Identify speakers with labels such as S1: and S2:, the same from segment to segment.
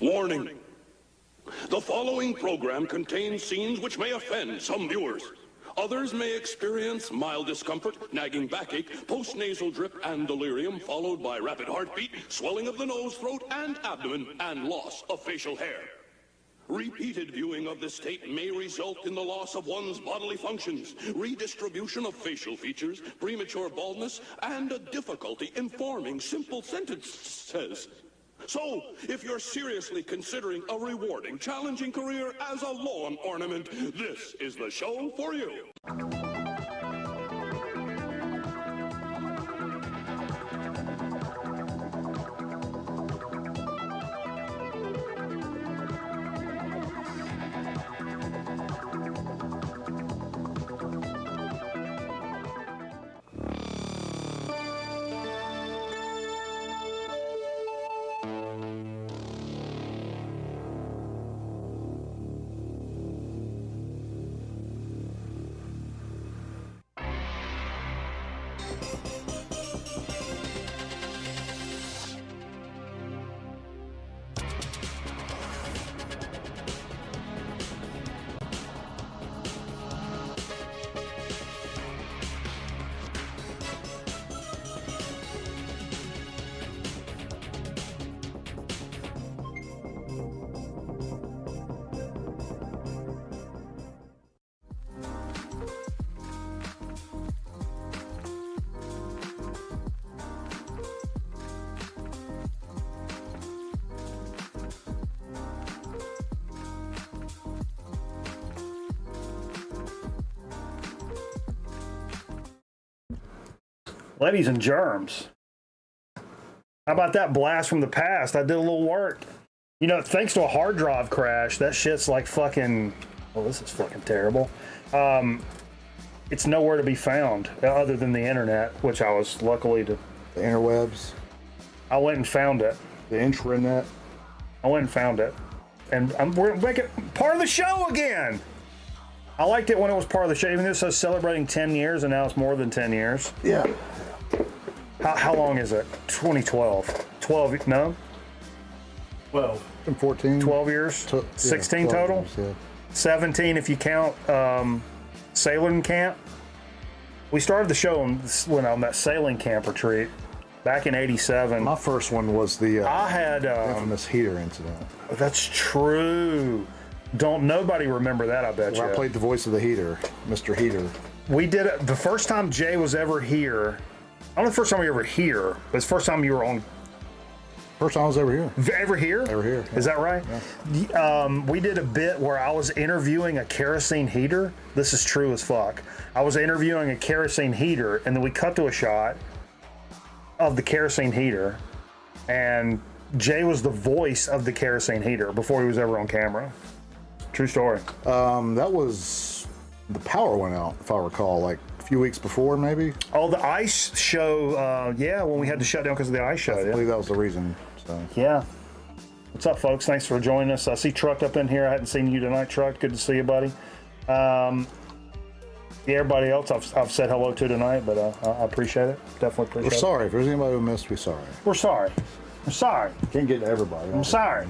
S1: Warning. The following program contains scenes which may offend some viewers. Others may experience mild discomfort, nagging backache, post-nasal drip, and delirium, followed by rapid heartbeat, swelling of the nose, throat, and abdomen, and loss of facial hair. Repeated viewing of this tape may result in the loss of one's bodily functions, redistribution of facial features, premature baldness, and a difficulty in forming simple sentences. So, if you're seriously considering a rewarding, challenging career as a lawn ornament, this is the show for you.
S2: Ladies and germs. How about that blast from the past? I did a little work. You know, thanks to a hard drive crash, that shit's like fucking... Well, this is fucking terrible. It's nowhere to be found other than the internet, which I was luckily to...
S3: The interwebs.
S2: I went and found it.
S3: The intranet.
S2: I went and found it. And we're making part of the show again! I liked it when it was part of the show, even though it says celebrating 10 years, and now it's more than 10 years.
S3: Yeah.
S2: How long is it? 2012. 12, no?
S3: 12. And 14.
S2: 12 years? 16 total?
S3: Years, yeah.
S2: 17 if you count sailing camp. We started the show on that sailing camp retreat back in 87.
S3: My first one was the
S2: I had
S3: infamous heater incident.
S2: That's true. Don't nobody remember that, I bet you.
S3: I played the voice of the heater, Mr. Heater.
S2: We did it the first time Jay was ever here. I don't know the first time you were here, but it's the first time you were on.
S3: First time I was ever here.
S2: Ever here?
S3: Ever here.
S2: Yeah. Is that right? Yeah. We did a bit where I was interviewing a kerosene heater. This is true as fuck. I was interviewing a kerosene heater, and then we cut to a shot of the kerosene heater, and Jay was the voice of the kerosene heater before he was ever on camera. True story.
S3: That was, the power went out, if I recall, like a few weeks before, maybe.
S2: Oh, the ice show, yeah, when we had to shut down because of the ice show.
S3: I believe that was the reason. So.
S2: Yeah. What's up, folks? Thanks for joining us. I see Truck up in here. I hadn't seen you tonight, Truck. Good to see you, buddy. Yeah, everybody else I've said hello to tonight, but I appreciate it. Definitely appreciate it.
S3: We're sorry. If there's anybody who missed, we're sorry.
S2: We're sorry. I'm sorry.
S3: Can't get to everybody.
S2: I'm sorry.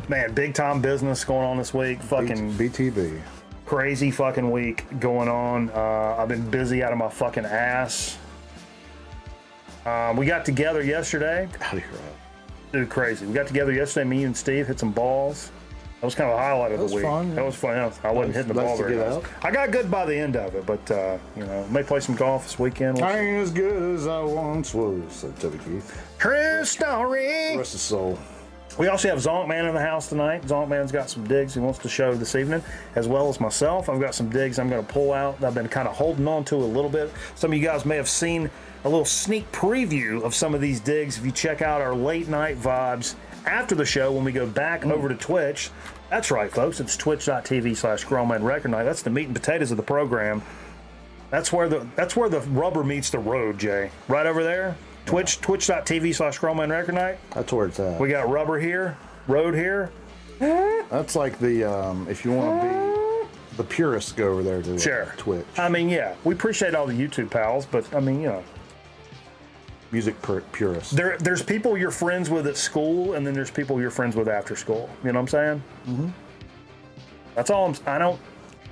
S2: Man, big time business going on this week. Fucking
S3: BTB.
S2: Crazy fucking week going on. I've been busy out of my fucking ass. We got together yesterday. Dude, crazy. We got together yesterday. Me and Steve hit some balls. That was kind of a highlight of the week.
S3: Fun, yeah.
S2: That was fun. I wasn't hitting the ball very much. I got good by the end of it, but you know, may play some golf this weekend.
S3: I ain't as good as I once was, said Toby Keith.
S2: True story.
S3: Rest his soul.
S2: We also have Zonk Man in the house tonight. Zonk Man's got some digs he wants to show this evening, as well as myself. I've got some digs I'm going to pull out that I've been kind of holding on to a little bit. Some of you guys may have seen a little sneak preview of some of these digs if you check out our late night vibes after the show when we go back over to Twitch. That's right, folks. It's twitch.tv/GrownMan Record Night. That's the meat and potatoes of the program. That's where the rubber meets the road, Jay. Right over there. Twitch.tv/GrownMan Record Night.
S3: That's where it's at.
S2: We got rubber here, road here.
S3: That's like the if you want to be the purists, go over there to
S2: sure.
S3: Twitch.
S2: I mean, yeah, we appreciate all the YouTube pals, but I mean, you know,
S3: music purists.
S2: There's people you're friends with at school, and then there's people you're friends with after school. You know what I'm saying? Mm-hmm. That's all.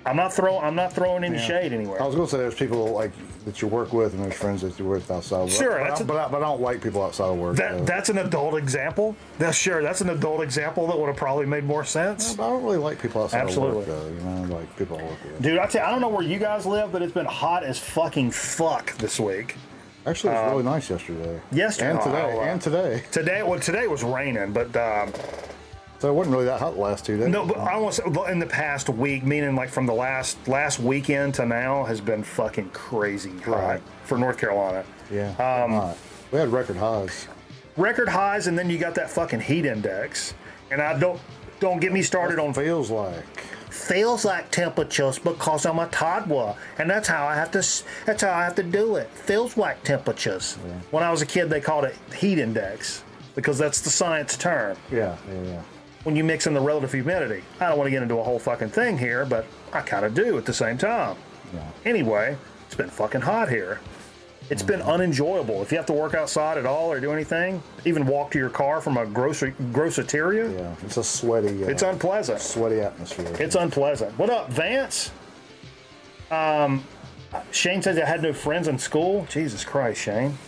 S2: I'm not throwing any shade anywhere.
S3: I was going to say there's people like that you work with, and there's friends that you're with outside.
S2: Sure,
S3: but I don't like people outside of work.
S2: That's an adult example. That's an adult example that would have probably made more sense.
S3: But I don't really like people outside
S2: Absolutely.
S3: of work, though. You know, like people I work with.
S2: Dude, I don't know where you guys live, but it's been hot as fucking fuck this week.
S3: Actually, it was really nice yesterday.
S2: Yesterday.
S3: And today.
S2: Today was raining, but
S3: so it wasn't really that hot the last 2 days.
S2: no, but I want to say in the past week, meaning like from the last weekend to now, has been fucking crazy hot for North Carolina.
S3: Yeah. We had record highs.
S2: Record highs, and then you got that fucking heat index. And I don't get me started on
S3: Feels like
S2: temperatures because I'm a toddler, and that's how I have to do it. Feels like temperatures. Yeah. When I was a kid, they called it heat index because that's the science term.
S3: Yeah.
S2: When you mix in the relative humidity. I don't want to get into a whole fucking thing here, but I kind of do at the same time.
S3: Yeah.
S2: Anyway, it's been fucking hot here. It's been unenjoyable. If you have to work outside at all or do anything, even walk to your car from a groceteria.
S3: Yeah, it's a sweaty.
S2: It's unpleasant.
S3: Sweaty atmosphere.
S2: It's unpleasant. What up, Vance? Shane says I had no friends in school. Jesus Christ, Shane.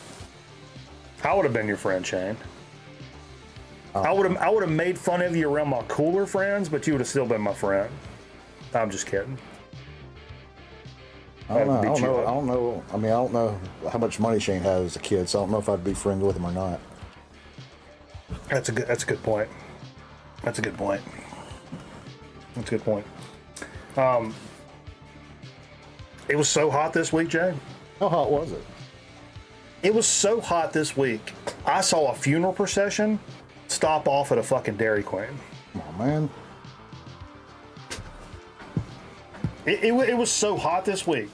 S2: I would have been your friend, Shane. I would have made fun of you around my cooler friends, but you would have still been my friend. I'm just kidding.
S3: I don't know. I mean, I don't know how much money Shane had as a kid, so I don't know if I'd be friends with him or not.
S2: That's a good point. It was so hot this week, Jay.
S3: How hot was it?
S2: It was so hot this week. I saw a funeral procession stop off at a fucking Dairy Queen.
S3: Come on, man.
S2: It was so hot this week.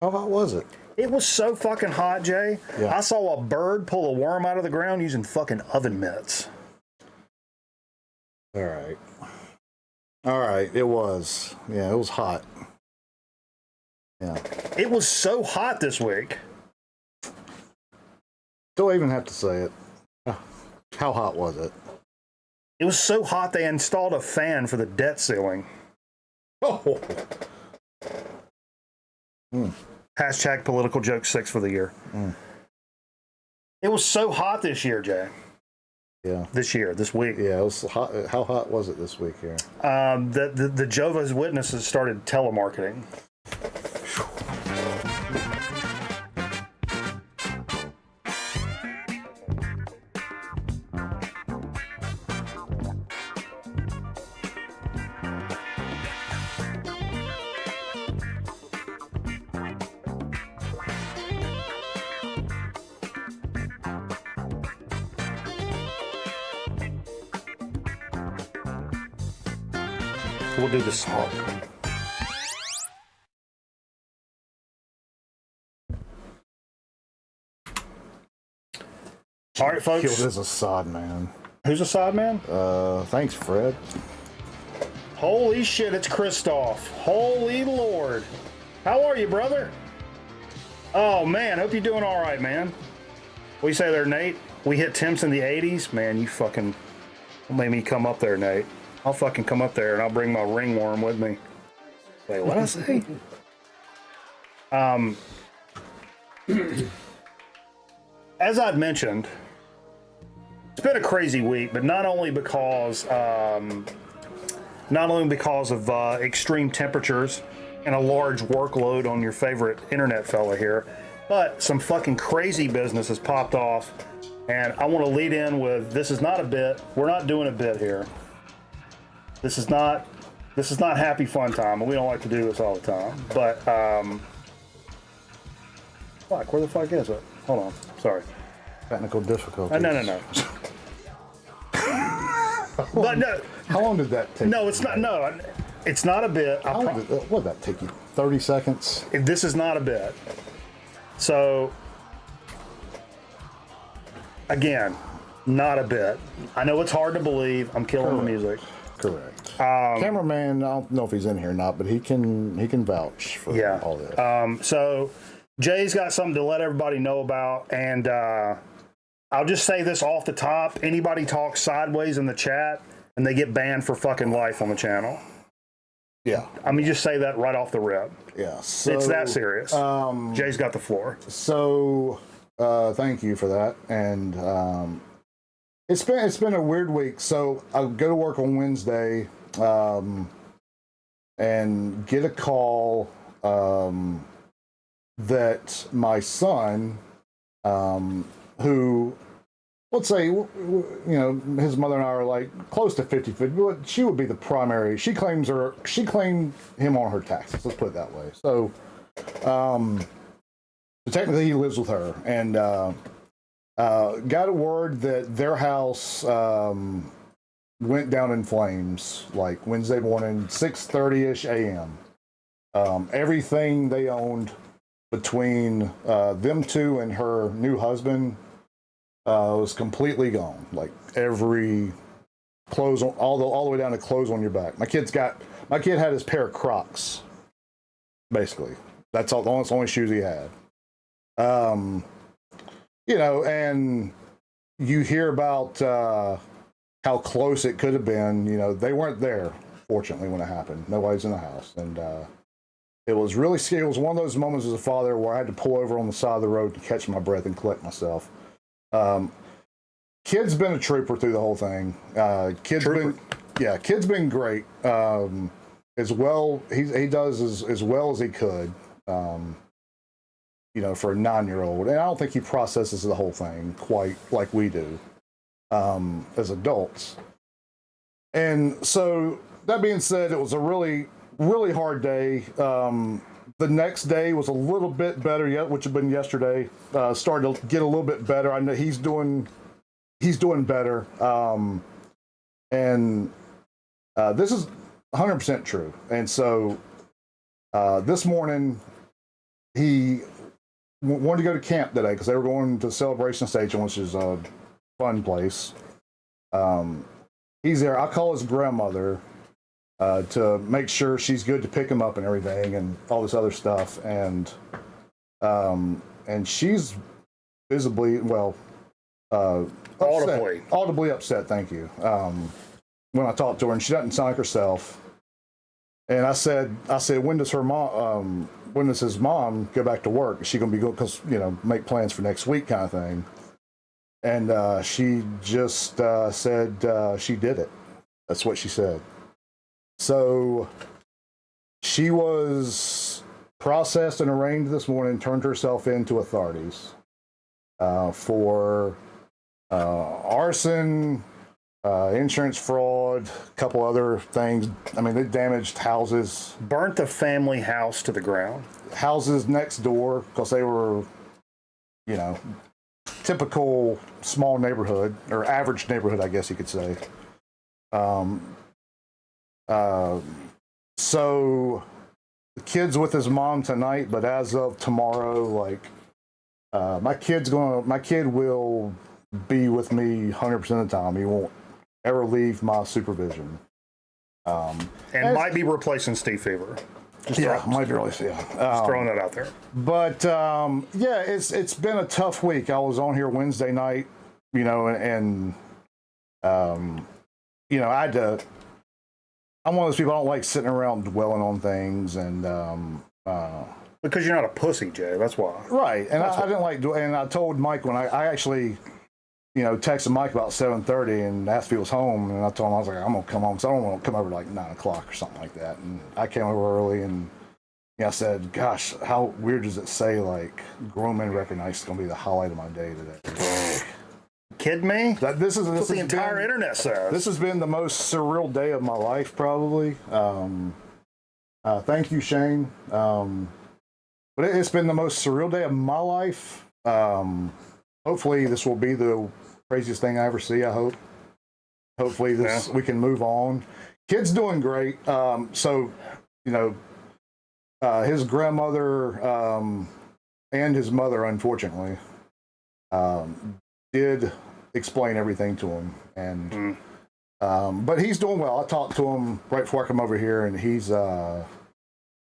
S3: How hot was it?
S2: It was so fucking hot, Jay.
S3: Yeah.
S2: I saw a bird pull a worm out of the ground using fucking oven mitts.
S3: All right. It was. Yeah, it was hot. Yeah.
S2: It was so hot this week.
S3: Don't even have to say it. How hot was it?
S2: It was so hot they installed a fan for the debt ceiling.
S3: Oh.
S2: Hashtag political joke 6 for the year. It was so hot this year, Jay.
S3: Yeah.
S2: This week.
S3: Yeah, it was hot. How hot was it this week here?
S2: The Jehovah's Witnesses started telemarketing. We'll do the smoke. All right, folks.
S3: Killed as a sod man.
S2: Who's a side man?
S3: Thanks, Fred.
S2: Holy shit, it's Christoph. Holy Lord. How are you, brother? Oh, man, hope you're doing all right, man. What you say there, Nate? We hit temps in the 80s? Man, you fucking made me come up there, Nate. I'll fucking come up there and I'll bring my ringworm with me. Wait, what'd I say? As I'd mentioned, it's been a crazy week, but not only because of extreme temperatures and a large workload on your favorite internet fella here, but some fucking crazy business has popped off, and I want to lead in with, this is not a bit. We're not doing a bit here. This is not happy fun time, and we don't like to do this all the time. But fuck, where the fuck is it? Hold on, sorry.
S3: Technical difficulties.
S2: No. But no.
S3: How long did that take?
S2: No, it's not. No, it's not a bit.
S3: What did that take you? 30 seconds?
S2: This is not a bit. So, again, not a bit. I know it's hard to believe. I'm killing the music.
S3: Correct. Cameraman, I don't know if he's in here or not, but he can vouch for all this.
S2: So Jay's got something to let everybody know about, and I'll just say this off the top. Anybody talks sideways in the chat, and they get banned for fucking life on the channel.
S3: Yeah.
S2: I mean, just say that right off the rip.
S3: Yeah. So,
S2: it's that serious. Jay's got the floor.
S3: So, thank you for that. And it's been a weird week. So I go to work on Wednesday, and get a call that my son, who, let's say, his mother and I are like close to 50-50, but she would be the primary. She claimed him on her taxes. Let's put it that way. So, technically he lives with her, and got a word that their house went down in flames like Wednesday morning, 6:30-ish a.m. Everything they owned between them two and her new husband was completely gone. Like every clothes, all the way down to clothes on your back. My kid had his pair of Crocs, basically. That's all. That's the only shoes he had. And you hear about how close it could have been. They weren't there, fortunately, when it happened. Nobody's in the house, and it was really scary. It was one of those moments as a father where I had to pull over on the side of the road to catch my breath and collect myself. Kid's been a trooper through the whole thing. Kid's been great. As well, he does as well as he could. For a 9-year-old, and I don't think he processes the whole thing quite like we do as adults. And so, that being said, it was a really, really hard day. The next day was a little bit better yet, which had been yesterday. Started to get a little bit better. I know he's doing better. And this is 100% true. And so this morning he wanted to go to camp today because they were going to Celebration Station, which is a fun place. He's there. I call his grandmother to make sure she's good to pick him up and everything and all this other stuff. And she's visibly, audibly upset. Thank you. When I talked to her, and she doesn't sound like herself. And I said, when does his mom go back to work? Is she going to be going, because, make plans for next week kind of thing. And she just said she did it. That's what she said. So she was processed and arraigned this morning, turned herself into authorities for arson, insurance fraud, a couple other things. I mean, they damaged houses.
S2: Burnt the family house to the ground.
S3: Houses next door, because they were, typical small neighborhood, or average neighborhood, I guess you could say. So the kid's with his mom tonight, but as of tomorrow, my kid will be with me 100% of the time. He won't ever leave my supervision.
S2: And might be replacing Steve Fever.
S3: Might be replacing.
S2: Just throwing that out there.
S3: But it's been a tough week. I was on here Wednesday night, and I had to. I'm one of those people. I don't like sitting around dwelling on things, and
S2: because you're not a pussy, Jay. That's why.
S3: Right, and I didn't like. And I told Mike when I actually, texted Mike about 7:30 and asked if he was home, and I told him I was like, I'm gonna come home, so I don't want to come over like 9 o'clock or something like that. And I came over early, and I said, "Gosh, how weird does it say like grown men recognized is gonna be the highlight of my day today?"
S2: Kidding me?
S3: This is
S2: the entire internet says.
S3: This has been the most surreal day of my life, probably. Thank you, Shane. But it's been the most surreal day of my life. Hopefully, this will be the craziest thing I ever see. I hope. Hopefully, we can move on. Kid's doing great. His grandmother and his mother, unfortunately, did explain everything to him, and but he's doing well. I talked to him right before I come over here, and he's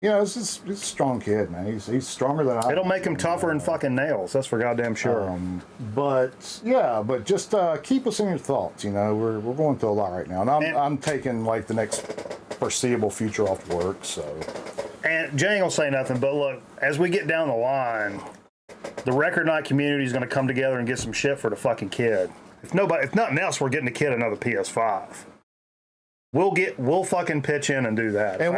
S3: he's a strong kid, man. He's stronger than I.
S2: It'll make him tougher than fucking nails. That's for goddamn sure.
S3: But just keep us in your thoughts. We're going through a lot right now, and I'm taking like the next foreseeable future off work. So,
S2: and Jay ain't gonna say nothing, but look, as we get down the line, the record night community is gonna come together and get some shit for the fucking kid. If nothing else, we're getting the kid another PS5. We'll fucking pitch in and do that.
S3: And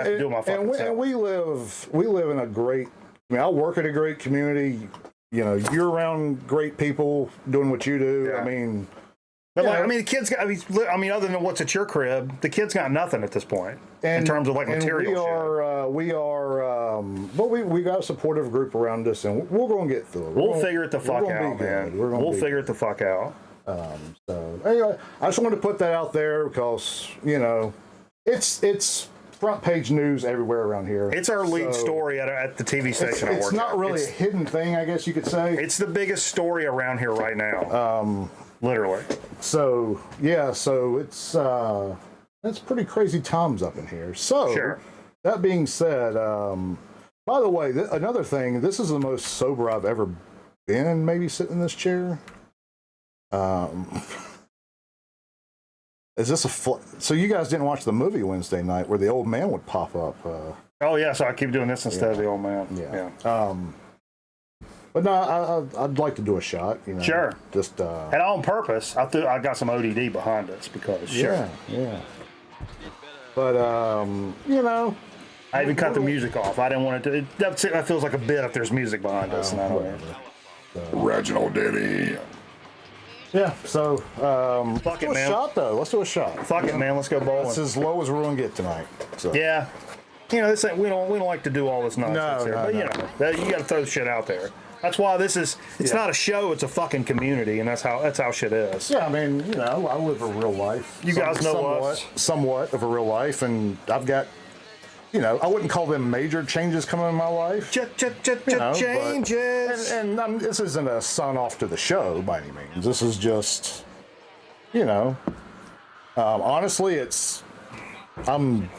S3: we live in a great. I mean, I work at a great community. You're around great people doing what you do. Yeah. I mean,
S2: but the kid's got. Other than what's at your crib, the kid's got nothing at this point in terms of like material.
S3: We got a supportive group around us, and we're going to get through it.
S2: We'll figure it the fuck out, man. We'll figure it the fuck out.
S3: So anyway, I just wanted to put that out there because it's front page news everywhere around here.
S2: It's our lead story at the TV station I work at.
S3: It's not really a hidden thing, I guess you could say.
S2: It's the biggest story around here right now. Literally.
S3: So it's pretty crazy times up in here. So
S2: sure.
S3: That being said, by the way, another thing. This is the most sober I've ever been. Maybe sitting in this chair. Is this so you guys didn't watch the movie Wednesday night where the old man would pop up?
S2: Oh yeah, so I keep doing this instead of the old man.
S3: Yeah. But no, I'd like to do a shot.
S2: Sure.
S3: Just
S2: and on purpose, I got some ODD behind us because sure.
S3: Yeah. But
S2: I even cut the music off. I didn't want it to. That feels like a bit if there's music behind us.
S3: Reginald Denny. Yeah, so
S2: fuck it,
S3: man.
S2: Shot
S3: though. Let's do a shot.
S2: Fuck it, man. Let's go bowling.
S3: That's as low as we're gonna get tonight. So.
S2: Yeah, this ain't, we don't like to do all this nonsense here, but you got to throw the shit out there. That's why this is. It's not a show. It's a fucking community, and that's how shit is.
S3: Yeah, I mean, I live a real life.
S2: You guys know us.
S3: Somewhat of a real life, and I've got. I wouldn't call them major changes coming in my life.
S2: Changes.
S3: And this isn't a son off to the show by any means. This is just, honestly, I'm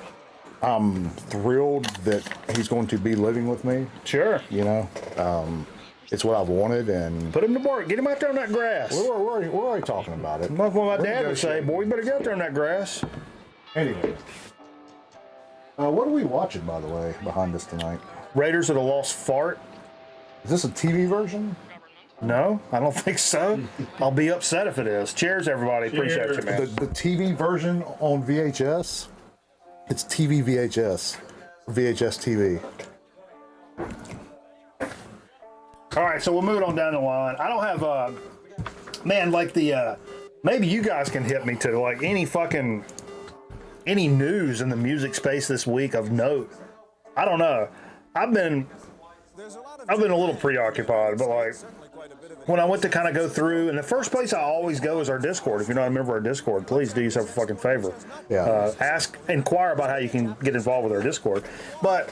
S3: thrilled that he's going to be living with me.
S2: Sure.
S3: It's what I've wanted, and
S2: put him to work. Get him out there on that grass.
S3: We're already talking about it.
S2: That's what my dad would say. Boy, you better get out there on that grass.
S3: Anyway. What are we watching, by the way, behind us tonight?
S2: Raiders of the Lost Fart.
S3: Is this a TV version?
S2: No, I don't think so. I'll be upset if it is. Cheers, everybody.
S3: Cheers.
S2: Appreciate you, man.
S3: The TV version on VHS, it's TV VHS. VHS TV.
S2: All right, so we're moving on down the line. I don't have, maybe you guys can hit me to, like, any news in the music space this week of note. I don't know. I've been a little preoccupied, but like when I went to kind of go through, and the first place I always go is our Discord. If you're not a member of our Discord, please do yourself a fucking favor.
S3: Yeah.
S2: Inquire about how you can get involved with our Discord. But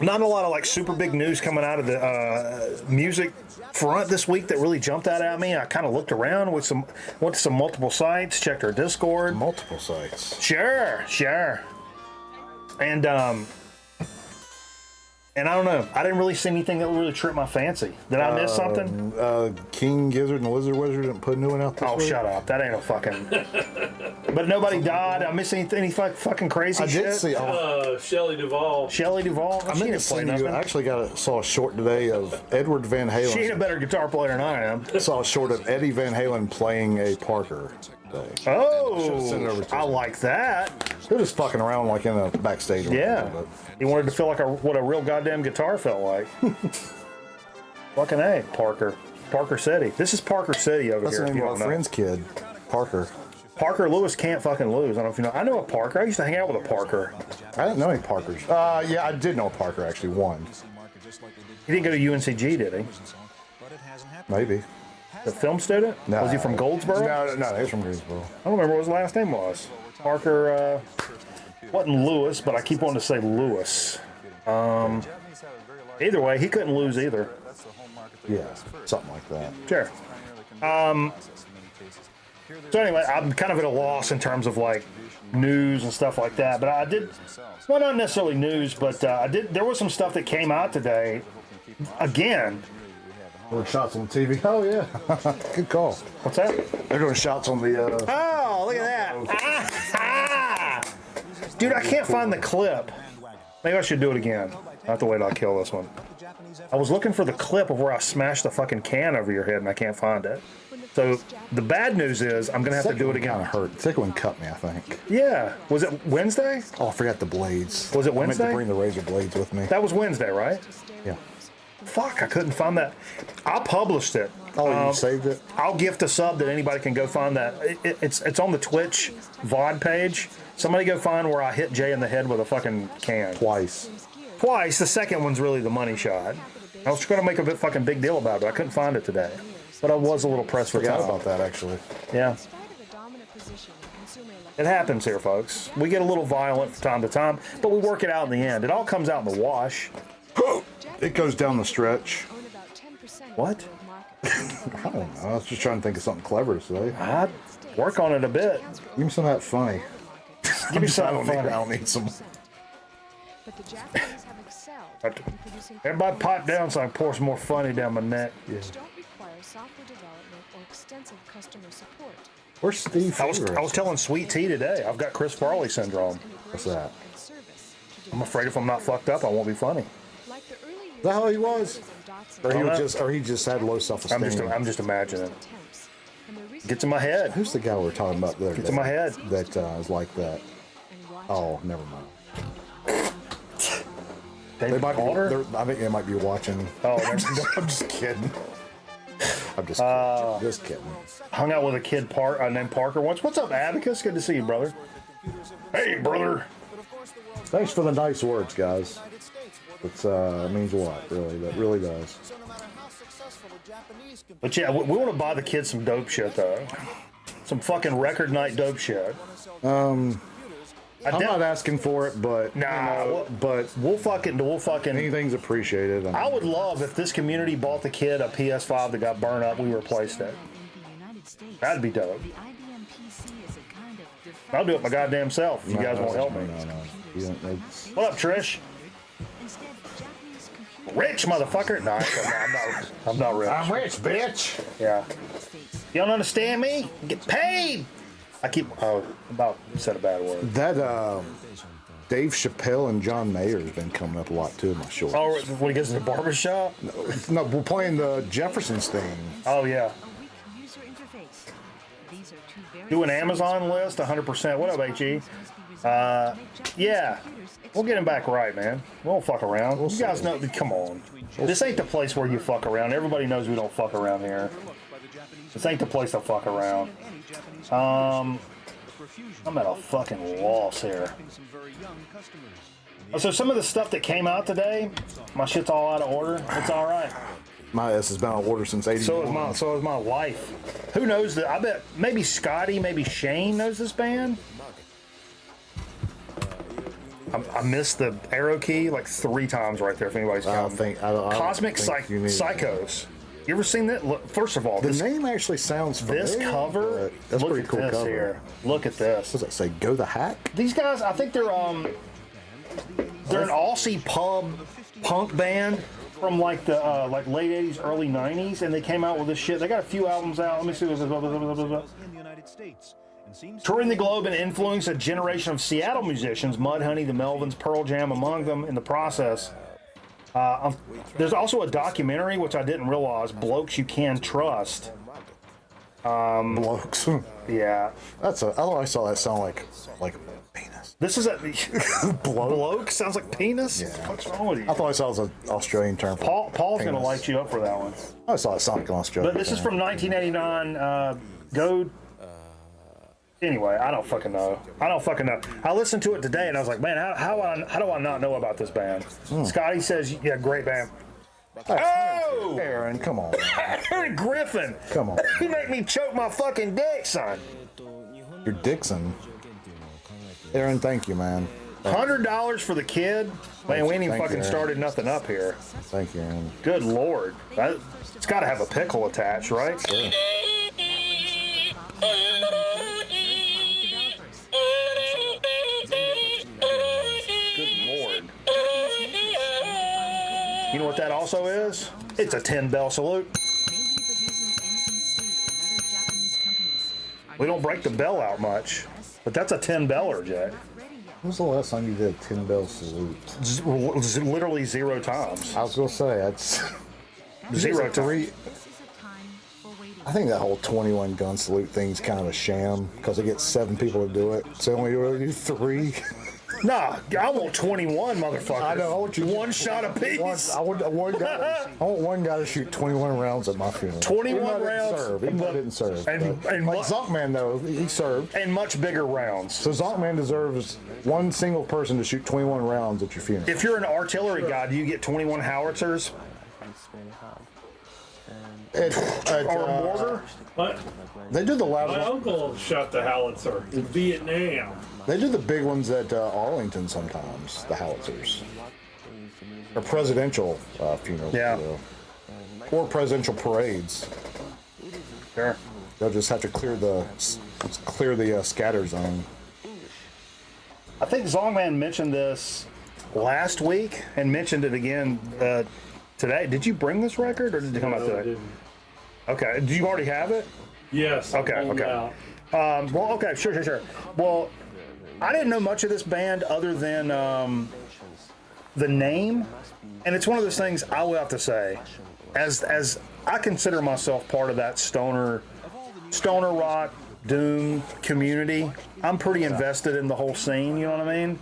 S2: not a lot of like super big news coming out of the music front this week that really jumped out at me. I kind of looked around went to some multiple sites, checked our Discord.
S3: Multiple sites.
S2: Sure. And I don't know. I didn't really see anything that really tripped my fancy. Did I miss something?
S3: King Gizzard and the Lizard Wizard didn't put a new one out this week?
S2: Shut up. That ain't a fucking... But nobody died. I missed any fucking crazy shit?
S3: I did see...
S4: Shelley Duvall.
S2: I mean,
S3: I actually saw a short today of Edward Van Halen.
S2: She ain't a better guitar player than I am.
S3: Saw a short of Eddie Van Halen playing a Parker.
S2: Oh, I like that.
S3: They're just fucking around like in a backstage.
S2: Yeah. He wanted to feel like what a real goddamn guitar felt like. Fucking A, Parker. Parker City. This is Parker City over
S3: That's
S2: here.
S3: That's the name of our friend's kid, Parker.
S2: Parker Lewis can't fucking lose. I don't know if you know. I know a Parker. I used to hang out with a Parker.
S3: I didn't know any Parkers. Yeah, I did know a Parker, actually, one.
S2: He didn't go to UNCG, did he?
S3: Maybe.
S2: The film student?
S3: No.
S2: Was he from Goldsboro?
S3: No, he's from Greensboro.
S2: I don't remember what his last name was. Parker, wasn't Lewis, but I keep wanting to say Lewis. Either way, he couldn't lose either.
S3: Yeah, something like that.
S2: Sure. So anyway, I'm kind of at a loss in terms of like news and stuff like that. But I did, well, not necessarily news, but I did. There was some stuff that came out today. Again,
S3: Doing shots on TV. Oh yeah, good call.
S2: what's that?
S3: They're doing shots on the.
S2: Oh, look at that! Dude, I can't find the clip. Maybe I should do it again. I have to wait till I kill this one. I was looking for the clip of where I smashed the fucking can over your head and I can't find it. So the bad news is I'm gonna have to do it again.
S3: Kind of hurt. The second one cut me, I think.
S2: Yeah. Was it Wednesday?
S3: Oh, I forgot the blades.
S2: Was it
S3: I meant
S2: Wednesday?
S3: to bring the razor blades with me.
S2: That was Wednesday, right?
S3: Yeah.
S2: Fuck, I couldn't find that. I published it.
S3: Oh, you saved it?
S2: I'll gift a sub that anybody can go find that. It's on the Twitch VOD page. Somebody go find where I hit Jay in the head with a fucking can.
S3: Twice.
S2: Twice. The second one's really the money shot. I was going to make a fucking big deal about it, but I couldn't find it today. But I was a little pressed for
S3: Forgot
S2: time.
S3: about that, actually.
S2: Yeah. It happens here, folks. We get a little violent from time to time, but we work it out in the end. It all comes out in the wash.
S3: It goes down the stretch.
S2: What?
S3: I don't know. I was just trying to think of something clever to say.
S2: I'd work on it a bit.
S3: Give me some of that funny.
S2: Give me something
S3: I
S2: funny.
S3: don't need some.
S4: But the Japanese have excelled in producing
S2: Everybody pipe down so I can pour some more funny down my neck.
S4: which don't require software development or extensive customer support.
S3: Where's Steve?
S2: I was telling Sweet Tea today, I've got Chris Farley syndrome.
S3: What's that?
S4: And service to
S2: I'm afraid if I'm not fucked up, I won't be funny.
S4: like the early years
S3: That how he
S4: of
S3: was?
S4: Datsun
S3: Or he just had low self-esteem.
S2: I'm just imagining.
S4: attempts, and the recent
S2: Gets in my head.
S3: Who's the guy we were talking about there?
S2: Gets in my head.
S3: That is like that.
S4: and watch
S3: Oh, never mind. They
S2: David
S3: might be.
S2: Calder?
S3: I think they might be watching.
S2: Oh,
S3: I'm just kidding. I'm just kidding. Just kidding.
S2: hung out with a kid named Parker once. What's up, Abacus? Good to see you, brother. Hey, brother.
S3: Thanks for the nice words, guys. It means a lot, really. That really does.
S2: But yeah, we want to buy the kids some dope shit, though. Some fucking record night dope shit.
S3: I'm not asking for it, but
S2: Nah,
S3: but
S2: we'll fucking.
S3: anything's appreciated.
S2: I would love if this community bought the kid a PS5 that got burned up. We replaced it. That'd be dope. I'll do it my goddamn self if you guys won't help me.
S3: No. You don't, it's,
S2: What up, Trish? Rich motherfucker. No, I'm not rich.
S3: I'm rich, bitch.
S2: Yeah. You don't understand me? Get paid. I keep. Oh, about said a bad word.
S3: That Dave Chappelle and John Mayer has been coming up a lot too in my shorts.
S2: Oh, when he gets in the barbershop?
S3: No, we're playing the Jeffersons theme.
S2: Oh, yeah. Do an Amazon list, 100%. What up, HE? Yeah. We'll get him back right, man. We won't fuck around. You guys know, come on. This ain't the place where you fuck around. Everybody knows we don't fuck around here. This ain't the place to fuck around. I'm at a fucking loss here. So some of the stuff that came out today, my shit's all out of order. It's all right.
S3: My ass has been on order since '81.
S2: So is my wife. Who knows that? I bet maybe Scotty, maybe Shane knows this band. I missed the arrow key like 3 times right there. If anybody's counting.
S3: Cosmic
S2: Psychos. You ever seen that? Look, first of all,
S3: The
S2: this
S3: name actually sounds familiar.
S2: this cover.
S3: but That's
S2: look
S3: pretty
S2: at
S3: cool
S2: this
S3: cover.
S2: here. Look at this.
S3: What does that say? Go the Hack?
S2: These guys, I think they're an Aussie punk band from like the like late '80s, early '90s, and they came out with this shit. They got a few albums out. Let me see. Touring the globe and influenced a generation of Seattle musicians, Mudhoney, the Melvins, Pearl Jam among them in the process. There's also a documentary, which I didn't realize, Blokes You Can Trust.
S3: Blokes.
S2: Yeah.
S3: I thought I saw that sound like penis.
S2: This is a... Bloke? Sounds like penis?
S3: Yeah.
S2: What's wrong with you?
S3: I thought I saw it was an Australian term for
S2: Paul's going to
S3: penis.
S2: light you up for that one.
S3: I saw it sound like an Australian
S2: But this is
S3: term.
S2: from 1989. Go... Anyway, I don't fucking know. I listened to it today and I was like, man, how do I not know about this band? Scotty says, yeah, great band. Oh!
S3: Aaron, come on.
S2: Aaron Griffin!
S3: Come on.
S2: You make me choke my fucking dick, son.
S3: You're Dixon. Aaron, thank you, man.
S2: $100 for the kid? Man, we ain't even
S3: Thank you,
S2: fucking
S3: Aaron.
S2: started nothing up here.
S3: Thank you, Aaron.
S2: Good Lord. It's got to have a pickle attached, right?
S3: Sure.
S2: You know what that also is? It's a 10-bell salute. We don't break the bell out much, but that's a 10-beller, Jay.
S3: When was the last time you did a 10-bell salute?
S2: Literally 0 times.
S3: I was gonna say that's
S2: 0 times.
S3: I think that whole 21 gun salute thing's kind of a sham because it gets 7 people to do it. So only do 3.
S2: Nah, I want 21 motherfuckers.
S3: I know. I want you
S2: one shot apiece.
S3: I want one guy to shoot 21 rounds at my funeral.
S2: 21 rounds.
S3: Even though I didn't serve.
S2: And
S3: like Zonkman though, he served.
S2: And much bigger rounds.
S3: So Zonkman deserves one single person to shoot 21 rounds at your funeral.
S2: If you're an artillery guy, do you get 21 howitzers? Or a mortar?
S5: What?
S3: They do the loud
S5: My
S3: one.
S5: uncle shot the howitzer in Vietnam.
S3: They do the big ones at Arlington sometimes, the howitzers. Or presidential funerals.
S2: Yeah.
S3: Or presidential parades.
S2: Sure.
S3: They'll just have to clear the scatter zone.
S2: I think Zongman mentioned this last week and mentioned it again today. Did you bring this record or did it come out
S5: No, I
S2: today?
S5: didn't.
S2: Okay. Do you already have it?
S5: Yes.
S2: Okay,
S5: I'm
S2: okay.
S5: out.
S2: Well, okay, sure. Well, I didn't know much of this band other than the name, and it's one of those things I will have to say, as I consider myself part of that stoner rock, doom community. I'm pretty invested in the whole scene. You know what I mean?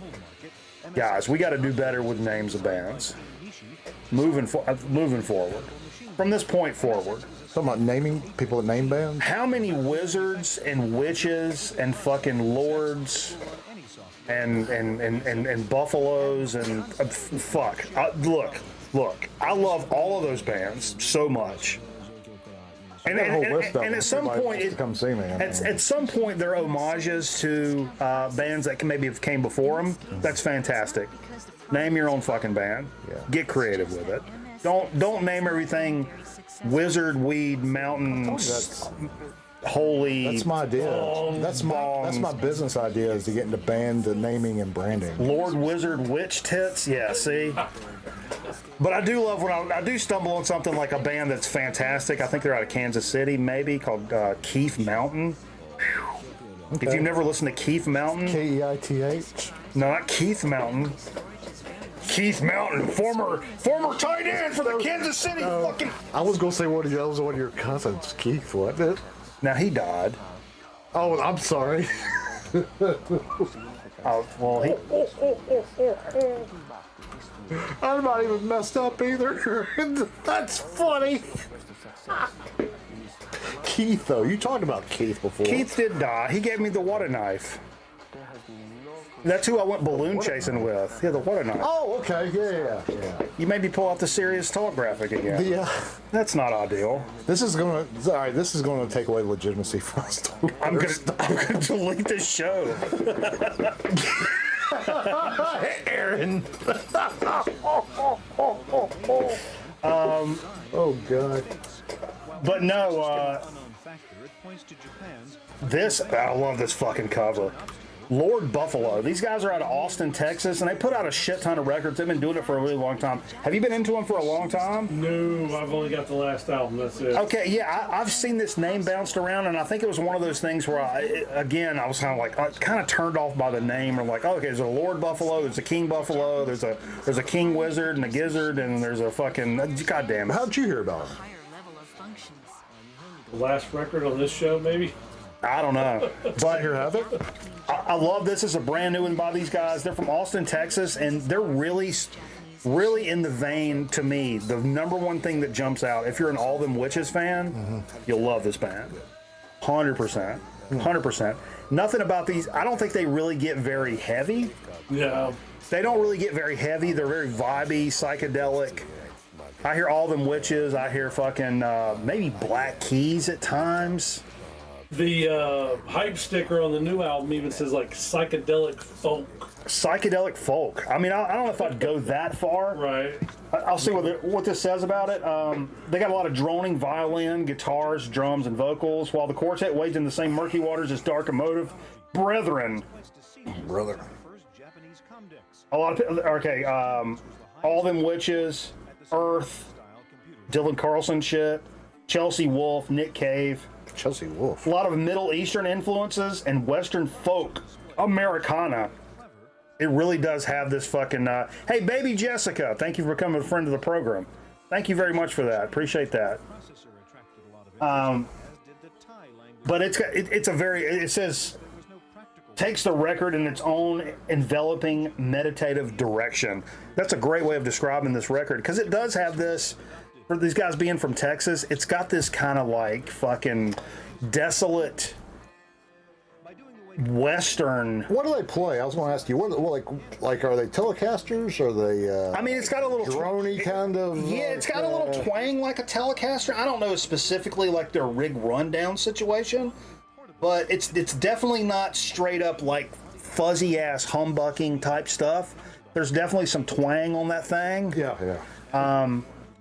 S2: Guys, we got to do better with names of bands. Moving forward, from this point forward.
S3: Talking about naming people that name bands?
S2: How many wizards and witches and fucking lords and buffaloes and fuck. Look, I love all of those bands so much. And at some point,
S3: come see me.
S2: at some point, they're homages to bands that maybe came before them. That's fantastic. Name your own fucking band.
S3: Yeah.
S2: Get creative with it. Don't name everything Wizard, Weed, Mountains, Holy.
S3: That's my idea. That's my business idea is to get into band naming and branding.
S2: Lord Wizard Witch Tits. Yeah, see. But I do love when I do stumble on something like a band that's fantastic. I think they're out of Kansas City, maybe, called Keith Mountain. Okay. If you've never listened to Keith Mountain,
S3: Keith?
S2: no, not Keith Mountain. Keith Mountain, former tight end for the Kansas City fucking.
S3: I was gonna say that was one of your cousins, Keith, wasn't it?
S2: Now he died.
S3: Oh, I'm sorry.
S2: Oh well, he.
S3: I'm not even messed up either. That's funny. Keith, though, you talked about Keith before.
S2: Keith did die. He gave me the water knife. That's who I went balloon chasing with. Yeah, the water knife.
S3: Oh, okay, yeah.
S2: You made me pull out the serious talk graphic again. That's not ideal.
S3: This is gonna take away legitimacy from us.
S2: I'm gonna delete this show.
S3: Aaron. Oh God.
S2: But no, I love this fucking cover. Lord Buffalo. These guys are out of Austin, Texas, and they put out a shit ton of records. They've been doing it for a really long time. Have you been into them for a long time?
S5: No, I've only got the last album. That's it.
S2: Okay, yeah, I've seen this name bounced around, and I think it was one of those things where I was kind of like, kind of turned off by the name, or like, oh, okay, there's a Lord Buffalo, there's a King Buffalo, there's a King Wizard and a Gizzard, and there's a fucking, goddamn.
S3: How'd you hear about them?
S5: The last record on this show, maybe?
S2: I don't know.
S3: But here have it.
S2: I love this. It's a brand new one by these guys. They're from Austin, Texas, and they're really in the vein, to me, the number one thing that jumps out. If you're an All Them Witches fan, you'll love this band. 100%. 100%. Nothing about these. I don't think they really get very heavy.
S5: Yeah.
S2: They don't really get very heavy. They're very vibey, psychedelic. I hear All Them Witches. I hear fucking maybe Black Keys at times.
S5: The hype sticker on the new album even says like psychedelic folk.
S2: Psychedelic folk. I mean, I don't know if I'd go that far.
S5: Right.
S2: I'll see what this says about it. They got a lot of droning violin, guitars, drums, and vocals, while the quartet wades in the same murky waters as Dark Emotive Brethren.
S3: Brother.
S2: A lot of okay. All Them Witches, Earth, Dylan Carlson shit, Chelsea Wolfe, Nick Cave.
S3: Chelsea Wolfe.
S2: A lot of Middle Eastern influences and Western folk, Americana. It really does have this fucking. Hey, baby Jessica, thank you for becoming a friend of the program. Thank you very much for that. Appreciate that. But it's a very. It says takes the record in its own enveloping meditative direction. That's a great way of describing this record because it does have this. For these guys being from Texas, it's got this kind of like fucking desolate Western.
S3: What do they play? I was going to ask you. What like are they Telecasters? Are they?
S2: I mean, it's got a little
S3: droney kind of.
S2: Yeah, it's got a little twang like a Telecaster. I don't know specifically like their rig rundown situation, but it's definitely not straight up like fuzzy ass humbucking type stuff. There's definitely some twang on that thing.
S3: Yeah.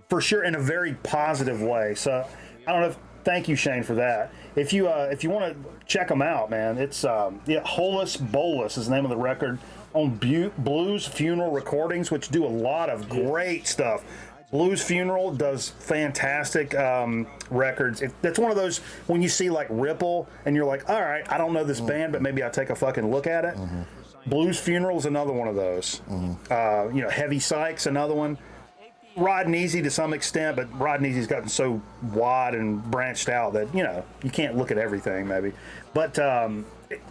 S2: For sure, in a very positive way. So I don't know. Thank you, Shane, for that. If you want to check them out, man, it's Holus Bolus is the name of the record on Blues Funeral Recordings, which do a lot of great stuff. Blues Funeral does fantastic records. That's one of those when you see like Ripple and you're like, all right, I don't know this band, but maybe I'll take a fucking look at it. Blues Funeral is another one of those. Heavy Sykes, another one. Rod and Easy to some extent, but Rod and Easy's gotten so wide and branched out that, you can't look at everything maybe. But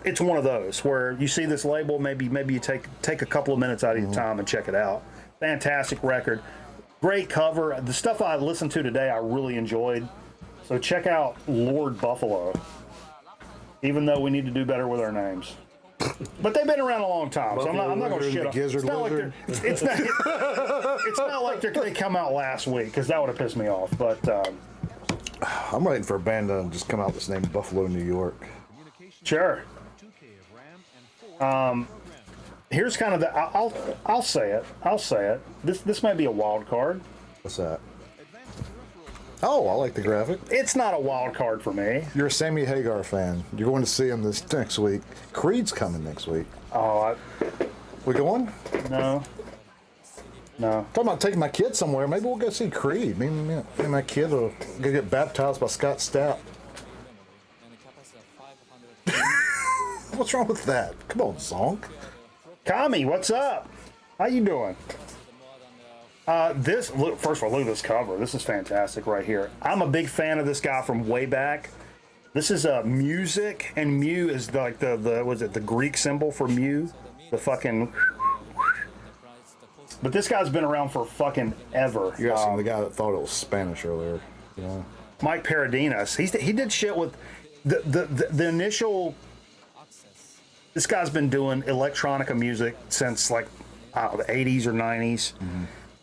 S2: it's one of those where you see this label, maybe you take a couple of minutes out of your time and check it out. Fantastic record. Great cover. The stuff I listened to today I really enjoyed. So check out Lord Buffalo. Even though we need to do better with our names. But they've been around a long time, so I'm not going to shit on them. It's not like they come out last week, because that would have pissed me off. But
S3: I'm waiting for a band to just come out that's named Buffalo, New York.
S2: Sure. Here's kind of the. I'll say it. This may be a wild card.
S3: What's that? Oh, I like the graphic.
S2: It's not a wild card for me.
S3: You're a Sammy Hagar fan. You're going to see him this next week. Creed's coming next week.
S2: Oh,
S3: we going?
S2: No.
S3: Talking about taking my kid somewhere. Maybe we'll go see Creed. Me and my kid will go get baptized by Scott Stapp. What's wrong with that? Come on, Zonk.
S2: Kami, what's up? How you doing? First of all, look at this cover. This is fantastic right here. I'm a big fan of this guy from way back. This is music, and mu is like the Greek symbol for mu, the fucking. But this guy's been around for fucking ever.
S3: You're asking the guy that thought it was Spanish earlier. Yeah.
S2: Mike Paradinas. He did shit with the initial. This guy's been doing electronica music since like the 80s or 90s.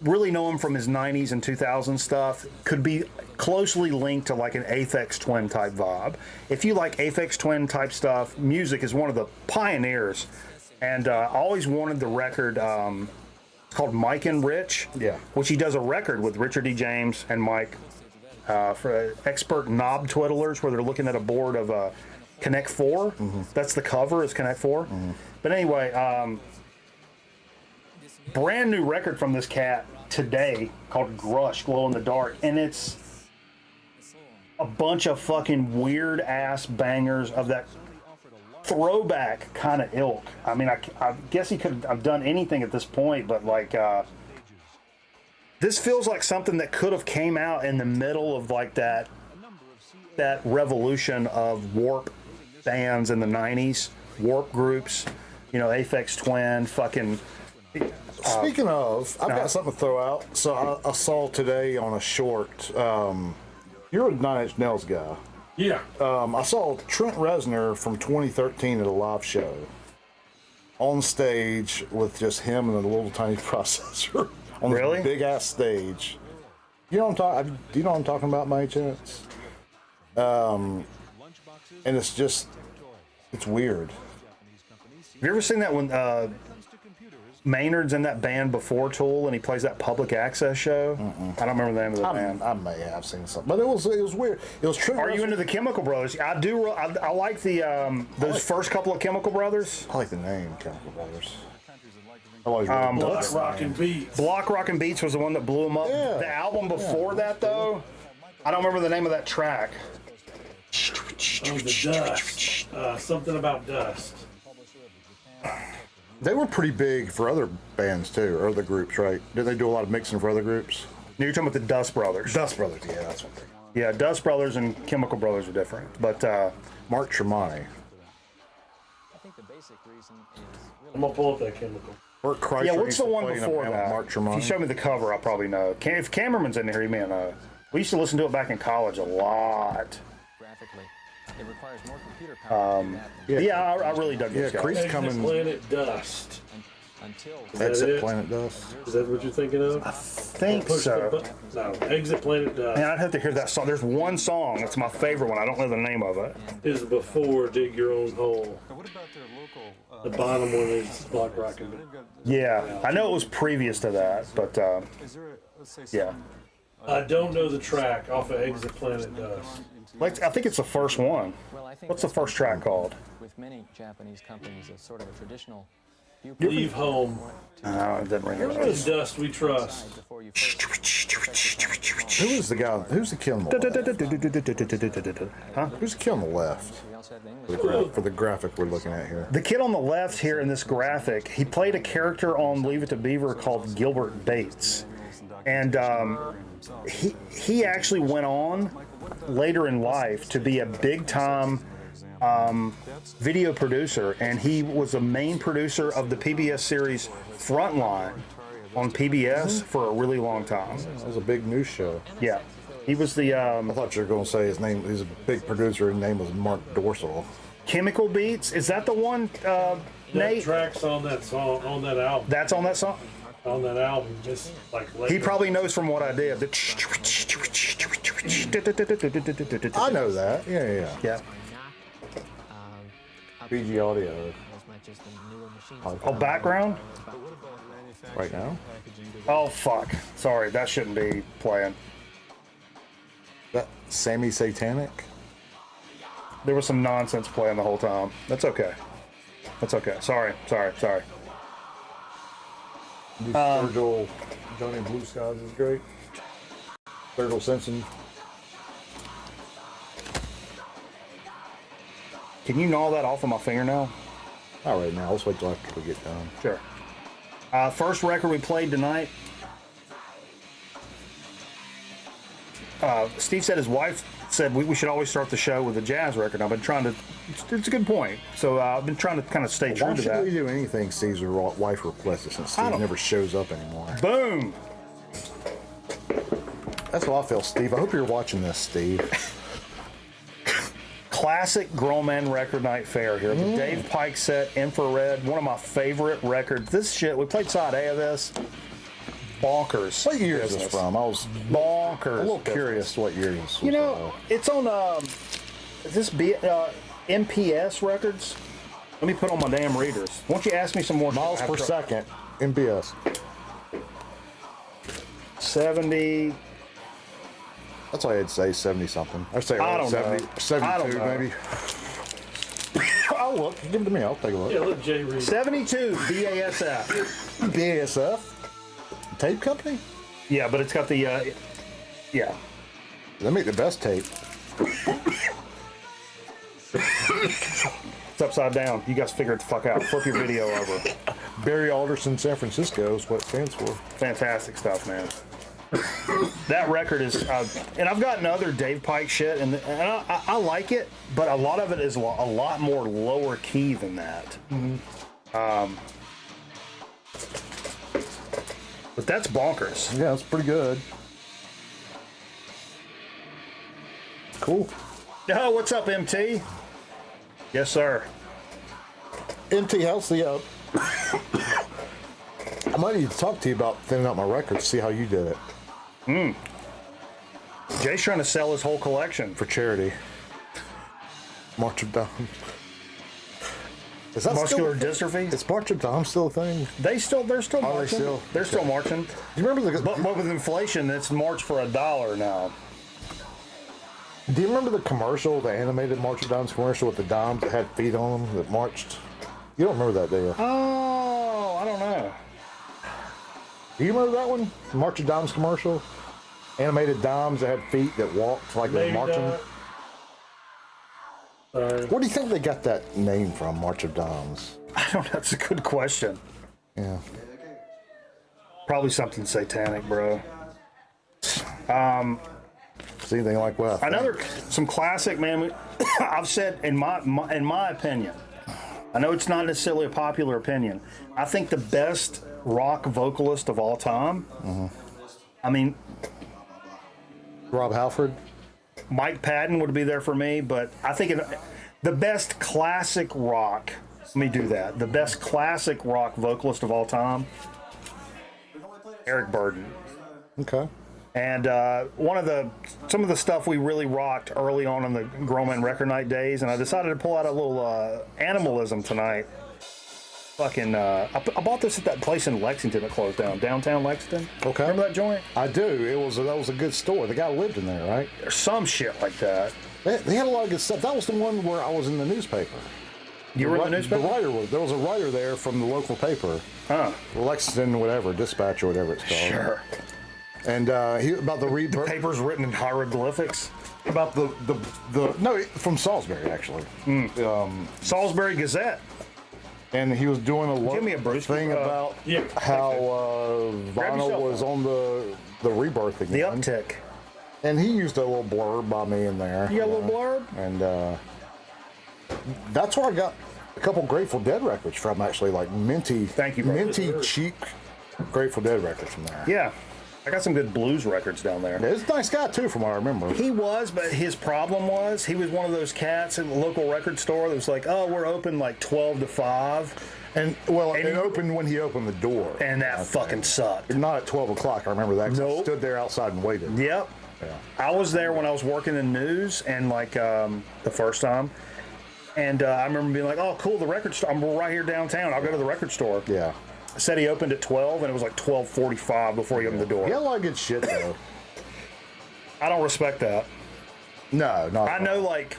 S2: Really know him from his 90s and 2000s stuff. Could be closely linked to like an Aphex Twin type vibe. If you like Aphex Twin type stuff, music is one of the pioneers. And I always wanted the record. It's called Mike and Rich.
S3: Yeah.
S2: Which he does a record with Richard D. James and Mike for expert knob twiddlers, where they're looking at a board of Connect 4. That's the cover is Connect 4. But anyway. Brand new record from this cat today called Grush, Glow in the Dark, and it's a bunch of fucking weird ass bangers of that throwback kind of ilk. I mean, I guess he could have done anything at this point, but like this feels like something that could have came out in the middle of like that revolution of warp bands in the 90s, warp groups, Aphex Twin, fucking.
S3: Speaking of, I've got something to throw out. So I saw today on a short. You're a Nine Inch Nails guy.
S5: Yeah.
S3: I saw Trent Reznor from 2013 at a live show on stage with just him and a little tiny processor on this big ass stage. You know what I'm talking? Do you know what I'm talking about, by any chance? And it's weird.
S2: Have you ever seen that when Maynard's in that band before Tool and he plays that Public Access show? I don't remember the name of the band.
S3: I may have seen something, but it was weird. It was Trent.
S2: Are you into the Chemical Brothers? I do. I like the first couple of Chemical Brothers.
S3: I like the name Chemical Brothers.
S5: Block Rockin' Beats.
S2: Block Rockin' Beats was the one that blew him up.
S3: Yeah.
S2: The album before that, though, I don't remember the name of that track.
S5: Oh, the Dust. Something about Dust.
S3: They were pretty big for other bands too, or other groups, right? Did they do a lot of mixing for other groups?
S2: You're talking about the Dust Brothers.
S3: Dust Brothers, yeah, that's what they.
S2: Yeah, Dust Brothers and Chemical Brothers are different. But
S3: Mark Tremonti.
S5: I'm gonna pull up that Chemical.
S3: Bert Kreischer
S2: yeah, what's
S3: used
S2: the
S3: to
S2: one
S3: play in a
S2: before
S3: band with
S2: that?
S3: Mark
S2: If you
S3: Tremonti.
S2: show me the cover, I'll probably know. If Cameron's in here, he may know. We used to listen to it back in college a lot.
S6: Graphically, it requires more computer power to do that
S2: Yeah, I really dug this guy.
S3: Crease
S5: Exit
S3: coming.
S5: Planet Dust.
S6: until
S3: Exit
S5: it?
S3: Planet Dust.
S5: Is that what you're thinking of?
S2: Think
S5: Push the
S2: so.
S5: button. No, Exit Planet Dust
S2: Man, I'd have to hear that song. There's one song that's my favorite one. I don't know the name of it.
S5: is before Dig Your Own Hole.
S6: But what about their local
S5: The bottom one is Block Rockin' Beats.
S2: Yeah, I know it was previous to that, but
S6: is there a, let's say
S2: yeah.
S5: I don't know the track off of Exit Planet Dust.
S2: Like, I think it's the first one.
S6: well, I think
S2: What's the
S6: that's
S2: first track called?
S6: with many Japanese companies a sort of a traditional
S5: Leave Home.
S2: It doesn't ring a bell.
S5: In Dust We Trust.
S6: before you first
S3: Who is the guy? Who's the kid on the left?
S2: Huh?
S3: Who's the kid on the left?
S6: we also have the English
S3: For the graphic we're looking at here.
S2: The kid on the left here in this graphic, he played a character on Leave It to Beaver called Gilbert Bates. And he actually went on later in life to be a big-time video producer, and he was a main producer of the PBS series Frontline on PBS for a really long time.
S3: That was a big news show.
S2: Yeah, he was the
S3: I thought you were going to say his name. He's a big producer. His name was Mark Dorsal.
S2: Chemical Beats. Is that the one,
S5: That
S2: Nate?
S5: track's on that song, on that album.
S2: That's on that song?
S5: On that album, just like
S2: He probably knows from what I did.
S3: I know that. Yeah.
S2: Yeah.
S3: BG Audio
S6: those might just be newer machines.
S2: Oh, background?
S3: right now.
S2: Oh, fuck. Sorry, that shouldn't be playing.
S3: That Sammy Satanic.
S2: There was some nonsense playing the whole time. That's okay. That's okay. Sorry.
S3: Virgil, Johnny Blue Skies is great. Virgil Simpson.
S2: Can you gnaw that off of my fingernail?
S3: Not right now. Let's wait till after we get done.
S2: Sure. First record we played tonight. Steve said his wife said we should always start the show with a jazz record. I've been trying to. It's a good point. So I've been trying to kind of stay true
S3: Why
S2: to
S3: should we
S2: that.
S3: do anything Steve's wife requests us since Steve
S2: don't-
S3: never shows up anymore?
S2: Boom.
S3: That's how I feel, Steve. I hope you're watching this, Steve.
S2: Classic Grown Man Record Night Fair here. The Dave Pike set, Infrared, one of my favorite records. This shit, we played side A of this. Bonkers.
S3: What year is this
S2: business.
S3: from? I was
S2: Bonkers.
S3: a little
S2: business.
S3: curious what year this was.
S2: You know, it's on is this MPS Records? Let me put on my damn readers. Why don't you ask me some more?
S3: miles per second, MPS.
S2: 70.
S3: That's all I'd say, 70 something. I'd say
S2: I don't
S3: 70,
S2: know.
S3: 72
S2: I don't know.
S3: maybe. I'll look. Give it to me. I'll take a look.
S5: Yeah, let Jay read.
S2: 72 BASF.
S3: BASF tape company.
S2: Yeah, but it's got the yeah.
S3: They make the best tape.
S2: It's upside down. You guys figure it the fuck out. Flip your video over.
S3: Barry Alderson, San Francisco is what it stands for.
S2: Fantastic stuff, man. That record is, and I've gotten other Dave Pike shit, and I like it, but a lot of it is a lot more lower key than that. But that's bonkers.
S3: Yeah, it's pretty good. Cool.
S2: Oh, what's up, MT? Yes, sir.
S3: MT, how's the I might need to talk to you about thinning out my records, see how you did it.
S2: Jay's trying to sell his whole collection.
S3: For charity. March of Dom. Is that
S2: Muscular
S3: still,
S2: dystrophy.
S3: is March of Dom still a thing?
S2: They're still
S3: Are they
S2: marching.
S3: still?
S2: They're still marching.
S3: Do you remember the?
S2: But with inflation, it's March for $1 now.
S3: Do you remember the commercial, the animated March of Dimes commercial with the dimes that had feet on them that marched? You don't remember that, do you?
S2: Oh, I don't know.
S3: Do you remember that one? March of Dimes commercial? Animated dimes that had feet that walked like they were marching. Where do you think they got that name from, March of Dimes?
S2: I don't know. That's a good question.
S3: Yeah.
S2: Probably something satanic, bro.
S3: It's anything like what I think.
S2: Some classic, man. I've said in my opinion. I know it's not necessarily a popular opinion. I think the best rock vocalist of all time.
S3: Mm-hmm.
S2: I mean,
S3: Rob Halford.
S2: Mike Patton would be there for me, but I think the best classic rock. Let me do that. The best classic rock vocalist of all time. Eric Burden.
S3: Okay.
S2: And some of the stuff we really rocked early on in the Grown Man Record Night days, and I decided to pull out a little Animalism tonight. Fucking, I bought this at that place in Lexington that closed down, downtown Lexington.
S3: Okay.
S2: Remember that joint?
S3: I do. That was a good store. The guy lived in there, right?
S2: There's some shit like that.
S3: They had a lot of good stuff. That was the one where I was in the newspaper.
S2: You were in the newspaper?
S3: There was a writer there from the local paper.
S2: Huh.
S3: Lexington, whatever, Dispatch or whatever it's called.
S2: Sure.
S3: And he about the rebirth.
S2: Papers written in hieroglyphics.
S3: About the no, from Salisbury actually.
S2: Salisbury Gazette.
S3: And he was doing
S2: Give me a Bruce,
S3: thing about
S5: yeah,
S3: how
S2: Grab
S3: vinyl
S2: yourself
S3: was on the rebirth again.
S2: The uptick.
S3: And he used a little blurb by me in there.
S2: You got a little blurb?
S3: And that's where I got a couple Grateful Dead records from, actually, like minty,
S2: Thank you, brother.
S3: minty, cheap Grateful Dead records from there.
S2: Yeah. I got some good blues records down there.
S3: Yeah, he's a nice guy, too, from what I remember.
S2: He was, but his problem was he was one of those cats in the local record store that was like, oh, we're open like 12 to 5.
S3: And, well, it opened when he opened the door.
S2: And that fucking sucked.
S3: Not at 12 o'clock, I remember that. 'Cause I stood there outside and waited.
S2: Yep.
S3: Yeah.
S2: I was there when I was working in news and like the first time. And I remember being like, oh, cool, the record store. I'm right here downtown. I'll go to the record store.
S3: Yeah.
S2: Said he opened at 12, and it was like 12:45 before he opened the door.
S3: He had a lot of good shit, though.
S2: I don't respect that.
S3: No, not
S2: I
S3: at
S2: know,
S3: all.
S2: like,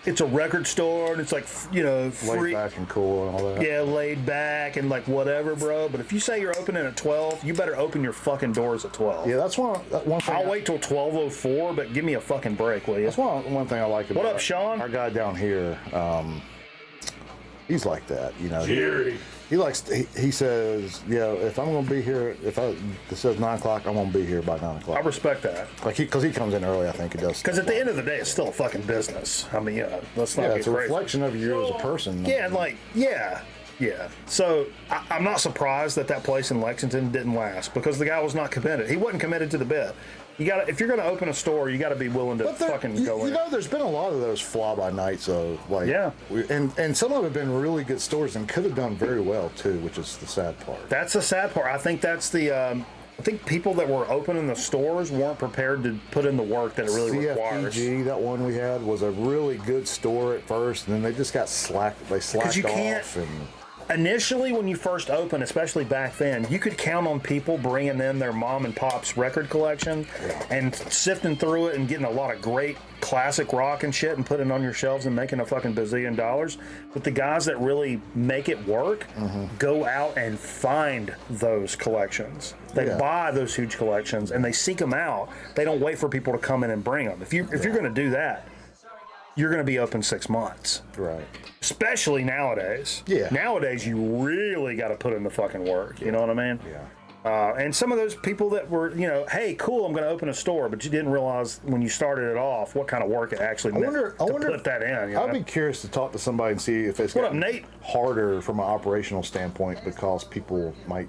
S2: it's a record store, and it's like, you know, free.
S3: Laid back and cool and all that.
S2: Yeah, laid back and like whatever, bro. But if you say you're opening at 12, you better open your fucking doors at 12.
S3: Yeah, that's one thing.
S2: I'll wait till 12:04, but give me a fucking break, will you?
S3: That's one thing I like about
S2: What up, Sean?
S3: Our guy down here. He's like that, you know.
S5: Jerry.
S3: He likes. He says, yeah, if I'm gonna be here, if it says 9 o'clock, I'm gonna be here by 9 o'clock.
S2: I respect that.
S3: Like because he comes in early, I think he does.
S2: Because at the end of the day, it's still a fucking business. I mean, let's not
S3: Yeah,
S2: get
S3: it's a
S2: crazy.
S3: reflection of you as a person.
S2: Yeah, and like, yeah. So I'm not surprised that place in Lexington didn't last because the guy was not committed. He wasn't committed to the bit. You got if you're gonna open a store, you got to be willing to fucking go in.
S3: You know, there's been a lot of those fly by nights, though. Like,
S2: Yeah.
S3: and some of them have been really good stores and could have done very well too, which is the sad part.
S2: That's the sad part. I think that's the. I think people that were opening the stores weren't prepared to put in the work that it really requires.
S3: CFPG, that one we had, was a really good store at first, and then they just got slacked. They slacked
S2: you can't-
S3: off, and
S2: Initially, when you first opened, especially back then, you could count on people bringing in their mom and pop's record collection and sifting through it and getting a lot of great classic rock and shit and putting it on your shelves and making a fucking bazillion dollars. But the guys that really make it work go out and find those collections. They buy those huge collections and they seek them out. They don't wait for people to come in and bring them. If you're going to do that, you're going to be open 6 months.
S3: right.
S2: Especially nowadays.
S3: Yeah.
S2: Nowadays, you really got to put in the fucking work. You know what I mean?
S3: Yeah.
S2: And some of those people that were, you know, hey, cool, I'm going to open a store, but you didn't realize when you started it off what kind of work it actually meant to put that in. You know?
S3: I'd be curious to talk to somebody and see if it's
S2: What up,
S3: gotten
S2: Nate?
S3: harder from an operational standpoint because people might.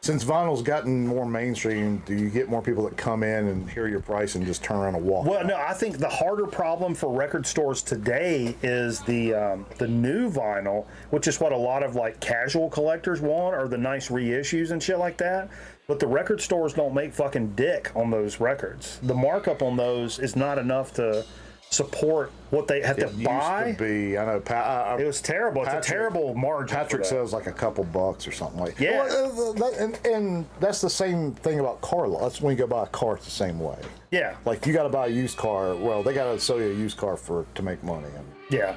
S3: Since vinyl's gotten more mainstream, do you get more people that come in and hear your price and just turn around and walk?
S2: Well,
S3: out?
S2: no, I think the harder problem for record stores today is the new vinyl, which is what a lot of like casual collectors want, or the nice reissues and shit like that. But the record stores don't make fucking dick on those records. The markup on those is not enough to support what they have to buy.
S3: Used to be, I know.
S2: It was terrible. It's a terrible margin.
S3: Patrick
S2: for that.
S3: says like a couple bucks or something like.
S2: Yeah.
S3: And that's the same thing about car. That's when you go buy a car. It's the same way.
S2: Yeah.
S3: Like you got to buy a used car. Well, they got to sell you a used car to make money. And
S2: Yeah.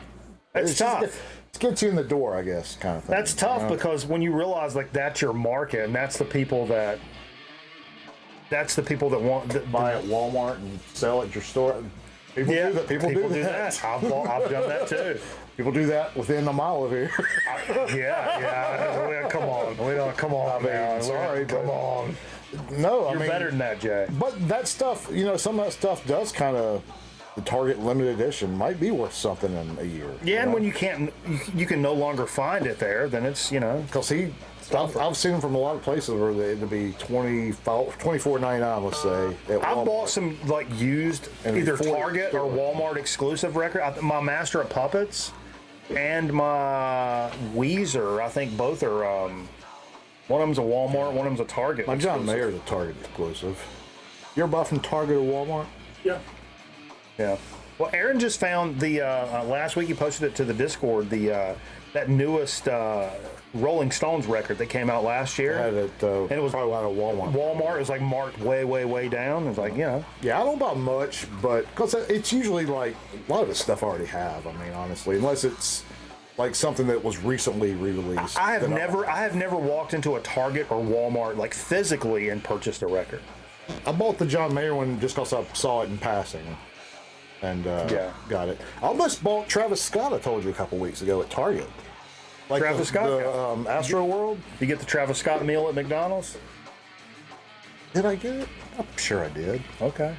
S2: It's tough.
S3: It gets you in the door, I guess, kind of thing.
S2: That's tough because when you realize like that's your market and that's the people that want
S3: buy at Walmart and sell at your store. People do that. People do that.
S2: I've done that too.
S3: People do that within a mile of here.
S2: Yeah. Come on. Come on, man.
S3: Sorry,
S2: come on.
S3: No,
S2: You're better than that, Jay.
S3: But that stuff, some of that stuff does kind of, the Target limited edition might be worth something in a year.
S2: Yeah, and when you can't, you can no longer find it there, then it's,
S3: Because I've seen them from a lot of places where it'd be $24.99, let's say.
S2: I bought some like used either Target or Walmart exclusive record. My Master of Puppets and my Weezer, I think both are. One of them's a Walmart, one of them's a Target.
S3: My John Mayer's a Target exclusive. You ever bought from Target or Walmart?
S5: Yeah.
S2: Yeah. Well, Aaron just found the last week he posted it to the Discord. That newest Rolling Stones record that came out last year.
S3: I had it,
S2: and it was
S3: probably out of Walmart.
S2: Walmart. It was like marked way, way, way down. It's like
S3: Yeah, I don't know about much, but because it's usually like a lot of the stuff I already have. I mean, honestly, unless it's like something that was recently re-released.
S2: I have never walked into a Target or Walmart like physically and purchased a record.
S3: I bought the John Mayer one just because I saw it in passing. And got it. I almost bought Travis Scott, I told you a couple weeks ago, at Target. Like
S2: Travis Scott?
S3: The Astro World.
S2: You get the Travis Scott meal at McDonald's?
S3: Did I get it? I'm sure I did.
S2: Okay.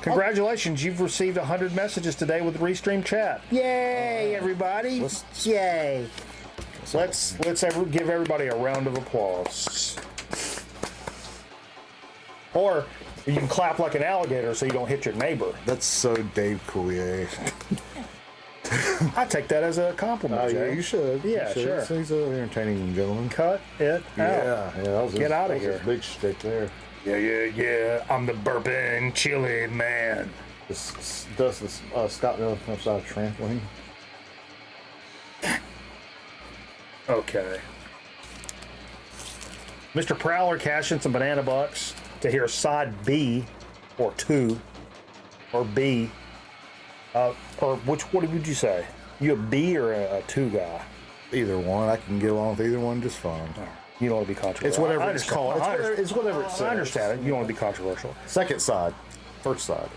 S2: Congratulations, you've received 100 messages today with Restream Chat. Yay, everybody. Yay. Let's give everybody a round of applause. Or you can clap like an alligator so you don't hit your neighbor.
S3: That's so Dave Coulier.
S2: I take that as a compliment, Jay.
S3: Yeah, you should.
S2: Yeah,
S3: you should.
S2: sure.
S3: He's an entertaining gentleman.
S2: Cut it out.
S3: Yeah.
S2: Get out of here.
S3: His big stick there.
S2: Yeah. I'm the bourbon chili man.
S3: Does this Scott Miller outside trampoline?
S2: Okay. Mr. Prowler cashing some banana bucks to hear side B or 2 or B. Or what would you say? You a B or a 2 guy?
S3: Either one. I can get along with either one just fine.
S2: You don't want to be controversial.
S3: It's whatever it's called. It's whatever it says.
S2: I understand it. You don't want to be controversial.
S3: Second side. First side.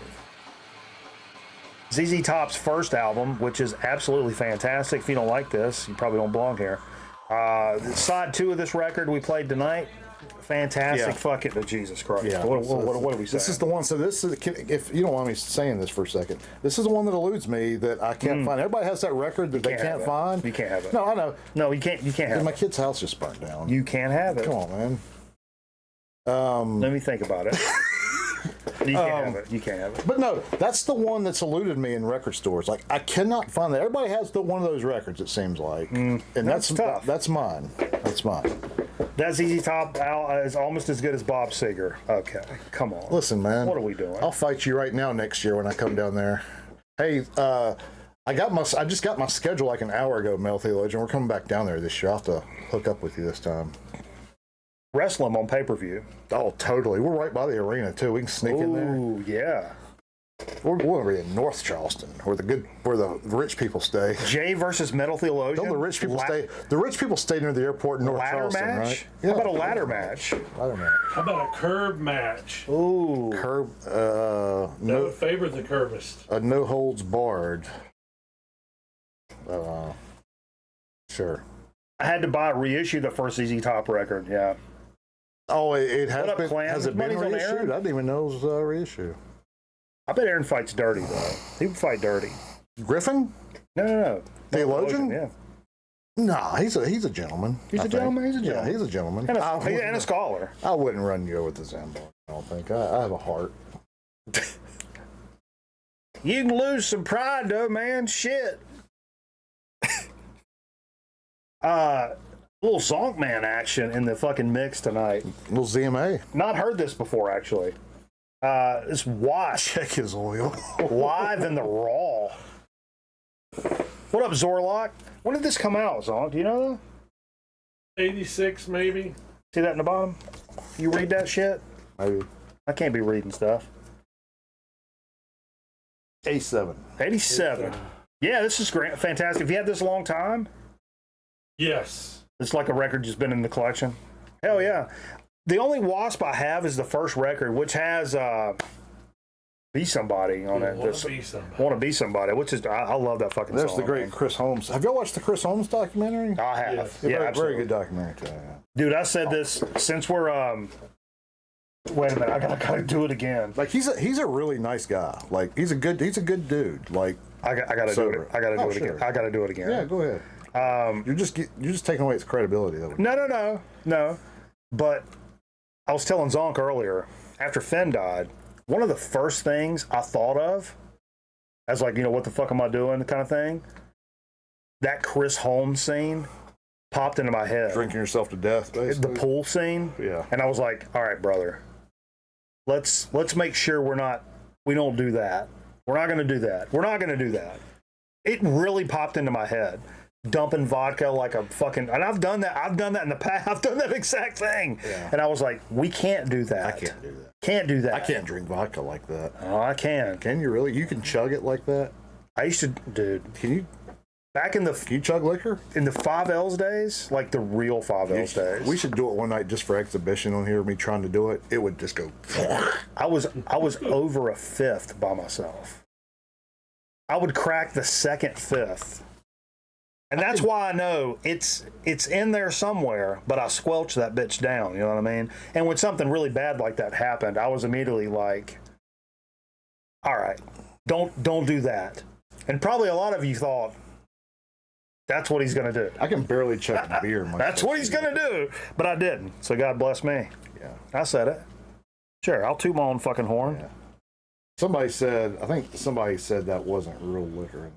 S2: ZZ Top's first album, which is absolutely fantastic. If you don't like this, you probably don't belong here. Side 2 of this record we played tonight. Fantastic.
S3: Yeah.
S2: Fuck it. Jesus Christ.
S3: Yeah.
S2: What are we saying?
S3: This is the one. So this is, if you don't mind me saying this for a second, this is the one that eludes me that I can't find. Everybody has that record that they can't find.
S2: You can't have it.
S3: No, I know.
S2: No, you can't have
S3: And my
S2: it.
S3: kid's house just burnt down.
S2: You can't have it.
S3: Come on, man.
S2: Let me think about it. You can't have it. You can't have it.
S3: But no, that's the one that's eluded me in record stores. Like I cannot find that. Everybody has one of those records. It seems like, and that's
S2: tough.
S3: That's mine. That's mine.
S2: That ZZ Top is almost as good as Bob Seger. Okay, come on.
S3: Listen, man.
S2: What are we doing?
S3: I'll fight you right now next year when I come down there. Hey, I just got my schedule like an hour ago, Male Theologian. We're coming back down there this year. I'll have to hook up with you this time.
S2: Wrestle them on pay-per-view.
S3: Oh, totally. We're right by the arena too. We can sneak in there.
S2: Ooh, yeah.
S3: We're going to be in North Charleston, where the rich people stay.
S2: Jay versus Metal Theologian.
S3: Don't the rich people stay? The rich people stay near the airport in North
S2: ladder
S3: Charleston,
S2: match?
S3: right?
S2: Yeah. How about a ladder match?
S3: Ladder match.
S5: How about a curb match?
S2: Ooh.
S3: Curb.
S5: That
S3: No.
S5: would favor the curvist.
S3: A no holds barred. Sure.
S2: I had to reissue the first ZZ Top record. Yeah.
S3: Oh, it has
S2: What up,
S3: been.
S2: Clan?
S3: Has it been
S2: Money's on
S3: reissued?
S2: Aaron?
S3: I didn't even know it was reissued.
S2: I bet Aaron fights dirty though. He would fight dirty.
S3: Griffin?
S2: No.
S3: Theologian?
S2: Yeah.
S3: Nah, he's a gentleman.
S2: He's
S3: I
S2: a
S3: think.
S2: gentleman. He's a gentleman.
S3: Yeah, he's a gentleman.
S2: And a scholar.
S3: I wouldn't run you over with the Zambon. I don't think. I have a heart.
S2: You can lose some pride though, man. Shit. Little Zonkman action in the fucking mix tonight.
S3: Little ZMA.
S2: Not heard this before actually. It's Wash
S3: Check his oil.
S2: live in the Raw. What up, Zorlock? When did this come out, Zonk? Do you know that?
S5: 86 maybe.
S2: See that in the bottom? You read that shit?
S3: Maybe.
S2: I can't be reading stuff.
S3: 87.
S2: 87. Yeah, this is great, fantastic. Have you had this a long time?
S5: Yes.
S2: It's like a record just been in the collection. Hell yeah. The only Wasp I have is the first record, which has Be Somebody on it.
S5: Want to be somebody.
S2: Want to Be Somebody, which is, I love that fucking
S3: There's
S2: song.
S3: the great
S2: man.
S3: Chris Holmes. Have y'all watched the Chris Holmes documentary?
S2: I have.
S5: Yes.
S2: Yeah,
S3: very
S2: absolutely.
S3: good documentary. Too, yeah.
S2: Dude, I said this since we're, wait a minute, I gotta do it again.
S3: Like he's a really nice guy. Like he's a good dude. Like
S2: I gotta do
S3: sober.
S2: it. I gotta do
S3: Oh,
S2: it again.
S3: sure.
S2: I gotta do it again.
S3: yeah, go ahead. You're just taking away its credibility though.
S2: No. But I was telling Zonk earlier, after Finn died, one of the first things I thought of as like, what the fuck am I doing kind of thing, that Chris Holmes scene popped into my head.
S3: Drinking yourself to death,
S2: The
S3: basically.
S2: pool scene.
S3: Yeah.
S2: And I was like, all right, brother, let's make sure we don't do that. We're not going to do that. It really popped into my head. Dumping vodka like a fucking, and I've done that in the past. I've done that exact thing.
S3: Yeah.
S2: And I was like, we can't do that.
S3: I can't do that.
S2: Can't do that.
S3: I can't drink vodka like that.
S2: Oh, I can.
S3: Can you really? You can chug it like that?
S2: I used to, dude,
S3: Can you?
S2: back
S3: Can you chug liquor?
S2: in the 5Ls days, like the real 5Ls days.
S3: We should do it one night just for exhibition on here. Me trying to do it, it would just go.
S2: I was over a fifth by myself. I would crack the second fifth. And that's why I know it's in there somewhere, but I squelched that bitch down, you know what I mean? And when something really bad like that happened, I was immediately like, all right, don't do that. And probably a lot of you thought, that's what he's going to do.
S3: I can barely chug a beer.
S2: That's what he's going to do. But I didn't. So God bless me.
S3: Yeah.
S2: I said it. Sure, I'll toot my own fucking horn.
S3: Yeah. I think somebody said that wasn't real liquor.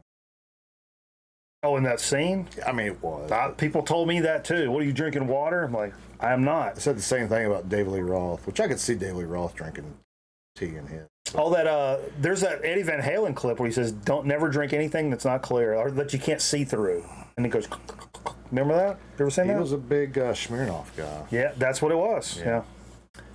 S2: Oh, in that scene?
S3: I mean, it was.
S2: People told me that too. What are you drinking, water? I'm like, I am
S3: I
S2: not.
S3: said the same thing about David Lee Roth, which I could see David Lee Roth drinking tea in his.
S2: All that, there's that Eddie Van Halen clip where he says, don't never drink anything that's not clear or that you can't see through. And he goes, remember that? You ever seen
S3: He
S2: that?
S3: was a big Smirnoff guy.
S2: Yeah, that's what it was. Yeah.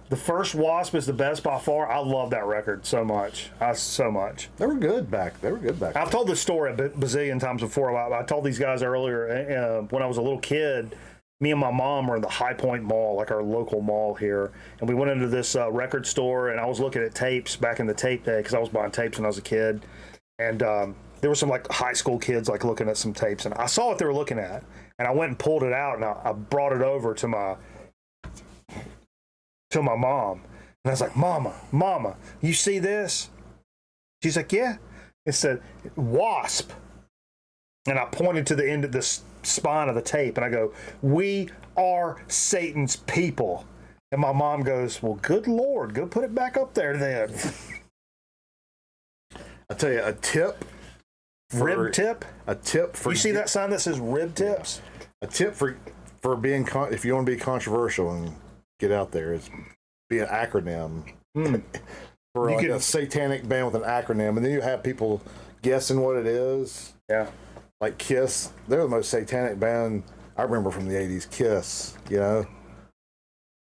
S2: The first Wasp is the best by far. I love that record so much. So much.
S3: They were good back.
S2: I've told this story a bazillion times before. I told these guys earlier when I was a little kid, me and my mom were in the High Point Mall, like our local mall here. And we went into this record store, and I was looking at tapes back in the tape day because I was buying tapes when I was a kid. And there were some like high school kids like looking at some tapes. And I saw what they were looking at. And I went and pulled it out, and I brought it over to my mom. And I was like, Mama, you see this? She's like, yeah. It said, Wasp. And I pointed to the end of the spine of the tape, and I go, we are Satan's people. And my mom goes, well, good Lord, go put it back up there then.
S3: I tell you, a tip.
S2: Rib tip?
S3: A tip for
S2: You see that sign that says rib tips?
S3: A tip for being if you want to be controversial and get out there is be an acronym for like a satanic band with an acronym, and then you have people guessing what it is.
S2: Yeah.
S3: Like Kiss, they're the most satanic band I remember from the '80s. Kiss,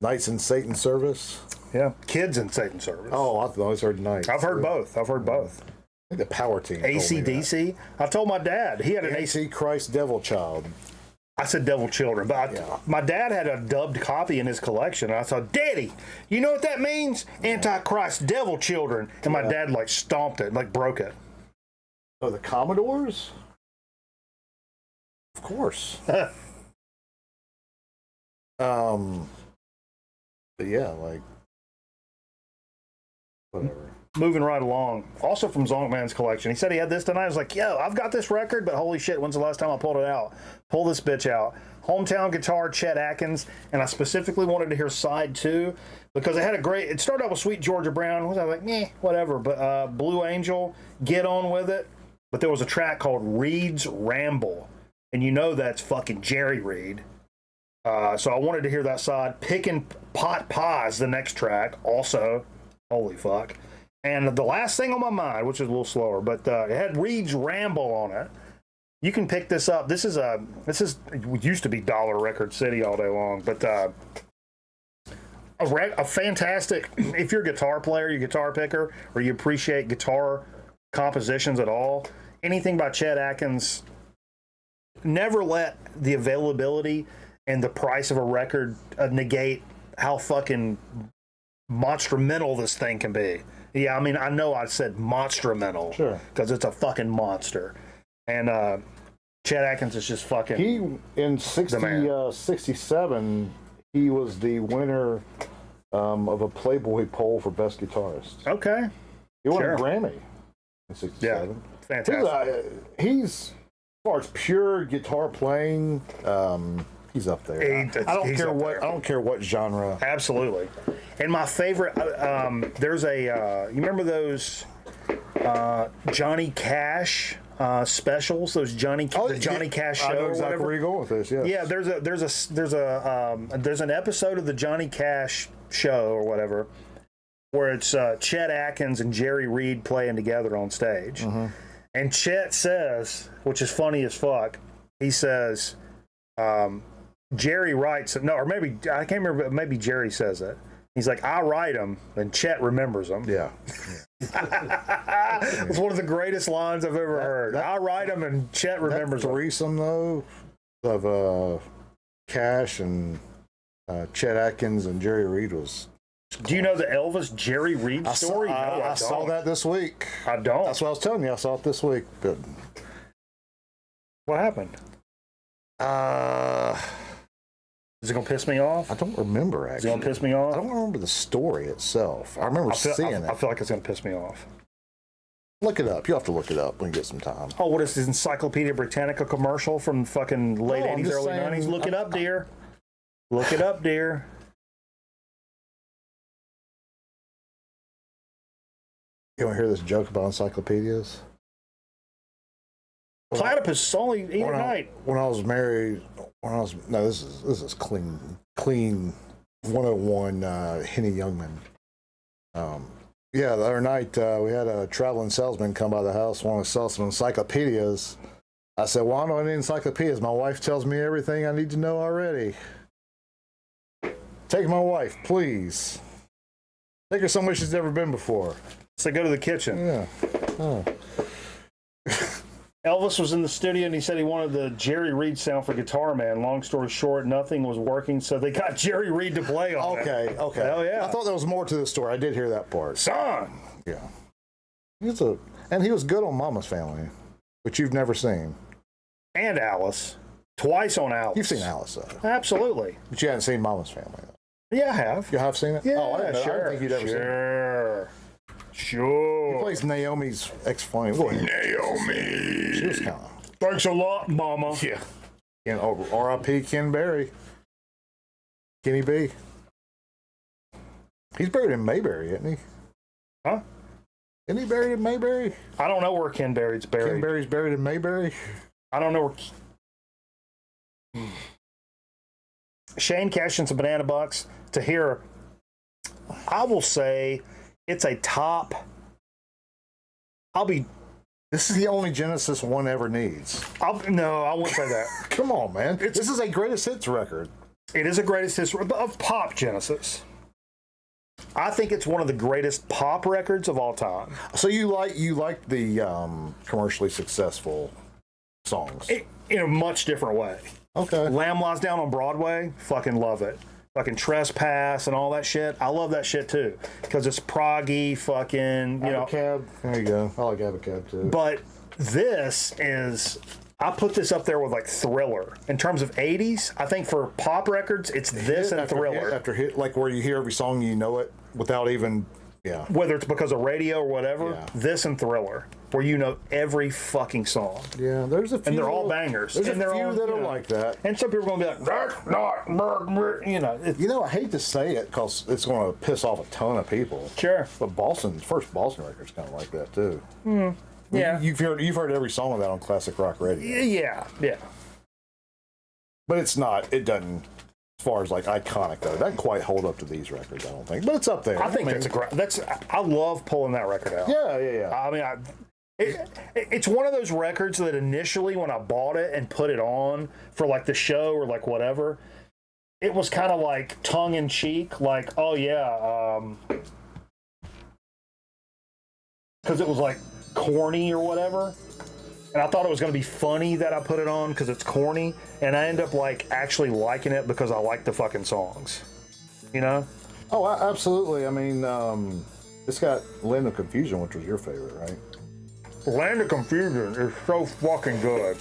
S3: Knights in Satan Service.
S2: Yeah. Kids in Satan Service.
S3: Oh, I've always heard Knights.
S2: I've heard both. I
S3: think the Power Team. told me that.
S2: AC/DC. I told my dad he had an AC.
S3: Antichrist Devil Child.
S2: I said Devil Children, but my dad had a dubbed copy in his collection. And I thought, Daddy, you know what that means? Antichrist Devil Children. And my dad like stomped it, like broke it.
S3: Oh, the Commodores? Of course. But yeah, like whatever.
S2: Moving right along. Also from Zonkman's collection. He said he had this tonight. I was like, yo, I've got this record, but holy shit, when's the last time I pulled it out? Pull this bitch out. Hometown Guitar, Chet Atkins, and I specifically wanted to hear side 2 because it had a great, it started out with Sweet Georgia Brown. I was like, whatever. But Blue Angel, Get On With It. But there was a track called Reed's Ramble. And you know that's fucking Jerry Reed. So I wanted to hear that side. Pickin' Pot Pies, the next track. Also, holy fuck. And the last thing on my mind, which is a little slower, but it had Reed's Ramble on it. You can pick this up. This is it used to be Dollar Record City all day long, but a fantastic. If you're a guitar player, you're a guitar picker, or you appreciate guitar compositions at all, anything by Chet Atkins, never let the availability and the price of a record negate how fucking monstrumental this thing can be. Yeah, I mean, I know I said monstrumental.
S3: Sure.
S2: Because it's a fucking monster. And Chet Atkins is just fucking...
S3: He, in
S2: man.
S3: 67, he was the winner of a Playboy poll for Best Guitarist.
S2: Okay.
S3: He won
S2: Sure.
S3: a Grammy in 67.
S2: Yeah, fantastic.
S3: He's, as far as pure guitar playing, he's up there. I don't care what genre.
S2: Absolutely. And my favorite, there's a, you remember those Johnny Cash specials? Those Johnny Cash show.
S3: I know
S2: or
S3: exactly
S2: whatever?
S3: where you're going with this. Yes.
S2: Yeah, there's an episode of the Johnny Cash show or whatever where it's Chet Atkins and Jerry Reed playing together on stage.
S3: Mm-hmm.
S2: And Chet says, which is funny as fuck, he says, Jerry writes, no, or maybe, I can't remember, but maybe Jerry says it. He's like, I write them, and Chet remembers them.
S3: Yeah.
S2: It's one of the greatest lines I've ever heard. I write them, and Chet remembers them.
S3: Threesome, though, of Cash and Chet Atkins and Jerry Reed was...
S2: Do you know the Elvis Jerry Reed story?
S3: I saw that this week.
S2: I don't.
S3: That's what I was telling you. I saw it this week. But
S2: what happened? Is it gonna piss me off?
S3: I don't remember, actually.
S2: Is it gonna piss me off?
S3: I don't remember the story itself. I remember seeing it.
S2: I feel like it's gonna piss me off.
S3: Look it up. You'll have to look it up when you get some time.
S2: Oh, what is this Encyclopedia Britannica commercial from fucking late 80s, early 90s? Look it up, dear. Look it up, dear.
S3: You want to hear this joke about encyclopedias?
S2: Platypus only eat at night.
S3: When I was married, this is clean 101 Henny Youngman. Yeah, the other night we had a traveling salesman come by the house, wanted to sell some encyclopedias. I said, well, I don't know any encyclopedias. My wife tells me everything I need to know already. Take my wife, please. Take her somewhere she's never been before.
S2: So go to the kitchen.
S3: Yeah. Oh.
S2: Elvis was in the studio and he said he wanted the Jerry Reed sound for Guitar Man. Long story short, nothing was working, so they got Jerry Reed to play on it.
S3: Okay.
S2: Hell yeah.
S3: I thought there was more to the story. I did hear that part.
S2: Son!
S3: Yeah. And he was good on Mama's Family, which you've never seen.
S2: And Alice. Twice on Alice.
S3: You've seen Alice, though.
S2: Absolutely.
S3: But you haven't seen Mama's Family, though.
S2: Yeah, I have.
S3: You have seen it?
S2: Yeah,
S3: oh, I didn't know.
S2: sure.
S3: I didn't think you'd ever seen it.
S2: Sure.
S3: He plays Naomi's ex-flame.
S2: Naomi.
S3: She was kind of...
S2: Thanks a lot, Mama.
S3: Yeah. And R.I.P. Ken Berry. Kenny B. He's buried in Mayberry, isn't he?
S2: Huh?
S3: Isn't he buried in Mayberry?
S2: I don't know where Ken Berry's buried.
S3: Ken Berry's buried in Mayberry?
S2: I don't know where... Shane cashed in some banana bucks to hear... I will say it's a top...
S3: This is the only Genesis one ever needs.
S2: No, I won't say that.
S3: Come on, man. This is a greatest hits record.
S2: It is a greatest hits of pop Genesis. I think it's one of the greatest pop records of all time.
S3: So you like the commercially successful songs?
S2: In a much different way.
S3: Okay.
S2: Lamb Lies Down on Broadway, fucking love it. Fucking Trespass and all that shit. I love that shit too. Because it's proggy, fucking, you know.
S3: Abacab. There you go. I like Abacab too.
S2: But this is, I put this up there with like Thriller. In terms of 80s, I think for pop records, it's this and Thriller.
S3: After hit, like where you hear every song, you know it without even, yeah.
S2: Whether it's because of radio or whatever,
S3: Yeah.
S2: this and Thriller, where you know every fucking song.
S3: Yeah, there's a few.
S2: And they're all bangers.
S3: There's
S2: and
S3: a
S2: they're
S3: few
S2: all,
S3: that
S2: you
S3: are
S2: know,
S3: like that.
S2: And some people are going to be like, that's not, you know.
S3: You know, I hate to say it because it's going to piss off a ton of people.
S2: Sure.
S3: But first Boston record's kind of like that too.
S2: Yeah.
S3: You've heard every song of that on classic rock radio.
S2: Yeah.
S3: But it doesn't, as far as like iconic though, it doesn't quite hold up to these records, I don't think. But it's up there.
S2: I think I love pulling that record out.
S3: Yeah.
S2: I mean, it's one of those records that initially when I bought it and put it on for like the show or like whatever, it was kind of like tongue in cheek, like, oh yeah, because it was like corny or whatever. And I thought it was going to be funny that I put it on because it's corny, and I end up like actually liking it because I like the fucking songs. You know?
S3: Oh, absolutely. I mean, it's got Land of Confusion, which was your favorite, right?
S2: Land of Confusion is so fucking good.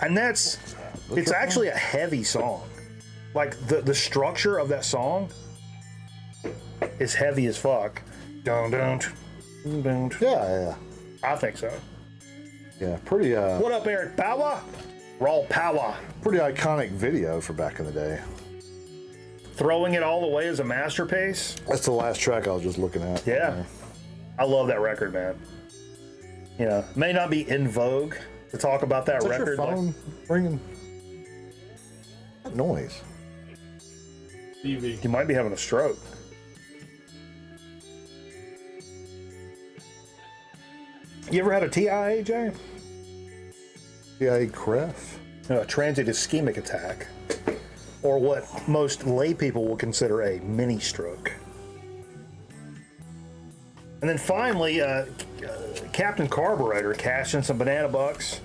S2: And it's actually a heavy song. Like the structure of that song is heavy as fuck. Dun, dun, dun, dun.
S3: Yeah.
S2: I think so.
S3: Yeah, pretty,
S2: What up, Eric Power? Raw Power.
S3: pretty iconic video for back in the day.
S2: Throwing It All Away is a masterpiece.
S3: That's the last track I was just looking at.
S2: Yeah. I love that record, man. You know, may not be in vogue to talk about that
S3: Is that
S2: record.
S3: your phone ringing? What noise?
S5: TV.
S2: You might be having a stroke. You ever had a TIA, Jay?
S3: TIA Cref?
S2: No, a transient ischemic attack, or what most lay people will consider a mini stroke. And then finally, Captain Carburetor cashed in some banana bucks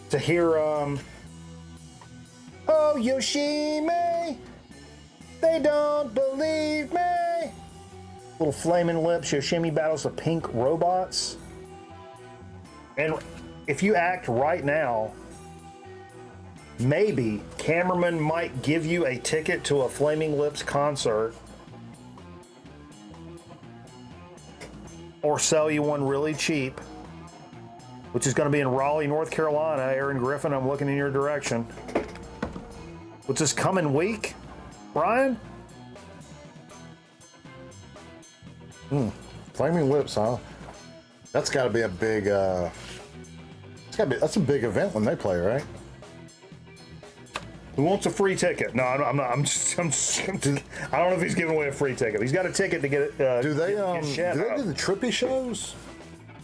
S2: to hear, oh, Yoshime, they don't believe me. Little Flaming Lips, Yoshimi battles the pink robots. And if you act right now, maybe cameraman might give you a ticket to a Flaming Lips concert, or sell you one really cheap, which is going to be in Raleigh, North Carolina. Aaron Griffin, I'm looking in your direction. What's this coming week, Brian?
S3: Flaming Lips, huh? That's got to be a big, that's a big event when they play, right?
S2: Who wants a free ticket? No, I'm not. I'm just, I don't know if he's giving away a free ticket. He's got a ticket to get.
S3: Do they
S2: get shit
S3: do
S2: out.
S3: the trippy shows?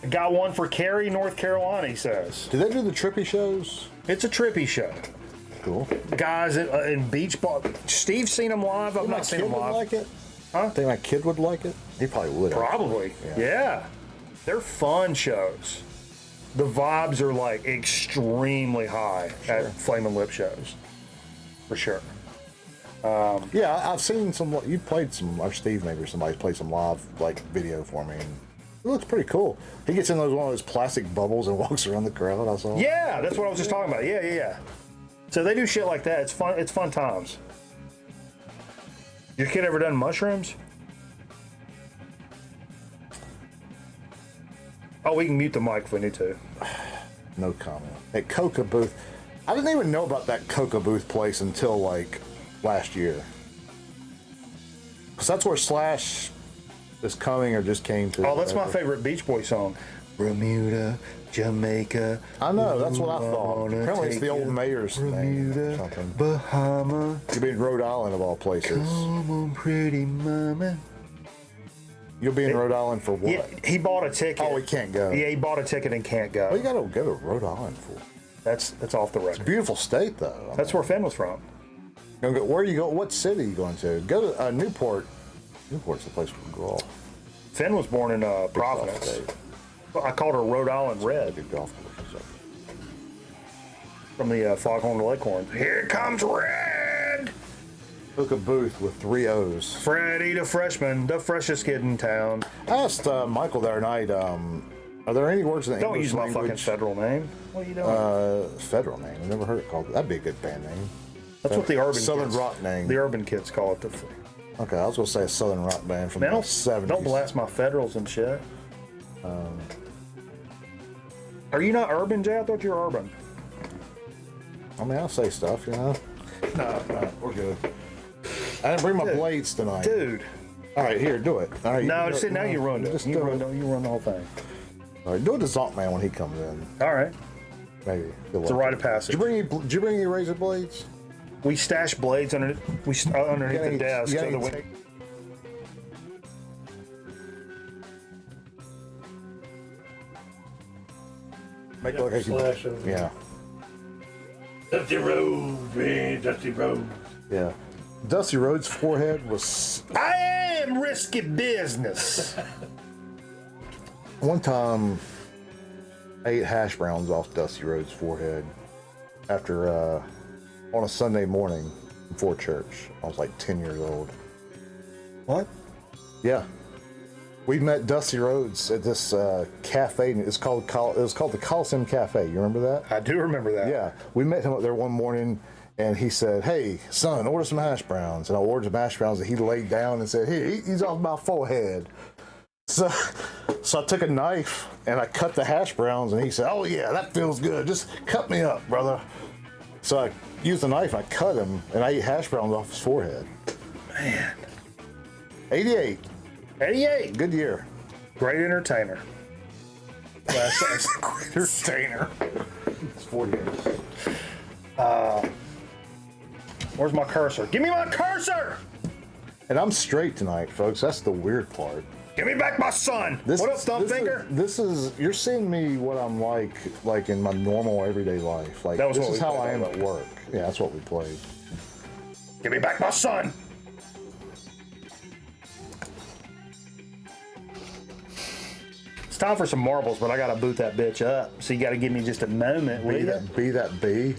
S2: Got one for Cary, North Carolina. He says
S3: Do they do the trippy shows?
S2: it's a trippy show.
S3: Cool.
S2: Guys in beach ball. Steve's seen them live. I've
S3: Think my
S2: not seen
S3: kid
S2: them
S3: would
S2: live.
S3: like it?
S2: Huh?
S3: Think my kid would like it? He probably would.
S2: Probably. Yeah. They're fun shows. The vibes are like extremely high at Flamin' Lip shows. For sure.
S3: Yeah, I've seen some. You played some, or Steve maybe, or somebody played some live like video for me. And it looks pretty cool. He gets in one of those plastic bubbles and walks around the crowd. I saw.
S2: Yeah, that's what I was just talking about. Yeah. So they do shit like that. It's fun. It's fun times. Your kid ever done mushrooms? Oh, we can mute the mic if we need to.
S3: No comment. At Coca Booth, I didn't even know about that Coca Booth place until like last year. Cause that's where Slash is coming or just came to.
S2: Oh, that's my favorite Beach Boy song. Bermuda, Jamaica.
S3: I know, that's what I thought.
S2: wanna
S3: Apparently it's
S2: take
S3: the old
S2: you
S3: mayor's name or
S2: Bermuda,
S3: something.
S2: Bahama.
S3: You'll be in Rhode Island of all places.
S2: Come on, pretty mama.
S3: You'll be in Rhode Island for what?
S2: Yeah, he bought a ticket.
S3: Oh, he can't go.
S2: Yeah, he bought a ticket and can't go.
S3: What you gotta go to Rhode Island for?
S2: That's off the record.
S3: Beautiful state though.
S2: That's where Finn was from.
S3: Where are you going? What city are you going to? Go to Newport. Newport's the place for golf.
S2: Finn was born in Providence.
S3: state.
S2: I called her Rhode Island Red
S3: Good golf course.
S2: from the Foghorn Leghorns. Here comes Red!
S3: Took a booth with 3 O's.
S2: Freddie the freshman, the freshest kid in town.
S3: I asked Michael the other night, are there any words in the
S2: Don't
S3: English
S2: use my fucking
S3: language?
S2: federal name. What are you doing?
S3: Federal name. I've never heard it called. That'd be a good band name.
S2: That's what the urban
S3: Southern
S2: kids,
S3: rock name.
S2: The urban kids call it.
S3: Okay, I was gonna say a Southern rock band from
S2: Man,
S3: the
S2: don't,
S3: 70s.
S2: don't blast my federals and shit. Are you not urban, Jay? I thought you were urban.
S3: I mean, I'll say stuff, you know. No, we're good. I didn't bring my blades tonight.
S2: Dude.
S3: All right, here, do it. All right.
S2: No, see, now you ruined it.
S3: Just
S2: You
S3: do
S2: ruined,
S3: it.
S2: you ruined the whole thing.
S3: All right, do it to Zonkman when he comes in.
S2: All right.
S3: Maybe.
S2: It's a rite of passage.
S3: Did you bring any razor blades?
S2: We stash blades underneath the desk.
S3: you got
S2: so
S3: any
S2: that we-
S3: tape? Make it look like
S5: Slash
S3: you,
S5: and-
S3: yeah,
S5: Dusty Rhodes, man, Dusty Rhodes.
S3: yeah. Dusty Rhodes' forehead was
S2: I am risky business.
S3: one time. I ate hash browns off Dusty Rhodes' forehead after on a Sunday morning before church. I was like 10 years old.
S2: What?
S3: Yeah. We met Dusty Rhodes at this cafe. It was called the Coliseum Cafe. You remember that?
S2: I do remember that.
S3: Yeah. We met him up there one morning, and he said, "Hey, son, order some hash browns." And I ordered some hash browns, and he laid down and said, "Here, eat these off my forehead." So I took a knife and I cut the hash browns, and he said, "Oh yeah, that feels good. Just cut me up, brother." So I used the knife, I cut him, and I ate hash browns off his forehead.
S2: Man.
S3: 88.
S2: 88.
S3: Good year.
S2: Great entertainer.
S3: Great entertainer. It's 48.
S2: Where's my cursor? Give me my cursor!
S3: And I'm straight tonight, folks. That's the weird part.
S2: Give me back my son! What up, Thumbfinger?
S3: This is you're seeing me what I'm like in my normal everyday life. Like
S2: That was
S3: this
S2: what
S3: is
S2: we
S3: how
S2: played,
S3: I am
S2: by
S3: at
S2: the way.
S3: work. Yeah, that's what we played.
S2: Give me back my son! It's time for some marbles, but I gotta boot that bitch up. So you gotta give me just a moment, will you?
S3: Be that B.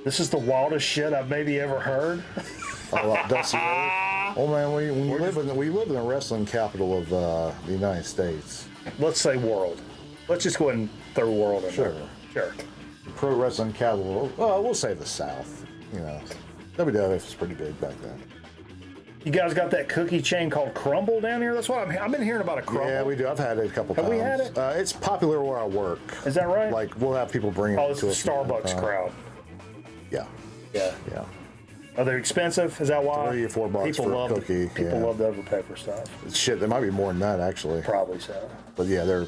S2: This is the wildest shit I've maybe ever heard.
S3: I love Dusty Rhodes. Oh man, we live in the wrestling capital of the United States.
S2: Let's say world. Let's just go ahead and throw world in
S3: Sure.
S2: there. Sure.
S3: Pro wrestling capital. Well, we'll say the South. You know, WWF was pretty big back then.
S2: You guys got that cookie chain called Crumble down here? That's what I've been hearing about a Crumble.
S3: Yeah, we do. I've had it a couple times.
S2: Have we had it?
S3: It's popular where I work.
S2: Is that right?
S3: Like we'll have people bring it
S2: Oh, it's
S3: to
S2: the
S3: us from time to
S2: Starbucks
S3: time.
S2: crowd.
S3: Yeah,
S2: Yeah.
S3: yeah.
S2: Are they expensive? Is that why?
S3: $3 or $4
S2: people
S3: for a
S2: love
S3: cookie,
S2: People
S3: yeah.
S2: love to overpay for stuff.
S3: Shit, there might be more than that actually.
S2: Probably so.
S3: But yeah, they're.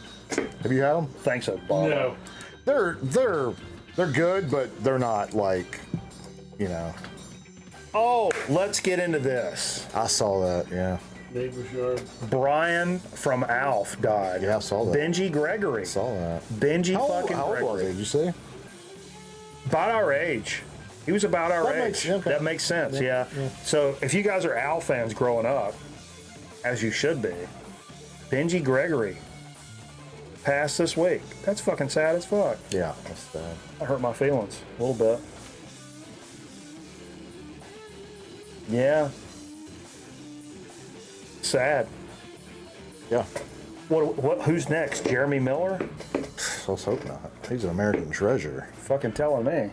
S3: Have you had them?
S2: Thanks, Bob.
S5: No.
S3: They're good, but they're not like, you know.
S2: Oh, let's get into this.
S3: I saw that. Yeah,
S5: Neighbor Sharp.
S2: Brian from Alf died.
S3: yeah, I saw that.
S2: Benji Gregory.
S3: Saw that.
S2: Benji
S3: How old
S2: fucking
S3: was
S2: Gregory.
S3: he? Did you say?
S2: About our age. He was about our
S3: That
S2: age.
S3: makes- okay.
S2: That makes sense, yeah. So if you guys are Al fans growing up, as you should be, Benji Gregory passed this week. That's fucking sad as fuck.
S3: Yeah, that's sad.
S2: That hurt my feelings a little bit. Yeah. Sad.
S3: Yeah.
S2: What? Who's next? Jeremy Miller?
S3: Let's hope not. He's an American treasure.
S2: Fucking telling me.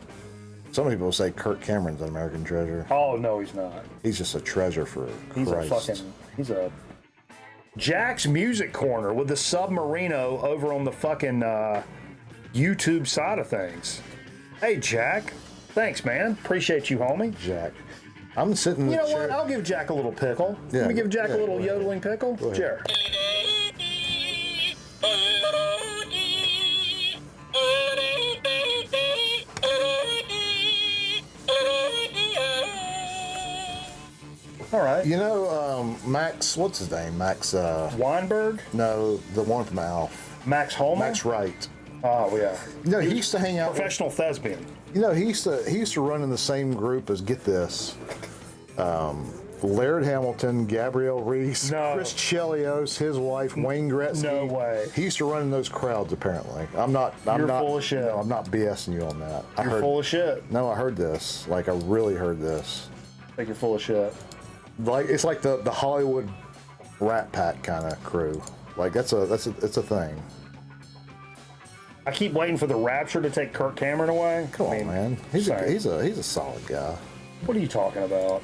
S3: Some people say Kirk Cameron's an American treasure.
S2: Oh no, he's not.
S3: He's just a treasure for
S2: He's
S3: Christ.
S2: He's a Jack's Music Corner with the Submarino over on the fucking YouTube side of things. Hey Jack, thanks man, appreciate you, homie.
S3: Jack. I'm sitting in
S2: You
S3: the
S2: know
S3: chair.
S2: what? I'll give Jack a little pickle.
S3: Yeah,
S2: Let me give Jack
S3: yeah,
S2: a little
S3: go ahead.
S2: yodeling pickle.
S3: ahead.
S2: Sure. All right.
S3: You know, Max, what's his name? Max,
S2: Weinberg,
S3: no, the one from Alf.
S2: Max Holman.
S3: Max Wright.
S2: Oh yeah.
S3: You know, he used to hang out with,
S2: Professional thespian.
S3: you know, he used to run in the same group as, get this, Laird Hamilton, Gabrielle Reese,
S2: No.
S3: Chris Chelios, his wife, Wayne Gretzky.
S2: No way.
S3: He used to run in those crowds, apparently. I'm not
S2: You're full of shit.
S3: No, I'm not BSing you on that. I
S2: You're
S3: heard,
S2: full of shit.
S3: No, I heard this. Like, I really heard this.
S2: I think you're full of shit.
S3: Like, it's like the Hollywood Rat Pack kind of crew. Like, it's a thing.
S2: I keep waiting for the Rapture to take Kirk Cameron away.
S3: Come on, man. He's
S2: sorry.
S3: a solid guy.
S2: What are you talking about?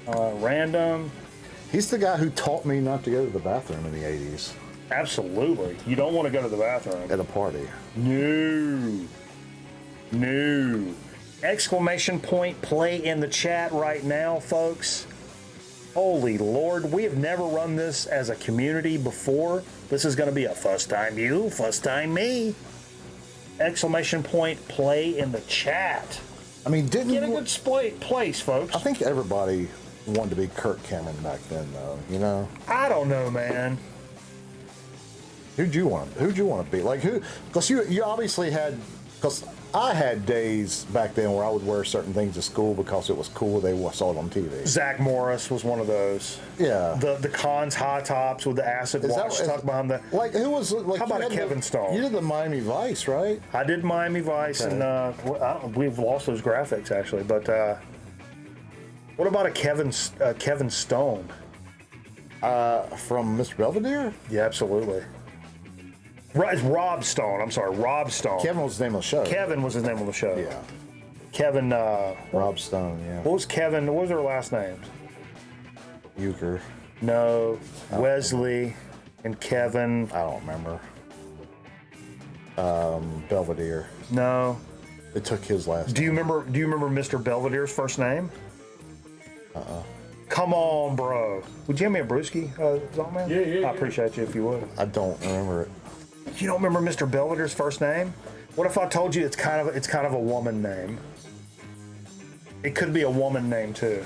S2: Random.
S3: He's the guy who taught me not to go to the bathroom in the 80s
S2: Absolutely. You don't want to go to the bathroom.
S3: at a party.
S2: No. No. Exclamation point play in the chat right now, folks. Holy Lord, we have never run this as a community before. This is going to be a first time you, first time me. Exclamation point play in the chat.
S3: I mean,
S2: Get a good place, folks.
S3: I think everybody wanted to be Kirk Cameron back then, though. You know,
S2: I don't know, man.
S3: who'd you want to be? Like who? Because you obviously had Because I had days back then where I would wear certain things to school because it was cool. They saw it on TV.
S2: Zach Morris was one of those.
S3: Yeah.
S2: The Cons high tops with the acid wash tucked behind the.
S3: Like who was like?
S2: How about a Kevin Stone?
S3: You did the Miami Vice, right?
S2: I did Miami Vice,
S3: Okay.
S2: and we've lost those graphics actually. But what about a Kevin Stone?
S3: From Mr. Belvedere?
S2: Yeah, absolutely. It's Rob Stone. I'm sorry, Rob Stone.
S3: Kevin was the name of the show.
S2: Kevin was his name on the show.
S3: Yeah.
S2: Kevin.
S3: Rob Stone, yeah.
S2: What was Kevin? What was their last names?
S3: Euchre.
S2: No, Wesley and Kevin.
S3: I don't remember. Belvedere.
S2: No.
S3: It took his last
S2: Do you remember Mr. Belvedere's first name? Come on, bro. Would you hand me a brewski, Zombman?
S5: Yeah.
S2: I appreciate you if you would.
S3: I don't remember it.
S2: You don't remember Mr. Belvedere's first name? What if I told you it's kind of a woman name? It could be a woman name too.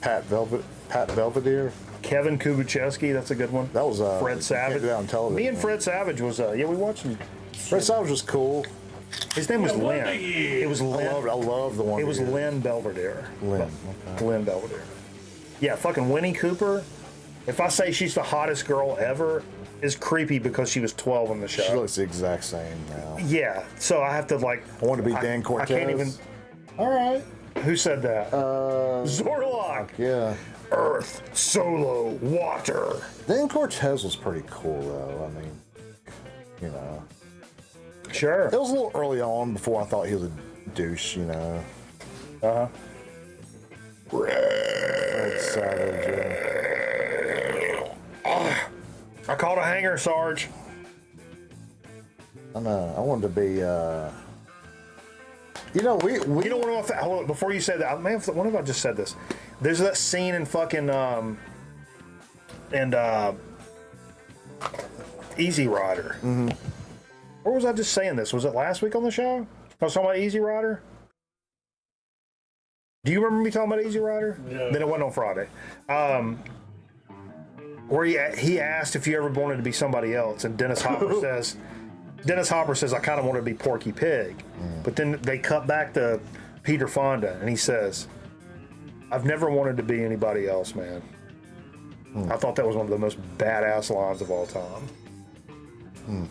S3: Pat Belvedere.
S2: Kevin Kubichevsky, that's a good one.
S3: That was
S2: Fred Savage.
S3: Yeah, on television.
S2: Me and Fred Savage was we watched him.
S3: Fred Savage was cool.
S2: His name was
S5: Yeah,
S2: Lynn.
S5: Wonder Years.
S2: It was
S3: I
S2: Lynn.
S3: love the one.
S2: It was Lynn Belvedere.
S3: Lynn. Okay.
S2: Lynn Belvedere. Yeah, fucking Winnie Cooper. If I say she's the hottest girl ever, is creepy because she was 12 on the show.
S3: She looks the exact same now.
S2: Yeah, so I have to like.
S3: I want to be Dan Cortez.
S2: I can't even.
S3: All right.
S2: Who said that? Zorlok.
S3: Yeah.
S2: Earth, Solo, Water.
S3: Dan Cortez was pretty cool though. I mean, you know,
S2: Sure.
S3: it was a little early on before I thought he was a douche. You know.
S2: Uh-huh.
S3: Fred Savage.
S2: I called a hanger, Sarge.
S3: I know. I wanted to be. You know, we
S2: You know what? Hold on, before you say that, man, what if I just said this? There's that scene in fucking Easy Rider. Mm-hmm. Or was I just saying this? Was it last week on the show? I was talking about Easy Rider. Do you remember me talking about Easy Rider?
S5: No.
S2: Then it wasn't on Friday. Where he asked if you ever wanted to be somebody else, and Dennis Hopper says, I kind of want to be Porky Pig. But then they cut back to Peter Fonda, and he says, I've never wanted to be anybody else, man. I thought that was one of the most badass lines of all time.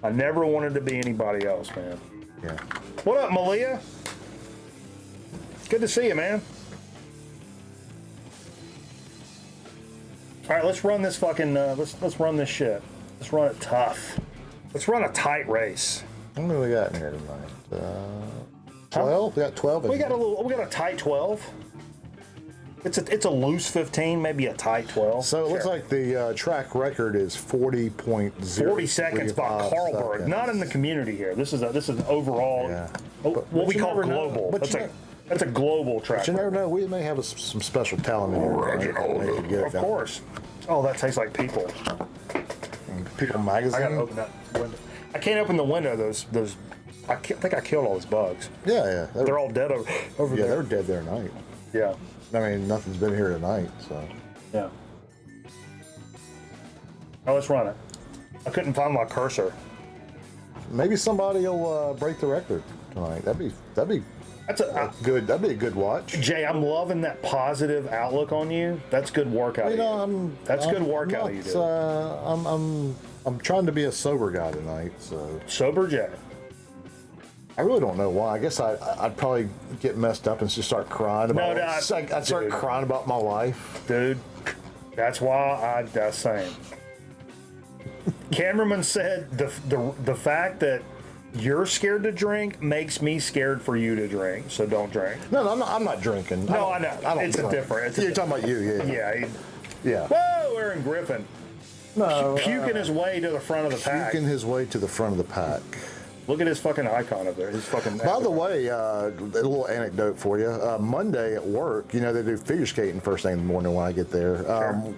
S2: I never wanted to be anybody else, man.
S3: Yeah.
S2: What up, Malia? Good to see you, man. All right, let's run this fucking. Let's run this shit. Let's run it tough. Let's run a tight race.
S3: How many we got in here tonight? 12. We got 12.
S2: We got a tight 12. It's a loose 15, maybe a tight 12.
S3: So it looks
S2: Sure.
S3: like the track record is 40.0.
S2: 40 seconds by Carlberg. Not in the community here. This is an overall.
S3: Yeah.
S2: What
S3: But
S2: we
S3: you
S2: call
S3: never know.
S2: global.
S3: But
S2: That's a global track.
S3: But you never know. We may have some special talent in here. Right? Get it
S2: Of
S3: done.
S2: course. Oh, that tastes like people.
S3: People
S2: I
S3: magazine.
S2: gotta open that window. I can't open the window. Those. I think I killed all those bugs.
S3: Yeah.
S2: They're all dead over
S3: Yeah,
S2: there.
S3: they're dead there tonight.
S2: Yeah.
S3: I mean, nothing's been here tonight, so.
S2: Yeah. Oh, let's run it. I couldn't find my cursor.
S3: Maybe somebody will break the record tonight. That'd be
S2: That's a
S3: good. That'd be a good watch.
S2: Jay. I'm loving that positive outlook on you. That's good work out
S3: You
S2: of
S3: know,
S2: you. That's good work out of you, dude.
S3: I'm trying to be a sober guy tonight, so
S2: Sober Jay.
S3: I really don't know why. I guess I'd probably get messed up and just start crying about. I'd start
S2: dude.
S3: crying about my life.
S2: Dude, that's why that's saying. Cameraman said the fact that you're scared to drink makes me scared for you to drink, so don't drink.
S3: No, I'm not drinking.
S2: No, I know.
S3: I don't
S2: It's
S3: drink.
S2: different.
S3: You're talking about you, yeah.
S2: Yeah. Whoa, Aaron Griffin.
S3: No,
S2: Puking his way to the front of the pack.
S3: puking his way to the front of the pack.
S2: Look at his fucking icon up there. His fucking.
S3: By the way, a little anecdote for you. Monday at work, you know, they do figure skating first thing in the morning when I get there.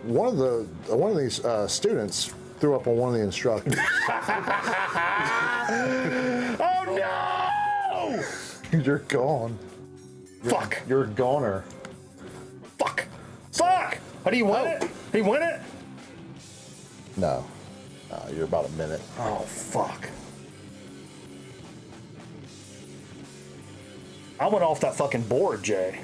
S3: One of these students threw up on one of the instructors.
S2: Oh no!
S3: You're gone.
S2: Fuck!
S3: You're a goner.
S2: Fuck! Fuck! How do you win it? Did he win it?
S3: No. You're about a minute.
S2: Oh fuck! I went off that fucking board, Jay.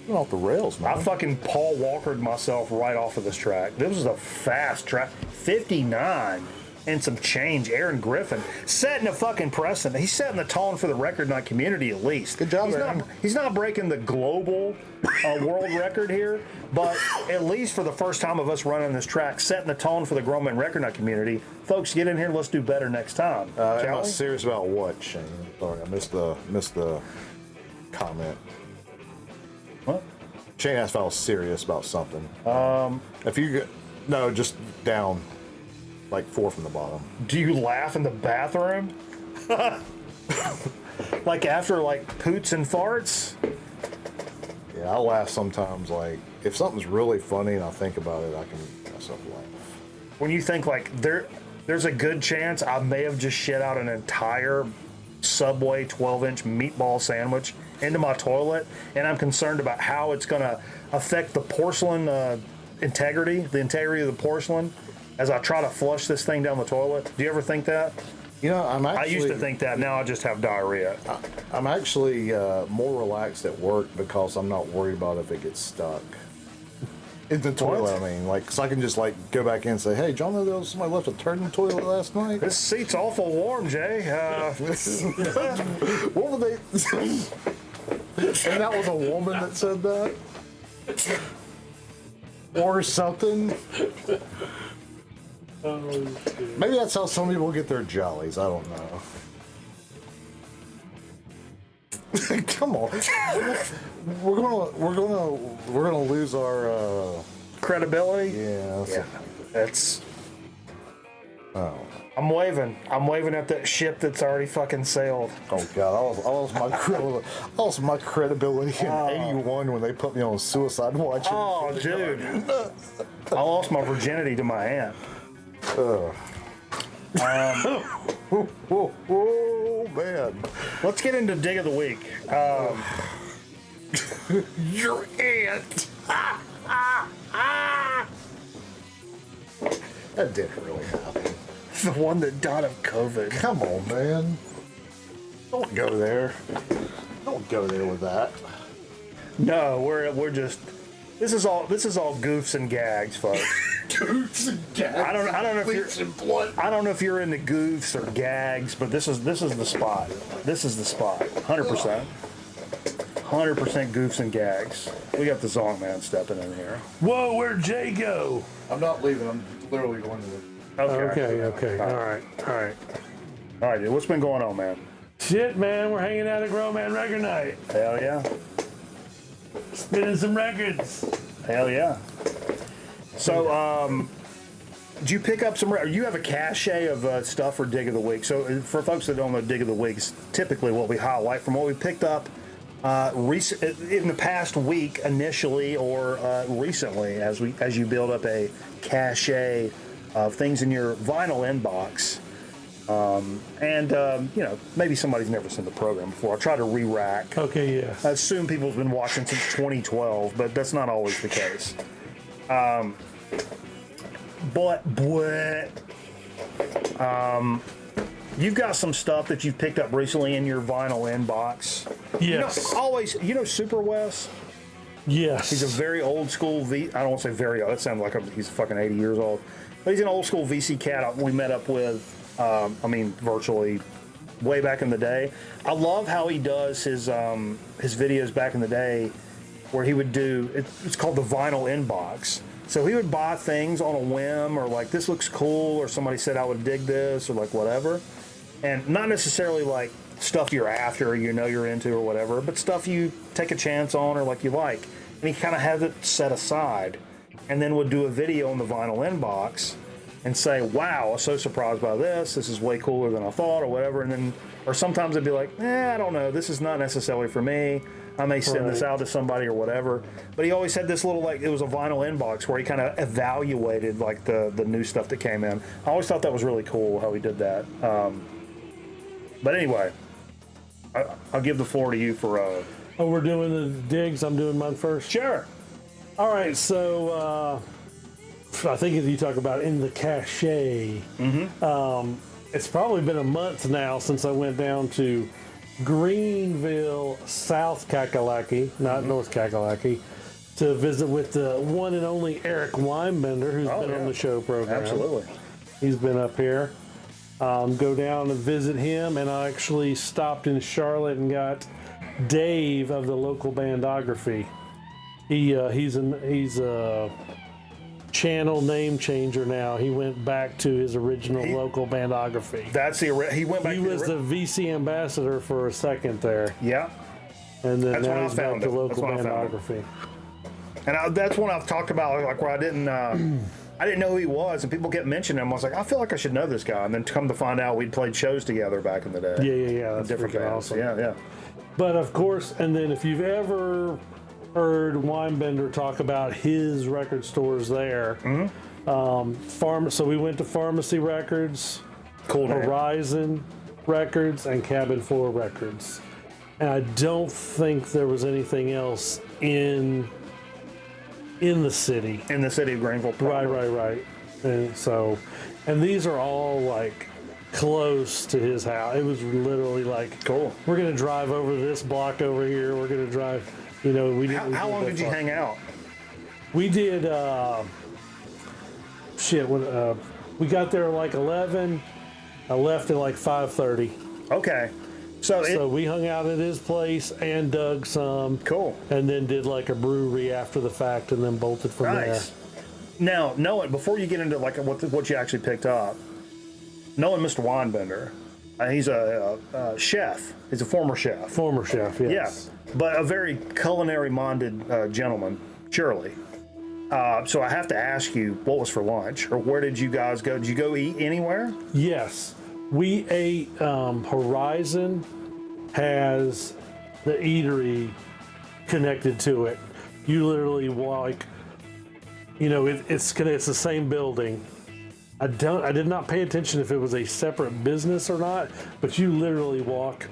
S3: Went off the rails, man.
S2: I fucking Paul Walkered myself right off of this track. This was a fast track. 59 and some change. Aaron Griffin setting a fucking precedent. He's setting the tone for the record night community at least.
S3: Good job, Aaron.
S2: He's not breaking the global world record here, but at least for the first time of us running this track, setting the tone for the Grown Man Record Night community. Folks, get in here. Let's do better next time.
S3: Am I serious about what, Shane? Sorry, I missed the comment.
S2: What?
S3: Shane asked if I was serious about something. If you no, just down, like 4 from the bottom.
S2: Do you laugh in the bathroom? Like after like poots and farts?
S3: Yeah, I laugh sometimes. Like if something's really funny and I think about it, I can make myself laugh.
S2: When you think like there's a good chance I may have just shit out an entire Subway 12-inch meatball sandwich into my toilet, and I'm concerned about how it's going to affect the porcelain integrity of the porcelain as I try to flush this thing down the toilet. Do you ever think that?
S3: You know,
S2: I used to think that. Now I just have diarrhea.
S3: I'm actually more relaxed at work because I'm not worried about if it gets stuck in the toilet. I mean, like, so I can just like go back in and say, "Hey, John, there was somebody left a turd in the toilet last night."
S2: This seat's awful warm, Jay.
S3: What were they? And that was a woman that said that, or something. Maybe that's how some people get their jollies. I don't know. Come on, we're gonna lose our
S2: Credibility?
S3: yeah.
S2: That's.
S3: Oh.
S2: I'm waving at that ship that's already fucking sailed.
S3: Oh God! I lost my credibility in '81 when they put me on suicide watch.
S2: Oh, dude. I lost my virginity to my aunt.
S3: Oh man!
S2: Let's get into dig of the week.
S3: Your aunt. That didn't really happen.
S2: The one that died of COVID.
S3: Come on, man. Don't go there. Don't go there with that.
S2: No, we're just. This is all goofs and gags, folks.
S3: Goofs and gags.
S2: I don't know if
S3: Bleach
S2: you're.
S3: and blood.
S2: I don't know if you're into goofs or gags, but this is the spot. This is the spot. 100%. 100% goofs and gags. We got the Zong Man stepping in here.
S5: Whoa, where'd Jay go?
S3: I'm not leaving. I'm literally going to.
S5: Okay. All right.
S2: All right, dude. What's been going on, man?
S5: Shit, man, we're hanging out at Grown Man Record Night.
S2: Hell yeah.
S5: Spinning some records.
S2: Hell yeah. So, did you pick up some? You have a cache of stuff for Dig of the Week. So, for folks that don't know, Dig of the Week is typically what we highlight from what we picked up in the past week, initially or recently, as you build up a cache of things in your vinyl inbox. You know, maybe somebody's never seen the program before. I try to re-rack.
S5: Okay, yeah.
S2: I assume people's been watching since 2012, but that's not always the case. You've got some stuff that you've picked up recently in your vinyl inbox.
S5: Yes.
S2: You know Super Wes?
S5: Yes.
S2: He's a very old school I don't want to say very old. That sounds like he's fucking 80 years old. But he's an old school VC cat we met up with, virtually way back in the day. I love how he does his videos back in the day where he would do, it's called the vinyl inbox. So he would buy things on a whim or like, this looks cool, or somebody said I would dig this, or like whatever. And not necessarily like stuff you're after or you know you're into or whatever, but stuff you take a chance on or like you like. And he kind of has it set aside and then would do a video on the vinyl inbox and say, wow, I was so surprised by this. This is way cooler than I thought or whatever. And then, or sometimes it'd be like, I don't know. This is not necessarily for me. I may send this out to somebody or whatever. But he always had this little, like, it was a vinyl inbox where he kind of evaluated like the new stuff that came in. I always thought that was really cool how he did that. But anyway, I'll give the floor to you for...
S5: Oh, we're doing the digs. I'm doing mine first.
S2: Sure.
S5: All right, so I think if you talk about in the cache, it's probably been a month now since I went down to Greenville, South Kakalaki, not North Kakalaki, to visit with the one and only Eric Weinbender, who's been on the show program.
S2: Absolutely.
S5: He's been up here. Go down and visit him, and I actually stopped in Charlotte and got Dave of the local bandography. He's a channel name changer now. He went back to his original local bandography.
S2: That's he went back.
S5: He was the VC ambassador for a second there,
S2: Yeah.
S5: and then
S2: That's when
S5: now
S2: I
S5: he's back
S2: found
S5: to
S2: him.
S5: local
S2: That's when I found
S5: bandography.
S2: And that's one I've talked about, like where I didn't know who he was, and people kept mentioning him. I was like, I feel like I should know this guy. And then to come to find out, we'd played shows together back in the day.
S5: Yeah. That's
S2: Different
S5: freaking
S2: bands.
S5: awesome.
S2: Yeah.
S5: But of course, and then if you've ever heard Weinbender talk about his record stores there, so we went to Pharmacy Records,
S2: Cool name.
S5: Horizon Records, and Cabin 4 Records. And I don't think there was anything else in the city.
S2: In the city of Greenville.
S5: Right. And these are all like close to his house. It was literally like,
S2: Cool.
S5: we're gonna drive over this block over here. We're gonna drive. We didn't.
S2: How long did you hang out?
S5: We did. We got there like 11. I left at like 5:30.
S2: Okay. So
S5: we hung out at his place and dug some.
S2: Cool.
S5: And then did like a brewery after the fact, and then bolted from there.
S2: Nice. Now, knowing before you get into like what you actually picked up, knowing Mr. Weinbender, he's a chef. He's a former chef.
S5: Former chef, yes.
S2: Yeah, but a very culinary-minded gentleman, surely. So I have to ask you, what was for lunch, or where did you guys go? Did you go eat anywhere?
S5: Yes. We ate. Horizon has the eatery connected to it. You literally walk. It's the same building. I did not pay attention if it was a separate business or not, but you literally walk.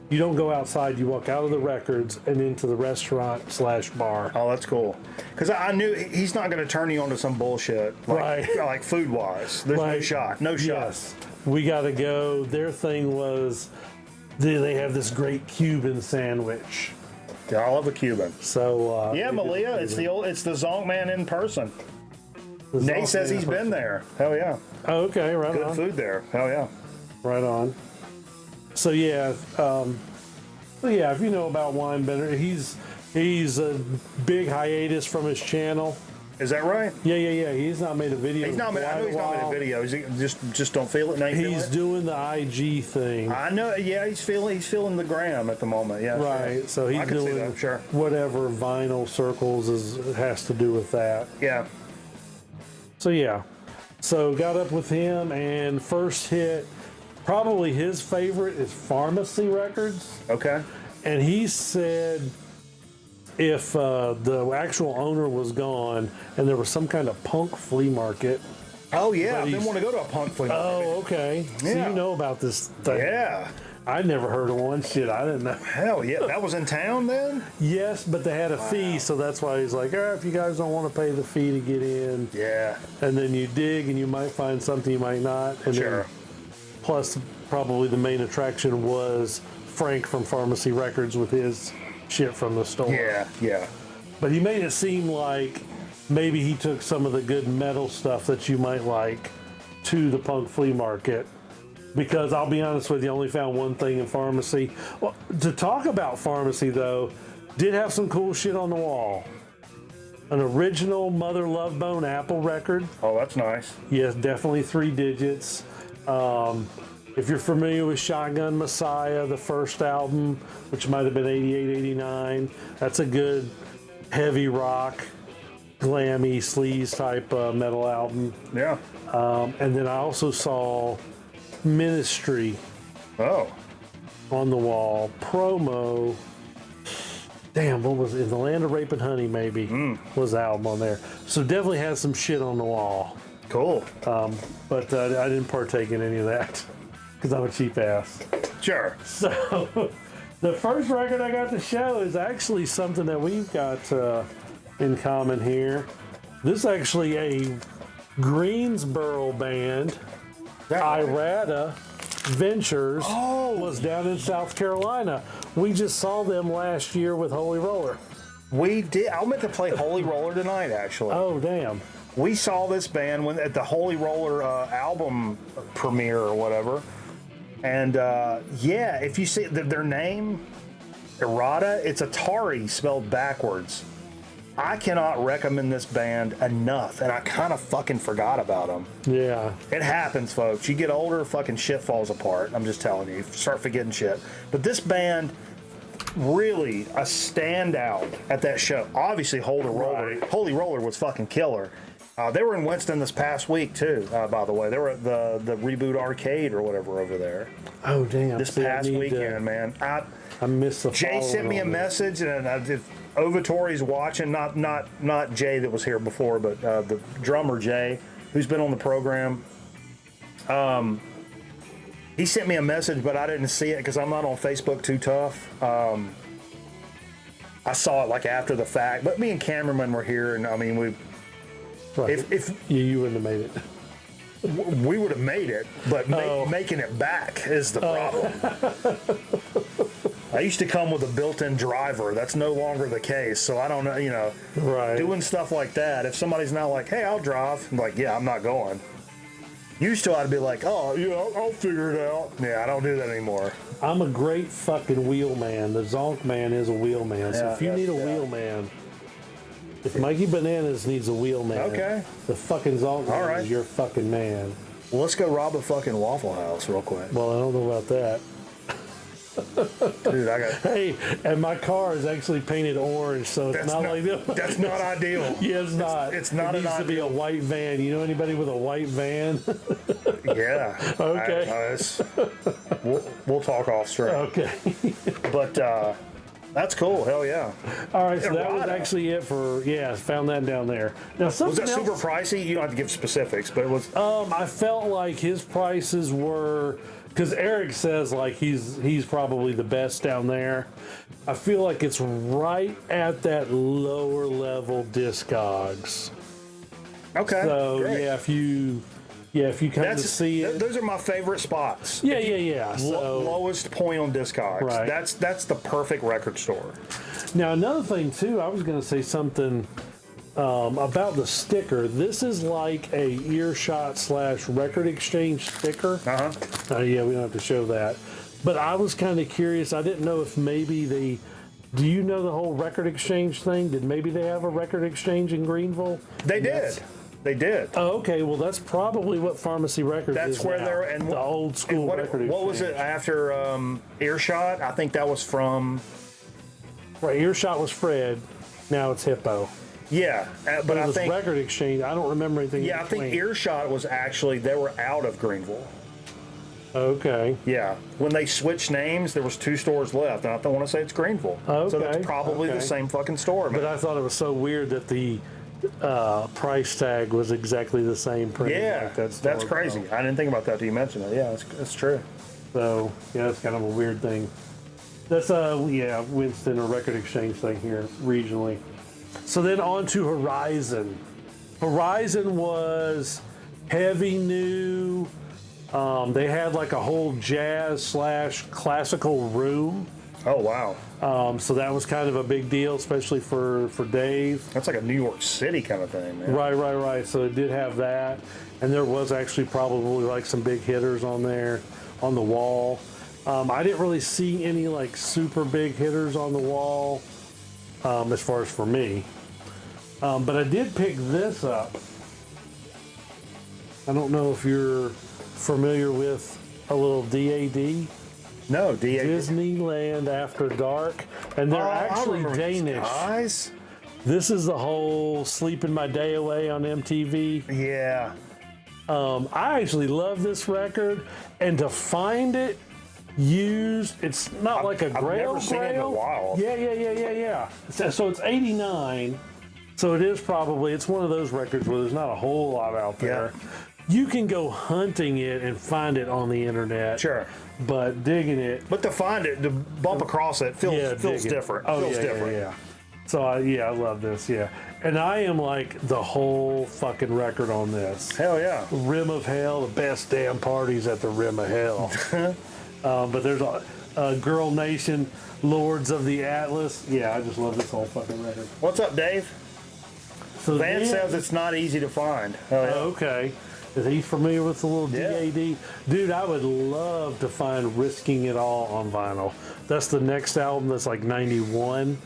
S5: You don't go outside. You walk out of the records and into the restaurant/bar.
S2: Oh, that's cool. Because I knew he's not going to turn you onto some bullshit, like food-wise. There's no shot. No shot.
S5: Yes. We got to go. Their thing was they have this great Cuban sandwich.
S2: Yeah, I love a Cuban.
S5: So
S2: Yeah, Malia, it's the Zonk Man in person. Nate says he's been there. Hell yeah.
S5: Oh, okay, right
S2: Good
S5: on.
S2: food there. Hell yeah.
S5: Right on. So yeah, if you know about Weinbender, he's a big hiatus from his channel.
S2: Is that right?
S5: Yeah. He's not made a video.
S2: He's not made. I know he's not made a video. Is he just don't feel it? Now
S5: He's doing the IG thing.
S2: I know. Yeah, he's feeling the gram at the moment. Yeah.
S5: Right.
S2: Sure.
S5: So
S2: I
S5: he's
S2: can see
S5: doing
S2: that, sure.
S5: whatever vinyl circles has to do with that.
S2: Yeah.
S5: So yeah. So got up with him, and first hit, probably his favorite is Pharmacy Records.
S2: Okay.
S5: And he said if the actual owner was gone and there was some kind of punk flea market.
S2: Oh yeah,
S5: But
S2: I didn't
S5: he's-
S2: want to go to a punk flea market.
S5: Oh, okay. So
S2: Yeah.
S5: you know about this thing.
S2: Yeah.
S5: I never heard of one. Shit, I didn't know.
S2: Hell yeah, that was in town then.
S5: Yes, but they had a fee, so that's why he's like, if you guys don't want to pay the fee to get in,
S2: Yeah.
S5: and then you dig and you might find something, you might not. And
S2: Sure.
S5: then, plus, probably the main attraction was Frank from Pharmacy Records with his shit from the store.
S2: Yeah.
S5: But he made it seem like maybe he took some of the good metal stuff that you might like to the punk flea market. Because I'll be honest with you, I only found one thing in Pharmacy. Well, to talk about Pharmacy, though, did have some cool shit on the wall. An original Mother Love Bone Apple record.
S2: Oh, that's nice.
S5: Yes, definitely 3 digits. If you're familiar with Shotgun Messiah, the first album, which might have been 88, 89, that's a good heavy rock, glammy, sleaze type metal album.
S2: Yeah.
S5: And then I also saw Ministry
S2: Oh.
S5: on the wall. Promo. Damn, what was it? In the Land of Rape and Honey, maybe, was the album on there. So definitely has some shit on the wall.
S2: Cool.
S5: But I didn't partake in any of that because I'm a cheap ass.
S2: Sure.
S5: So the first record I got to show is actually something that we've got in common here. This is actually a Greensboro band, Irada, Ventures was down in South Carolina. We just saw them last year with Holy Roller.
S2: We did. I meant to play Holy Roller tonight, actually.
S5: Oh, damn.
S2: We saw this band at the Holy Roller album premiere or whatever. And yeah, if you see their name, Errata, it's Atari spelled backwards. I cannot recommend this band enough, and I kind of fucking forgot about them.
S5: Yeah.
S2: It happens, folks. You get older, fucking shit falls apart. I'm just telling you. You start forgetting shit. But this band, really a standout at that show. Obviously, Holy Roller was fucking killer. They were in Winston this past week too. By the way, they were at the Reboot Arcade or whatever over there.
S5: Oh damn!
S2: This past weekend, man.
S5: I missed the.
S2: Jay sent me a message, and if Ovatore's watching, not Jay that was here before, but the drummer Jay, who's been on the program. He sent me a message, but I didn't see it because I'm not on Facebook too tough. I saw it like after the fact, but me and cameraman were here, and I mean we.
S5: Right.
S2: If
S5: you wouldn't have made it,
S2: we would have made it, but making it back is the problem. I used to come with a built-in driver. That's no longer the case. So I don't know,
S5: right.
S2: Doing stuff like that. If somebody's not like, hey, I'll drive, I'm like, yeah, I'm not going. Used to, I'd be like, oh, yeah, I'll figure it out. Yeah, I don't do that anymore.
S5: I'm a great fucking wheel man. The Zonk man is a wheel man. So if you need a wheel man, if Mikey Bananas needs a wheel man, the fucking Zonk man is your fucking man.
S2: Well, let's go rob a fucking Waffle House real quick.
S5: Well, I don't know about that.
S2: Dude,
S5: Hey, and my car is actually painted orange, so it's not like
S2: that's not ideal.
S5: Yeah, it's not.
S2: It's not.
S5: It needs to be a white van. You know anybody with a white van?
S2: Yeah.
S5: Okay.
S2: We'll talk off straight.
S5: Okay.
S2: But that's cool. Hell yeah.
S5: All right, so that was actually it for found that down there. Now
S2: was that super pricey? You don't have to give specifics, but it was.
S5: I felt like his prices were. Because Eric says like he's probably the best down there. I feel like it's right at that lower level Discogs.
S2: Okay.
S5: So
S2: great.
S5: if you kind of see it,
S2: those are my favorite spots.
S5: Yeah. So,
S2: lowest point on Discogs.
S5: Right.
S2: That's the perfect record store.
S5: Now another thing too, I was going to say something about the sticker. This is like a Earshot / Record Exchange sticker. Yeah, we don't have to show that. But I was kind of curious. I didn't know if maybe do you know the whole Record Exchange thing? Did maybe they have a Record Exchange in Greenville?
S2: They did. They did.
S5: Oh, okay. Well, that's probably what Pharmacy Records is.
S2: That's where
S5: now.
S2: they're and
S5: the old school Record Exchange.
S2: What was it after Earshot? I think that was from.
S5: Right, Earshot was Fred. Now it's Hippo.
S2: Yeah, but
S5: it
S2: I
S5: was
S2: think
S5: Record Exchange. I don't remember anything.
S2: Yeah, I think Earshot was actually they were out of Greenville.
S5: Okay.
S2: Yeah, when they switched names, there was 2 stores left, and I don't want to say it's Greenville.
S5: Okay.
S2: So that's probably the same fucking store.
S5: But I thought it was so weird that the price tag was exactly the same.
S2: Yeah,
S5: like
S2: that's crazy. I didn't think about that till you mentioned it. Yeah, that's true.
S5: So yeah, that's kind of a weird thing. That's Winston, a Record Exchange thing here regionally. So then on to Horizon. Horizon was heavy new. They had like a whole jazz / classical room.
S2: Oh wow.
S5: So that was kind of a big deal, especially for Dave.
S2: That's like a New York City kind of thing, man.
S5: Right. So it did have that, and there was actually probably like some big hitters on there on the wall. I didn't really see any like super big hitters on the wall. As far as for me. But I did pick this up. I don't know if you're familiar with a little DAD.
S2: No, DAD.
S5: Disneyland After Dark. And they're actually Danish.
S2: Guys?
S5: This is the whole Sleeping My Day Away on MTV.
S2: Yeah.
S5: I actually love this record. And to find it used, it's not like a Grail.
S2: I've never seen it in a while.
S5: Yeah. So it's 89. So it is probably, it's one of those records where there's not a whole lot out there.
S2: Yeah.
S5: You can go hunting it and find it on the internet.
S2: Sure.
S5: But digging it.
S2: But to find it, to bump across it, feels different.
S5: Oh,
S2: feels
S5: yeah,
S2: different.
S5: Yeah. So I love this. Yeah, and I am like the whole fucking record on this.
S2: Hell yeah.
S5: Rim of Hell, the best damn parties at the Rim of Hell. But there's a Girl Nation, Lords of the Atlas. Yeah, I just love this whole fucking record.
S2: What's up, Dave?
S5: So
S2: Van says it's not easy to find. Oh, yeah.
S5: Okay. Is he familiar with the little DAD? Dude, I would love to find Risking It All on vinyl. That's the next album that's like 91.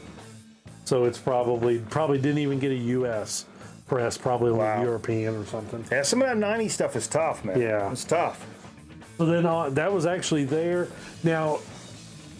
S5: So it's probably didn't even get a US press, probably only European or something.
S2: Yeah, some of that 90s stuff is tough, man.
S5: Yeah.
S2: It's tough.
S5: So then that was actually there. Now,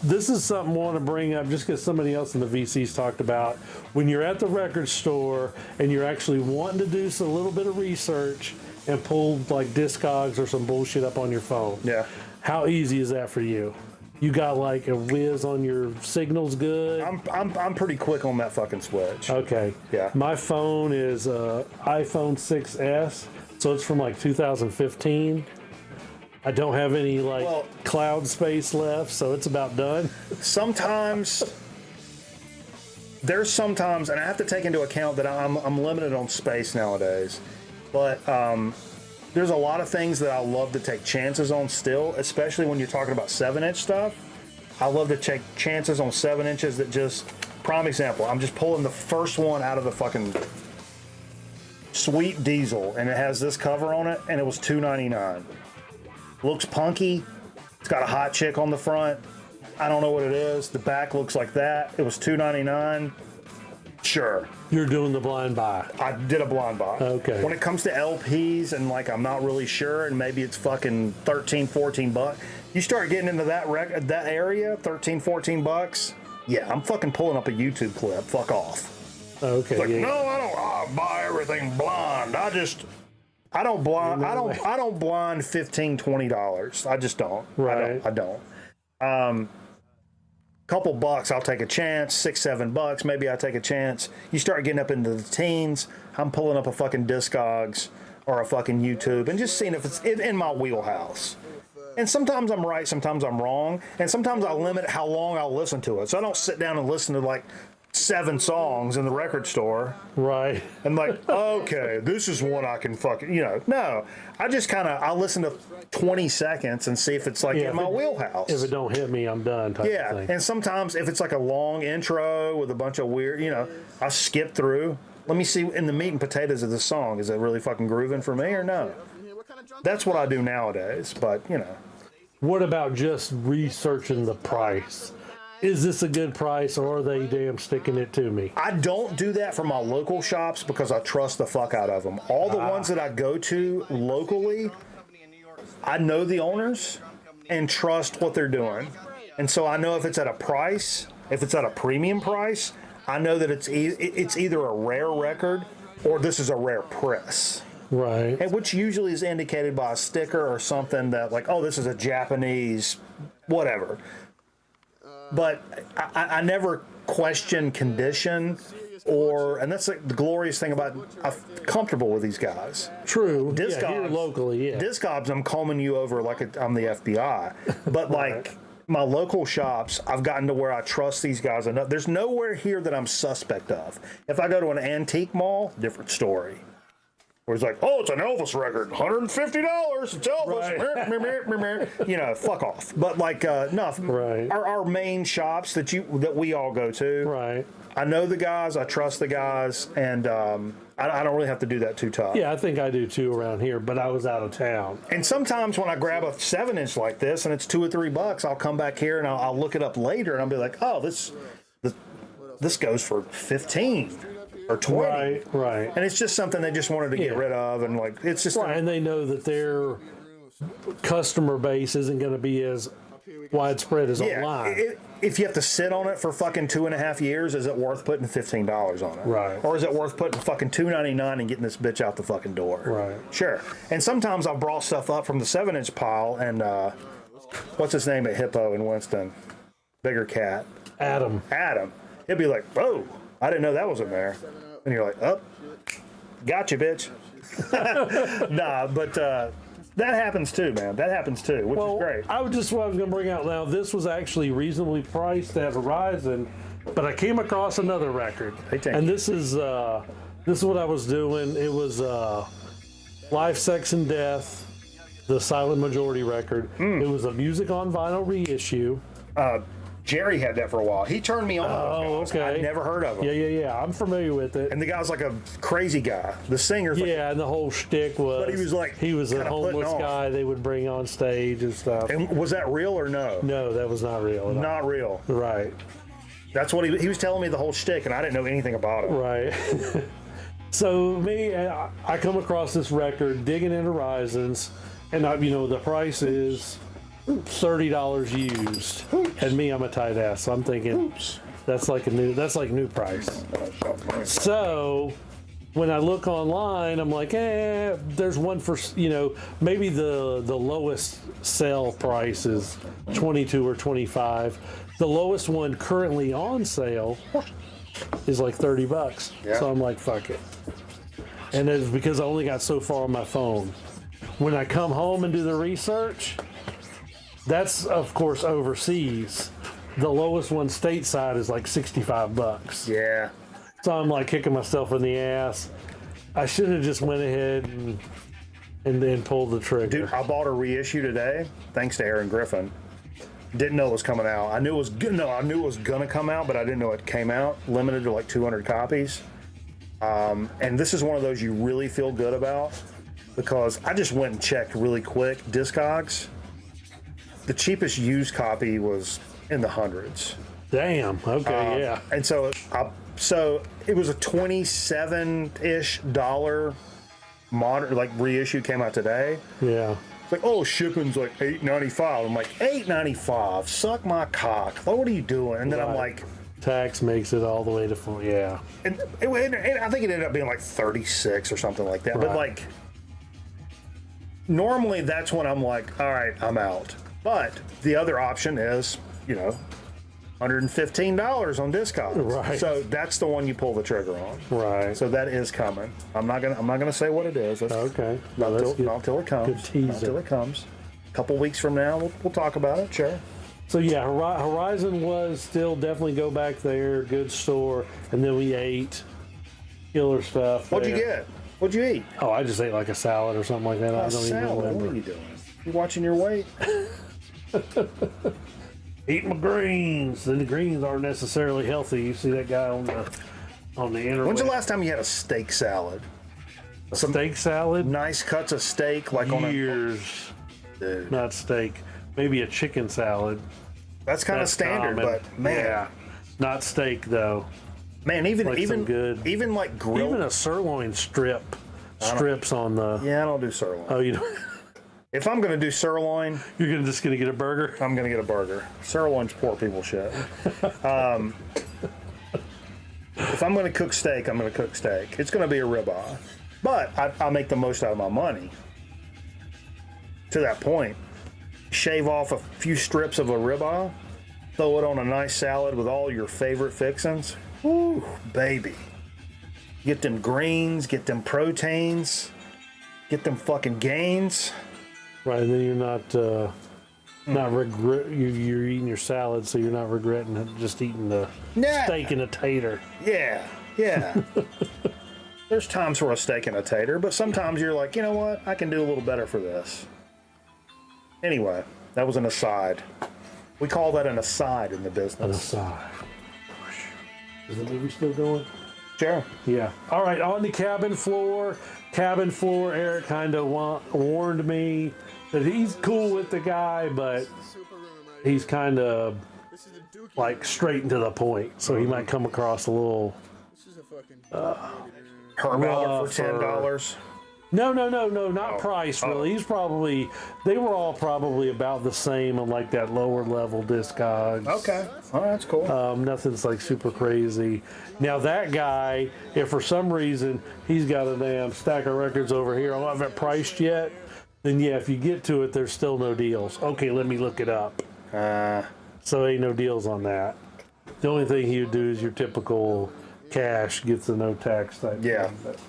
S5: this is something I want to bring up just because somebody else in the VCs talked about. When you're at the record store and you're actually wanting to do a little bit of research and pull like Discogs or some bullshit up on your phone.
S2: Yeah.
S5: How easy is that for you? You got like a whiz on your signals good?
S2: I'm pretty quick on that fucking switch.
S5: Okay.
S2: Yeah.
S5: My phone is iPhone 6S, so it's from like 2015. I don't have any cloud space left, so it's about done.
S2: There's sometimes, and I have to take into account that I'm limited on space nowadays, but there's a lot of things that I love to take chances on still, especially when you're talking about 7-inch stuff. I love to take chances on 7 inches that just, prime example, I'm just pulling the first one out of the fucking Sweet Diesel, and it has this cover on it, and it was $2.99. Looks punky. It's got a hot chick on the front. I don't know what it is. The back looks like that. It was $2.99. Sure.
S5: You're doing the blind buy.
S2: I did a blind buy.
S5: Okay.
S2: When it comes to LPs and I'm not really sure, and maybe it's fucking 13, 14 bucks. You start getting into that area, 13, 14 bucks. Yeah, I'm fucking pulling up a YouTube clip. Fuck off.
S5: Okay.
S2: No, I buy everything blind. I don't blind $15, $20. I just don't.
S5: Right.
S2: I don't. Couple bucks, I'll take a chance. $6, $7, maybe I take a chance. You start getting up into the teens, I'm pulling up a fucking Discogs or a fucking YouTube and just seeing if it's in my wheelhouse. And sometimes I'm right, sometimes I'm wrong, and sometimes I limit how long I'll listen to it. So I don't sit down and listen to 7 songs in the record store.
S5: Right.
S2: And okay, this is one I can fucking, no. I just I listen to 20 seconds and see if it's in my wheelhouse.
S5: If it don't hit me, I'm done type of thing.
S2: And sometimes if it's a long intro with a bunch of weird, I skip through. Let me see in the meat and potatoes of the song, is it really fucking grooving for me or no? That's what I do nowadays, but
S5: What about just researching the price? Is this a good price, or are they damn sticking it to me?
S2: I don't do that for my local shops because I trust the fuck out of them. All the ones that I go to locally, I know the owners and trust what they're doing. And so I know if it's at a price, if it's at a premium price, I know that it's either a rare record or this is a rare press.
S5: Right.
S2: And which usually is indicated by a sticker or something that this is a Japanese whatever. But I never question condition and that's the glorious thing about I'm comfortable with these guys.
S5: True.
S2: Discogs,
S5: here locally, yeah.
S2: Discogs, I'm combing you over like I'm the FBI. But my local shops, I've gotten to where I trust these guys enough. There's nowhere here that I'm suspect of. If I go to an antique mall, different story. Where it's it's an Elvis record, $150. It's Elvis. Right. Fuck off. But no,
S5: right.
S2: our main shops that we all go to.
S5: Right.
S2: I know the guys, I trust the guys, and I don't really have to do that too tough.
S5: Yeah, I think I do too around here, but I was out of town.
S2: And sometimes when I grab a 7-inch like this and it's $2 or $3, I'll come back here and I'll look it up later and I'll be like, oh, this goes for 15. Or 20.
S5: Right.
S2: And it's just something they just wanted to get rid of, and it's just
S5: right. And they know that their customer base isn't going to be as widespread as online.
S2: If you have to sit on it for fucking 2.5 years, is it worth putting $15 on it?
S5: Right.
S2: Or is it worth putting fucking $2.99 and getting this bitch out the fucking door?
S5: Right.
S2: Sure. And sometimes I've brought stuff up from the 7-inch pile, and what's his name at Hippo in Winston? Bigger cat.
S5: Adam.
S2: He'd be like, whoa, I didn't know that was in there. And you're like, oh, gotcha, bitch. Nah, but that happens too, man. That happens too, which is great.
S5: What I was going to bring out now, this was actually reasonably priced at Horizon, But I came across another record,
S2: Hey, thank
S5: and
S2: you.
S5: this is what I was doing. It was Life, Sex, and Death, the Silent Majority record. It was a Music on Vinyl reissue.
S2: Jerry had that for a while. He turned me on.
S5: Oh,
S2: to those guys.
S5: okay.
S2: I'd never heard of him.
S5: Yeah. I'm familiar with it.
S2: And the guy was like a crazy guy. The singer's like,
S5: Yeah, and the whole shtick was.
S2: But he was like
S5: he was a
S2: kinda putting
S5: homeless
S2: on.
S5: guy they would bring on stage and stuff.
S2: and was that real or no?
S5: No, that was not real. at all.
S2: Not real.
S5: Right.
S2: That's what he was telling me the whole shtick, and I didn't know anything about it.
S5: Right. So I come across this record, Digging into Horizons, and the price is $30 used. And me, I'm a tight ass, so I'm thinking that's like new price. So when I look online, I'm like, there's one for maybe the lowest sale price is 22 or 25. The lowest one currently on sale is like $30.
S2: Yeah.
S5: So I'm like, fuck it. And it's because I only got so far on my phone. When I come home and do the research, that's of course overseas. The lowest one stateside is like $65.
S2: Yeah.
S5: So I'm like kicking myself in the ass. I should have just went ahead and then pulled the trigger.
S2: Dude, I bought a reissue today, thanks to Aaron Griffin. Didn't know it was coming out. I knew it was good. No, I knew it was gonna come out, but I didn't know it came out. Limited to like 200 copies. And this is one of those you really feel good about because I just went and checked really quick. Discogs. The cheapest used copy was in the hundreds.
S5: Damn. Okay. Yeah.
S2: And so it was a $27-ish modern like reissue came out today.
S5: Yeah.
S2: It's like, oh, shipping's like $8.95. I'm like, $8.95? Suck my cock. What are you doing? And then I'm
S5: Right.
S2: like,
S5: Tax makes it all the way to full. Yeah.
S2: and I think it ended up being like 36 or something like that. But
S5: Right.
S2: like, normally that's when I'm like, all right, I'm out. But the other option is, $115 on Discogs.
S5: Right.
S2: So that's the one you pull the trigger on.
S5: Right.
S2: So that is coming. I'm not gonna say what it is. That's,
S5: Okay.
S2: Not,
S5: Well, that's
S2: till,
S5: good.
S2: not till it comes.
S5: Good teaser.
S2: Not till it comes. A couple weeks from now, we'll talk about it. Sure.
S5: So yeah, Horizon was still definitely go back there, good store, and then we ate killer stuff.
S2: What'd you
S5: there.
S2: get? What'd you eat?
S5: Oh, I just ate like a salad or something like that. I don't
S2: Salad.
S5: even
S2: What
S5: remember.
S2: are you doing? You watching your weight?
S5: Eat my greens. And the greens aren't necessarily healthy. You see that guy on the internet.
S2: When's the last time you had a steak salad? Some
S5: steak salad?
S2: nice cuts of steak, like on a.
S5: Years.
S2: Dude,
S5: Not steak. Maybe a chicken salad.
S2: that's kind of
S5: That's
S2: standard,
S5: common.
S2: but man,
S5: Yeah. Not steak though.
S2: man, even
S5: Like some good-
S2: even like grilled.
S5: Even a sirloin strips on the.
S2: yeah, I don't do sirloin.
S5: Oh,
S2: If I'm gonna do sirloin,
S5: you're just gonna get a burger?
S2: I'm gonna get a burger. Sirloin's poor people shit. If I'm gonna cook steak, I'm gonna cook steak. It's gonna be a ribeye, but I'll make the most out of my money. To that point, shave off a few strips of a ribeye, throw it on a nice salad with all your favorite fixings. Woo, baby. Get them greens, get them proteins, get them fucking gains.
S5: Right, and then you're not regret. You're eating your salad, so you're not regretting just eating the
S2: Yeah.
S5: steak and a tater.
S2: Yeah. There's times for a steak and a tater, but sometimes you're like, you know what? I can do a little better for this. Anyway, that was an aside. We call that an aside in the
S5: An
S2: business.
S5: aside. Is the movie still going?
S2: Sure.
S5: Yeah. All right, on the cabin floor. Cabin floor, Eric kind of warned me that he's cool with the guy, but he's kind of like straight and to the point. So he might come across a little.
S2: Herb Aller
S5: Rough
S2: for $10.
S5: No, not price really. They were all probably about the same on like that lower level Discogs.
S2: Okay. Oh, that's cool.
S5: Nothing's like super crazy. Now that guy, if for some reason he's got a damn stack of records over here, I haven't priced yet, then yeah, if you get to it, there's still no deals. Okay, let me look it up. So ain't no deals on that. The only thing he would do is your typical cash, gets the no tax type.
S2: Yeah.
S5: thing, but-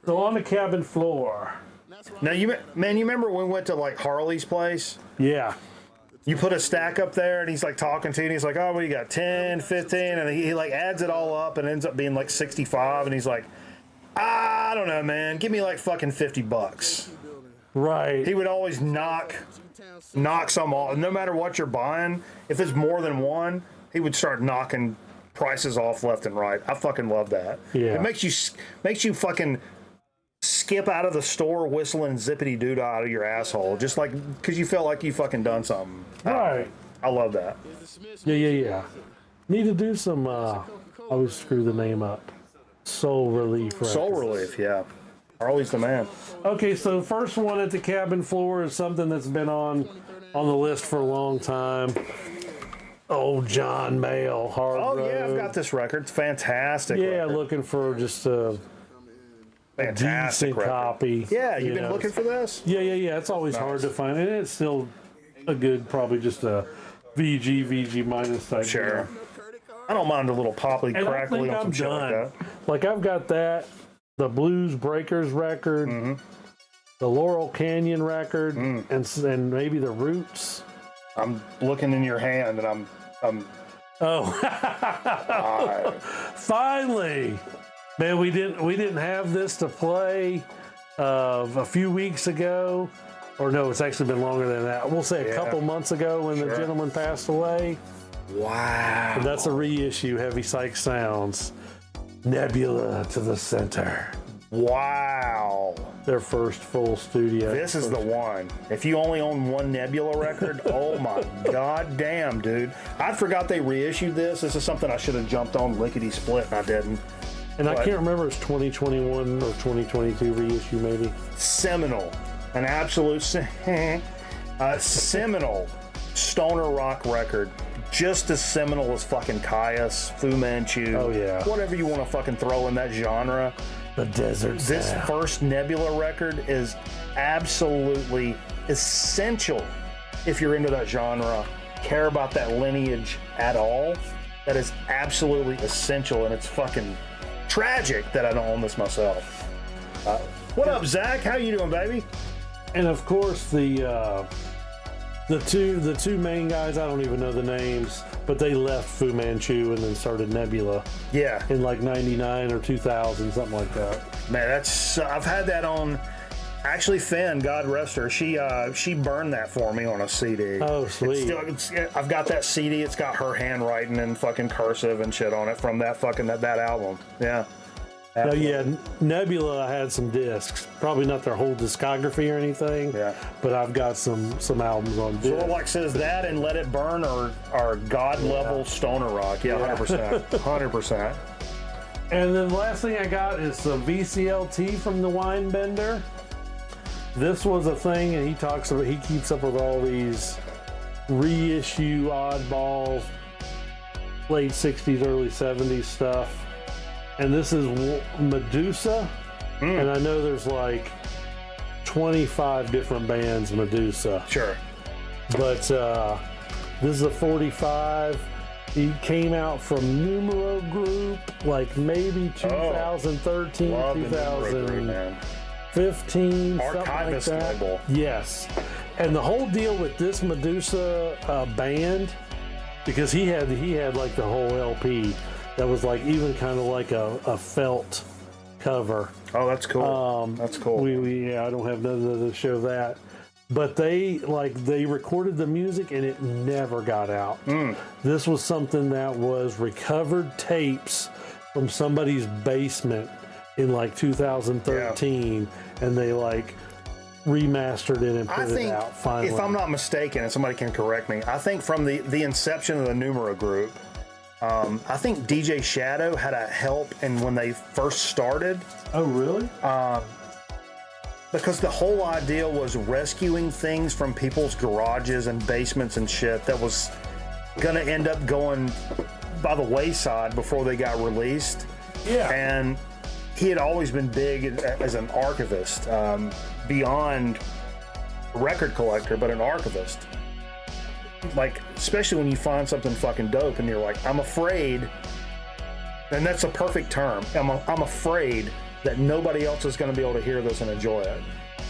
S5: So on the cabin floor.
S2: Now, you remember when we went to like Harley's place?
S5: Yeah.
S2: You put a stack up there, and he's like talking to you, and he's like, "Oh, what do you got? 10, 15?" And he like adds it all up, and ends up being like 65. And he's like, "I don't know, man. Give me like fucking $50."
S5: Right.
S2: He would always knock some off, no matter what you're buying. If it's more than one, he would start knocking prices off left and right. I fucking love that.
S5: Yeah.
S2: It makes you fucking skip out of the store whistling zippity doo out of your asshole, just like because you felt like you fucking done something.
S5: Right.
S2: I love that.
S5: Yeah. Need to do some. I always screw the name up. Soul Relief. Records.
S2: Soul Relief, yeah. Harley's the man.
S5: Okay, so first one at the cabin floor is something that's been on the list for a long time. Old John Mayall, Hard Road.
S2: Oh yeah, I've got this record. It's fantastic.
S5: Yeah,
S2: record.
S5: looking for just a
S2: Fantastic
S5: decent
S2: record.
S5: copy.
S2: Yeah, you've
S5: you
S2: been
S5: know.
S2: looking for this?
S5: Yeah. It's always hard to find, and it's still a good, probably just a VG minus type.
S2: Sure.
S5: deal.
S2: I don't mind a little poppy
S5: And I
S2: crackly
S5: think
S2: on some
S5: I'm
S2: shit like
S5: done.
S2: that.
S5: Like I've got that, the Blues Breakers record,
S2: Mm-hmm.
S5: the Laurel Canyon record, and maybe the Roots.
S2: I'm looking in your hand, and I'm
S5: Finally, man, we didn't have this to play a few weeks ago, or no, it's actually been longer than that. We'll say a couple months ago when the gentleman passed away.
S2: wow.
S5: And that's a reissue, Heavy Psych Sounds, Nebula to the Center.
S2: Wow.
S5: Their first full studio.
S2: This is the one. If you only own one Nebula record, oh my god damn, dude. I forgot they reissued this. This is something I should have jumped on lickety split, and I didn't.
S5: And I
S2: But-
S5: can't remember, it's 2021 or 2022 reissue maybe.
S2: Seminal. An absolute seminal stoner rock record. Just as seminal as fucking Caius, Fu Manchu.
S5: Oh, yeah.
S2: Whatever you want to fucking throw in that genre.
S5: The Desert
S2: This
S5: Sound.
S2: first Nebula record is absolutely essential if you're into that genre, care about that lineage at all. That is absolutely essential, and it's fucking tragic that I don't own this myself. What up, Zach? How you doing, baby?
S5: And of course the two main guys, I don't even know the names, but they left Fu Manchu and then started Nebula
S2: Yeah,
S5: in like 99 or 2000, something like that.
S2: man, that's I've had that on. Actually, Finn, God rest her, she burned that for me on a CD.
S5: Oh, sweet.
S2: I've got that CD. It's got her handwriting and fucking cursive and shit on it from that fucking that album. Yeah.
S5: Oh yeah, Nebula had some discs. Probably not their whole discography or anything.
S2: Yeah.
S5: But I've got some albums on disc.
S2: Sort of like says that and Let It Burn are God level stoner rock. Yeah, 100%. 100%.
S5: And then the last thing I got is some VCLT from the Winebender. This was a thing, and he keeps up with all these reissue oddballs, late 60s, early 70s stuff. And this is Medusa, and I know there's like 25 different bands Medusa.
S2: Sure.
S5: But this is a 45. He came out from Numero Group, like maybe 2013,
S2: Love the Numero Group, man.
S5: 2015, something like
S2: Archivist
S5: that.
S2: label.
S5: Yes. And the whole deal with this Medusa band, because he had like the whole LP that was like even kind of like a felt cover.
S2: Oh, that's cool. That's cool.
S5: I don't have nothing to show that. But they recorded the music and it never got out. This was something that was recovered tapes from somebody's basement in like 2013, and they like remastered it and
S2: I
S5: put it
S2: think,
S5: out finally.
S2: if I'm not mistaken, and somebody can correct me, I think from the inception of the Numero Group, I think DJ Shadow had a help in when they first started.
S5: Oh, really?
S2: Because the whole idea was rescuing things from people's garages and basements and shit that was gonna end up going by the wayside before they got released.
S5: Yeah.
S2: And he had always been big as an archivist, beyond a record collector, but an archivist. Like, especially when you find something fucking dope and you're like, I'm afraid, and that's a perfect term, I'm afraid that nobody else is going to be able to hear this and enjoy it.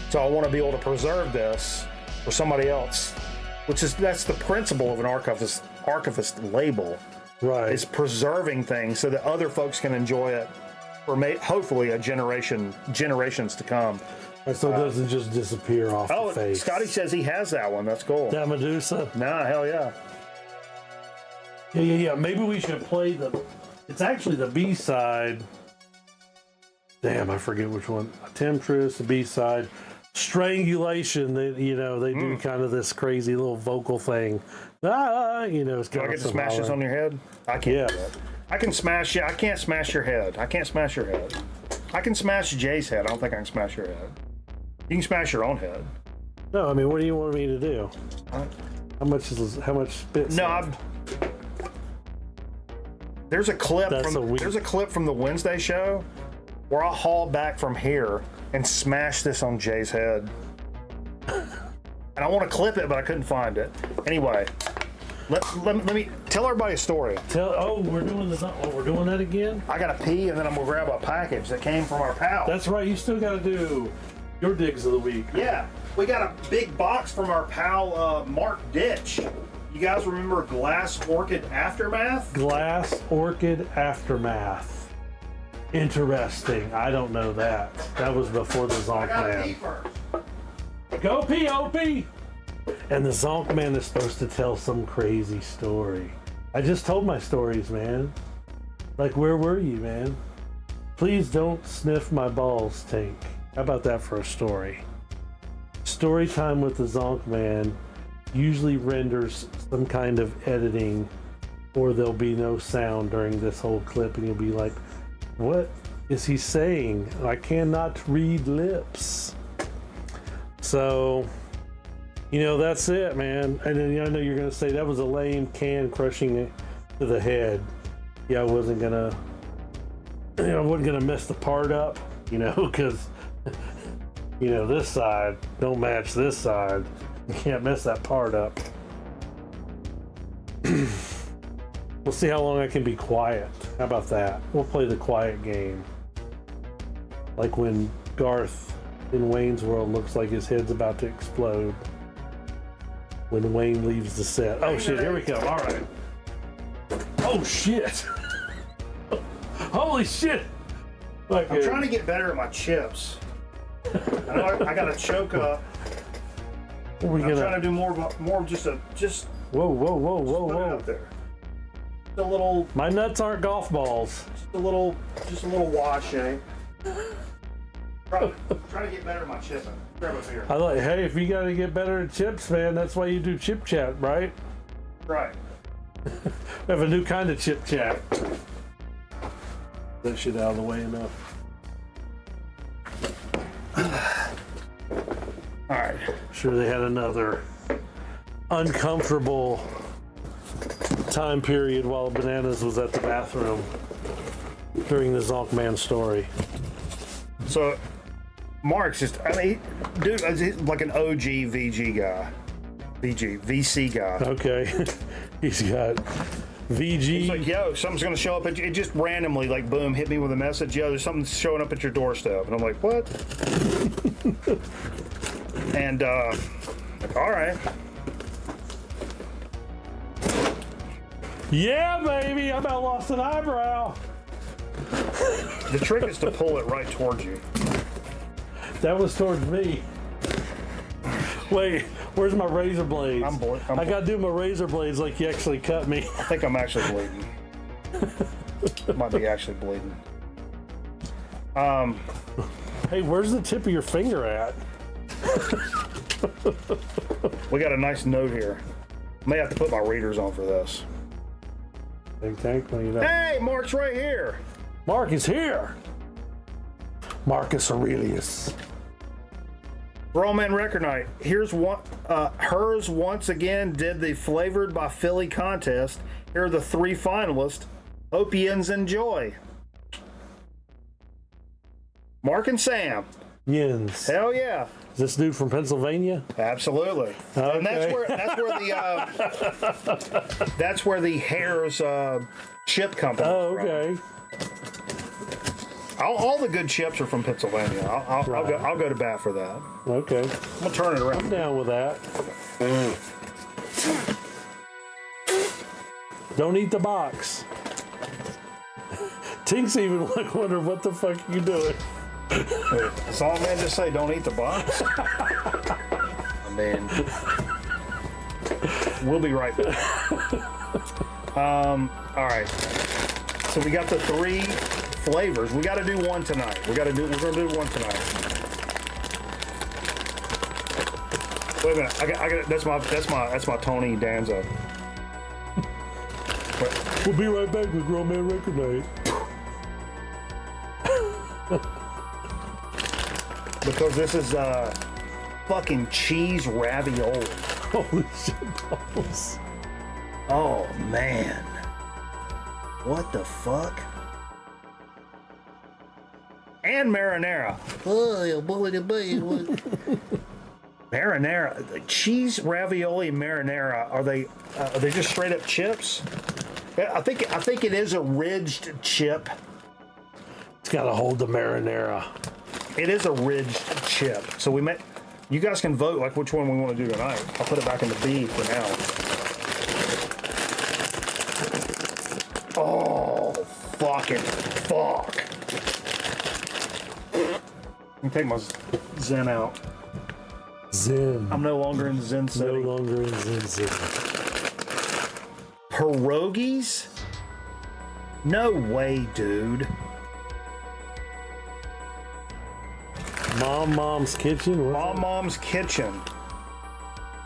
S2: So I want to be able to preserve this for somebody else that's the principle of an archivist label,
S5: Right.
S2: is preserving things so that other folks can enjoy it for hopefully generations to come.
S5: So it doesn't just disappear off the face.
S2: Scotty says he has that one. That's cool.
S5: That Medusa?
S2: Nah, hell yeah.
S5: Yeah. Maybe we should play it's actually the B-side. Damn, I forget which one. Temptress, the B-side. Strangulation, they do kind of this crazy little vocal thing. It's
S2: Do
S5: kind
S2: I get to smash this on your head? I can't do that. I can smash you. I can't smash your head. I can't smash your head. I can smash Jay's head. I don't think I can smash your head. You can smash your own head.
S5: No, I mean, what do you want me to do? How much spit?
S2: No, there's a clip
S5: That's
S2: there's a clip from the Wednesday show where I'll haul back from here and smash this on Jay's head. And I want to clip it, but I couldn't find it. Anyway, let me tell everybody a story.
S5: We're doing we're doing that again?
S2: I gotta pee, and then I'm gonna grab a package that came from our pal.
S5: That's right. You still got to do your digs of the week.
S2: Yeah, we got a big box from our pal Mark Ditch. You guys remember Glass Orchid Aftermath?
S5: Glass Orchid Aftermath. Interesting. I don't know that. That was before the Zonk Man. Go pee, Opie! And the Zonk Man is supposed to tell some crazy story. I just told my stories, man. Like, where were you, man? Please don't sniff my balls, Tank. How about that for a story? Story time with the Zonk Man usually renders some kind of editing, or there'll be no sound during this whole clip, and you'll be like, what is he saying? I cannot read lips. So, that's it, man. And then I know you're going to say that was a lame can crushing it to the head. Yeah, I wasn't going to mess the part up, because, this side don't match this side. You can't mess that part up. We'll see how long I can be quiet. How about that? We'll play the quiet game. Like when Garth in Wayne's World looks like his head's about to explode. When Wayne leaves the set. Oh shit, here we go. All right. Oh shit. Holy shit.
S2: I'm trying to get better at my chips. I got to choke up.
S5: What are we
S2: I'm trying to do more just
S5: Whoa.
S2: out there. A little.
S5: My nuts aren't golf balls.
S2: Just a little wash, eh? Try to get better at my chipping. Grab a beer.
S5: Hey, if you got to get better at chips, man, that's why you do chip chat, right?
S2: Right.
S5: We have a new kind of chip chat. That shit out of the way enough.
S2: All right.
S5: Sure, they had another uncomfortable time period while Bananas was at the bathroom during the Zonk Man story.
S2: So, Mark's just, dude, he's like an OG VC guy.
S5: Okay. He's got VG.
S2: He's like, yo, something's going to show up. It just randomly, like, boom, hit me with a message. Yo, there's something showing up at your doorstep. And I'm like, what? And, like, all right.
S5: Yeah, baby, I about lost an eyebrow.
S2: The trick is to pull it right towards you.
S5: That was towards me. Wait, where's my razor blades? I gotta do my razor blades like you actually cut me.
S2: I think I'm actually bleeding. Might be actually bleeding.
S5: Hey, where's the tip of your finger at?
S2: We got a nice note here. May have to put my readers on for this.
S5: Exactly.
S2: Hey, Mark's right here.
S5: Mark is here. Marcus Aurelius.
S2: Raw Man Record Night. Here's one. Hers once again did the Flavored by Philly contest. Here are the 3 finalists. Hope yins enjoy. Mark and Sam.
S5: Yins.
S2: Hell yeah.
S5: Is this dude from Pennsylvania?
S2: Absolutely.
S5: Okay.
S2: And that's where the Hare's chip company.
S5: Oh, okay.
S2: All the good chips are from Pennsylvania. I'll go to bat for that.
S5: Okay.
S2: I'm gonna turn it around.
S5: I'm down with that. Don't eat the box. Tink's even like wondering what the fuck you doing.
S2: Song man just say don't eat the box. I mean, we'll be right back. All right. So we got the 3 flavors. We got to do one tonight. We're gonna do one tonight. Wait a minute. I got that's my Tony Danza.
S5: We'll be right back with Grown Man Record Night.
S2: Because this is fucking cheese ravioli.
S5: Holy shit balls.
S2: Oh man. What the fuck? And marinara. Marinara, cheese ravioli marinara. Are they just straight up chips? I think it is a ridged chip.
S5: It's got to hold the marinara.
S2: It is a ridged chip. So you guys can vote like which one we want to do tonight. I'll put it back in the B for now. Oh, fucking fuck. Let me take my Zen out.
S5: Zen.
S2: I'm no longer in Zen
S5: No
S2: City.
S5: longer in Zen City.
S2: Pierogies? No way, dude.
S5: Mom's Kitchen?
S2: Mom's Kitchen.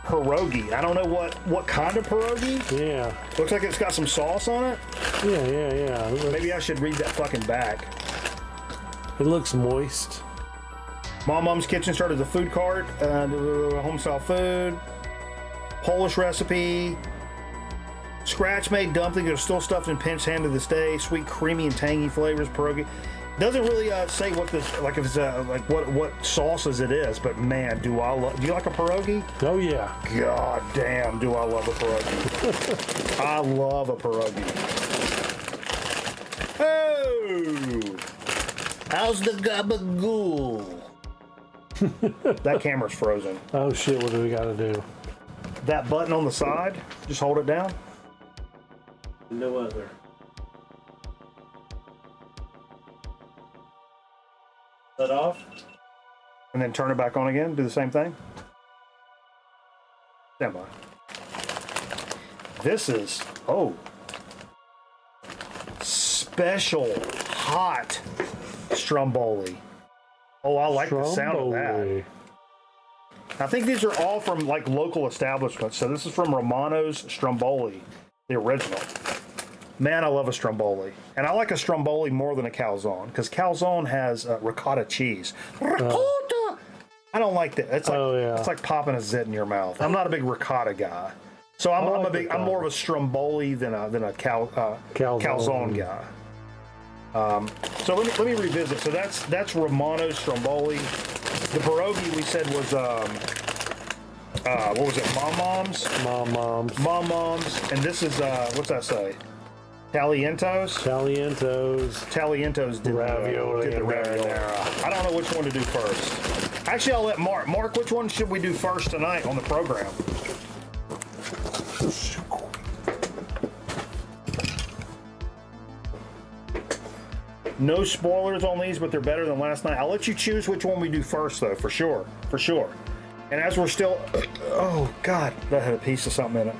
S2: Pierogi. I don't know what kind of pierogi.
S5: Yeah.
S2: Looks like it's got some sauce on it.
S5: Yeah.
S2: Maybe I should read that fucking back.
S5: It looks moist.
S2: Mom's Kitchen started as a food cart, home style food, Polish recipe, scratch made dumplings that are still stuffed in pinched ham to this day, sweet, creamy, and tangy flavors. Pierogi doesn't really say what this like if it's like what sauces it is, but man, do you like a pierogi?
S5: Oh yeah.
S2: God damn, do I love a pierogi. I love a pierogi. Oh, how's the gabagool? That camera's frozen.
S5: Oh shit, what do we gotta do?
S2: That button on the side, just hold it down.
S5: No other.
S2: Shut off. And then turn it back on again. Do the same thing. Stand by. This is, special hot stromboli. Oh, I like the sound of that. I think these are all from like local establishments. So this is from Romano's Stromboli, the original. Man, I love a stromboli. And I like a stromboli more than a calzone because calzone has ricotta cheese. Ricotta! I don't like that. It's like it's like popping a zit in your mouth. I'm not a big ricotta guy. So I'm more of a stromboli than a calzone guy. So let me revisit. So that's Romano's Stromboli. The pierogi we said was what was it? Mom's. And this is what's that say? Talientos did
S5: ravioli.
S2: Did the ravioli. I don't know which one to do first. Actually, I'll let Mark. Mark, which one should we do first tonight on the program? No spoilers on these, but they're better than last night. I'll let you choose which one we do first, though, for sure. And as we're still, oh God, that had a piece of something in it.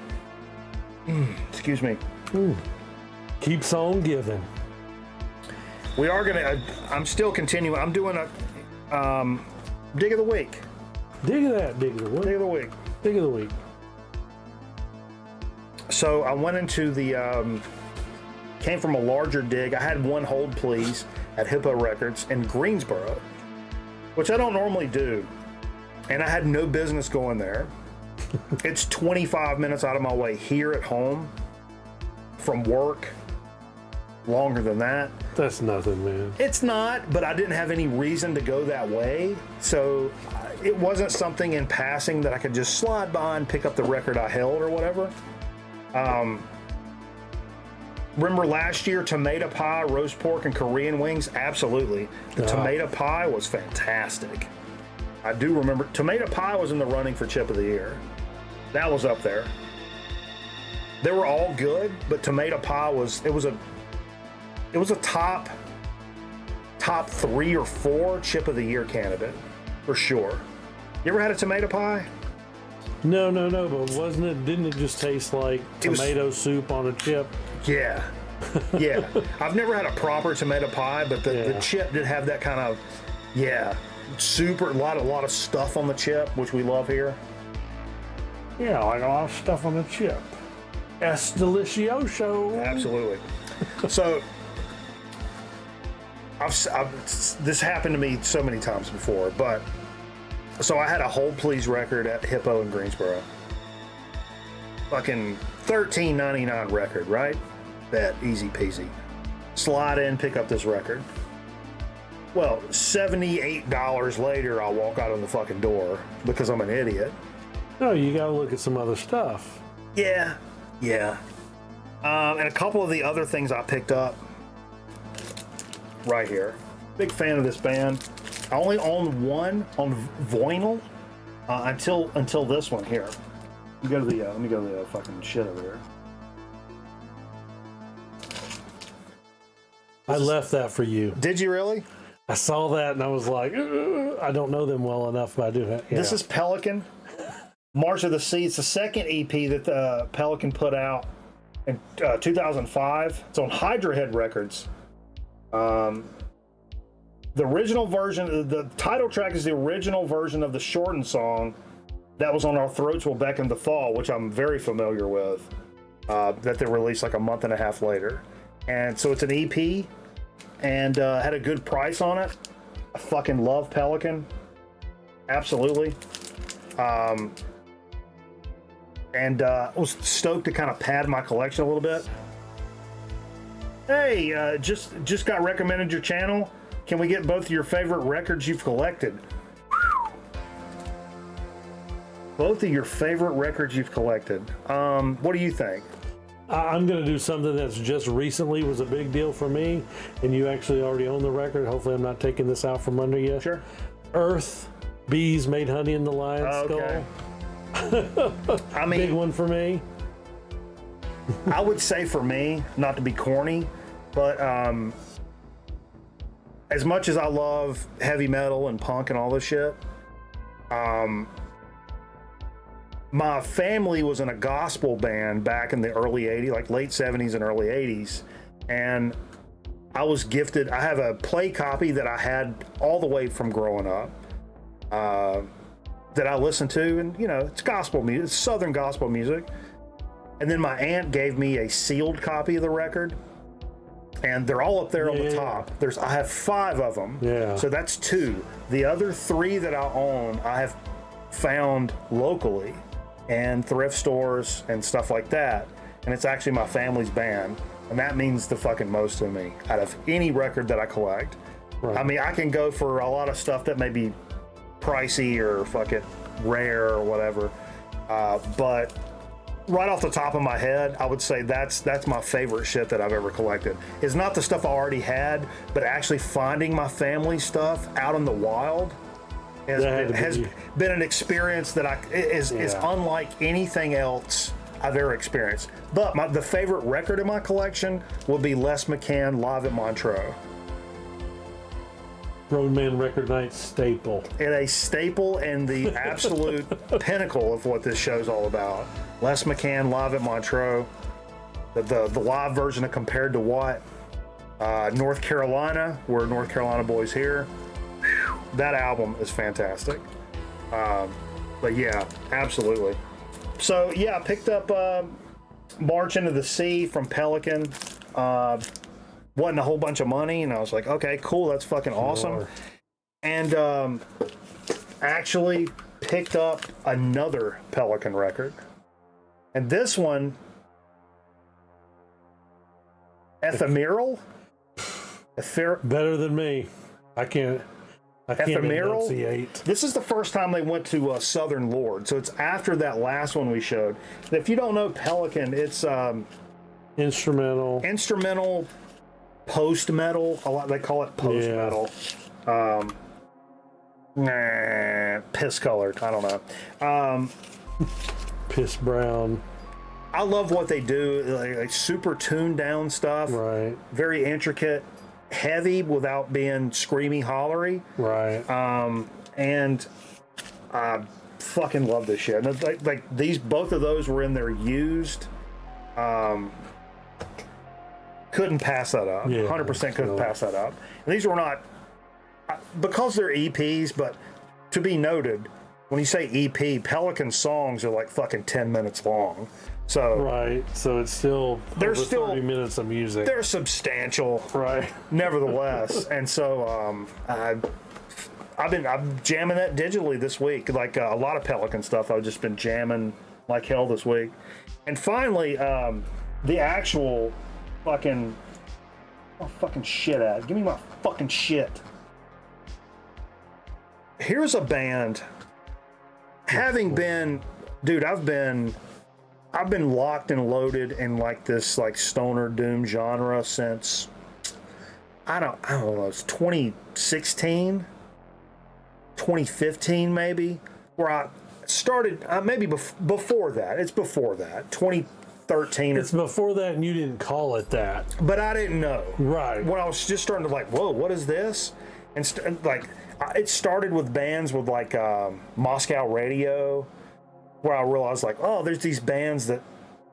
S2: Excuse me.
S5: Keeps on giving.
S2: We are gonna. I'm still continuing. I'm doing a dig of the week.
S5: Dig of that. Dig of the week.
S2: Dig of the week.
S5: Dig of the week.
S2: So I went into the. Came from a larger dig. I had one hold please at Hippo Records in Greensboro, which I don't normally do, and I had no business going there. It's 25 minutes out of my way here at home from work. Longer than that.
S5: That's nothing, man.
S2: It's not, but I didn't have any reason to go that way, so it wasn't something in passing that I could just slide by and pick up the record I held or whatever. Remember last year, tomato pie, roast pork, and Korean wings? Absolutely. The tomato pie was fantastic. I do remember. Tomato pie was in the running for chip of the year. That was up there. They were all good, but tomato pie was a top 3 or 4 chip of the year candidate for sure. You ever had a tomato pie?
S5: No, but wasn't it? Didn't it just taste like tomato soup on a chip?
S2: Yeah, yeah. I've never had a proper tomato pie, but the chip did have that kind of super a lot of stuff on the chip, which we love here.
S5: Yeah, like a lot of stuff on the chip. Es delicioso.
S2: Absolutely. So, this happened to me so many times before, but so I had a Hold Please record at Hippo in Greensboro. Fucking $13.99 record, right? Bet, easy peasy. Slide in, pick up this record. Well, $78 later, I'll walk out of the fucking door because I'm an idiot.
S5: No, you gotta look at some other stuff.
S2: Yeah. And a couple of the other things I picked up right here. Big fan of this band. I only owned one on vinyl until this one here. Let me go to the fucking shit over here.
S5: I left that for you.
S2: Did you really?
S5: I saw that and I was like, ugh, I don't know them well enough, but I do. Yeah.
S2: This is Pelican. March of the Sea. It's the second EP that Pelican put out in 2005. It's on Hydra Head Records. The original version, the title track is the original version of the shortened song that was on Our Throats Will Beckon the Fall, which I'm very familiar with, that they released like a month and a half later. And so it's an EP and had a good price on it. I fucking love Pelican. Absolutely. And was stoked to kind of pad my collection a little bit. Hey, just got recommended your channel. Can we get both of your favorite records you've collected? Both of your favorite records you've collected. What do you think?
S5: I'm going to do something that's just recently was a big deal for me, and you actually already own the record. Hopefully I'm not taking this out from under you.
S2: Sure.
S5: Earth, Bees Made Honey in the Lion's
S2: Okay.
S5: Skull.
S2: I mean,
S5: Big one for me.
S2: I would say for me, not to be corny, but as much as I love heavy metal and punk and all this shit, my family was in a gospel band back in the early 80s, like late 70s and early 80s. And I was gifted, I have a play copy that I had all the way from growing up that I listened to. And, you know, it's gospel music, it's Southern gospel music. And then my aunt gave me a sealed copy of the record. And they're all up there on the top. I have 5 of them.
S5: Yeah.
S2: So that's 2. The other 3 that I own, I have found locally and thrift stores and stuff like that. And it's actually my family's band. And that means the fucking most to me out of any record that I collect. Right. I mean, I can go for a lot of stuff that may be pricey or fucking rare or whatever. But right off the top of my head, I would say that's my favorite shit that I've ever collected. It's not the stuff I already had, but actually finding my family stuff out in the wild has been an experience that is unlike anything else I've ever experienced. But the favorite record in my collection would be Les McCann Live at Montreux.
S5: Roadman Record Night staple.
S2: And a staple and the absolute pinnacle of what this show's all about. Les McCann Live at Montreux. The live version of Compared to What? North Carolina. We're North Carolina boys here. Whew, that album is fantastic. But yeah, absolutely. So yeah, I picked up March into the Sea from Pelican. Wasn't a whole bunch of money, and I was like, okay, cool, that's fucking awesome. And actually picked up another Pelican record. And this one, Ephemeral?
S5: Better than me. I can't
S2: Ephemeral?
S5: enunciate.
S2: This is the first time they went to Southern Lord, so it's after that last one we showed. And if you don't know Pelican, it's instrumental post-metal. A lot they call it post-metal. Piss colored. I don't know.
S5: Piss brown.
S2: I love what they do, like super tuned down stuff.
S5: Right.
S2: Very intricate, heavy without being screamy, hollery.
S5: Right.
S2: And I fucking love this shit. And like these, both of those were in their used. Couldn't pass that up.
S5: Yeah,
S2: 100% couldn't pass that up. And these were not, because they're EPs, but to be noted, when you say EP, Pelican songs are like fucking 10 minutes long. So
S5: right. So it's still
S2: They're
S5: over
S2: still-
S5: 30 minutes of music.
S2: they're substantial,
S5: Right.
S2: nevertheless. And so I'm jamming that digitally this week. Like a lot of Pelican stuff, I've just been jamming like hell this week. And finally, the actual fucking shit at. Give me my fucking shit. Here's a band. Having been, dude, I've been locked and loaded in like this like stoner doom genre since I don't know, it's 2016, 2015 maybe, where I started maybe before that. It's before that, 2013.
S5: It's before that, and you didn't call it that.
S2: But I didn't know.
S5: Right.
S2: When I was just starting to like, whoa, what is this? And it started with bands with like Moscow Radio, where I realized like, oh, there's these bands that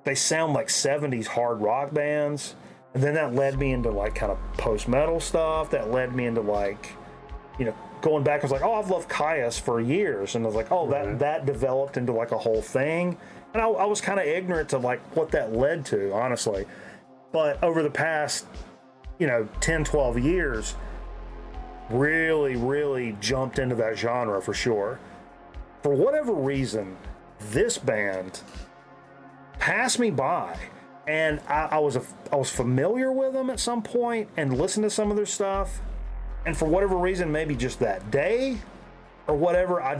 S2: they sound like 70s hard rock bands. And then that led me into like kind of post-metal stuff. That led me into like, you know, going back, I was like, oh, I've loved Caius for years. And I was like, oh, that developed into like a whole thing. And I was kind of ignorant to like what that led to, honestly. But over the past, 10, 12 years, really jumped into that genre for sure. For whatever reason, this band passed me by, and I was familiar with them at some point and listened to some of their stuff, and for whatever reason, maybe just that day or whatever, I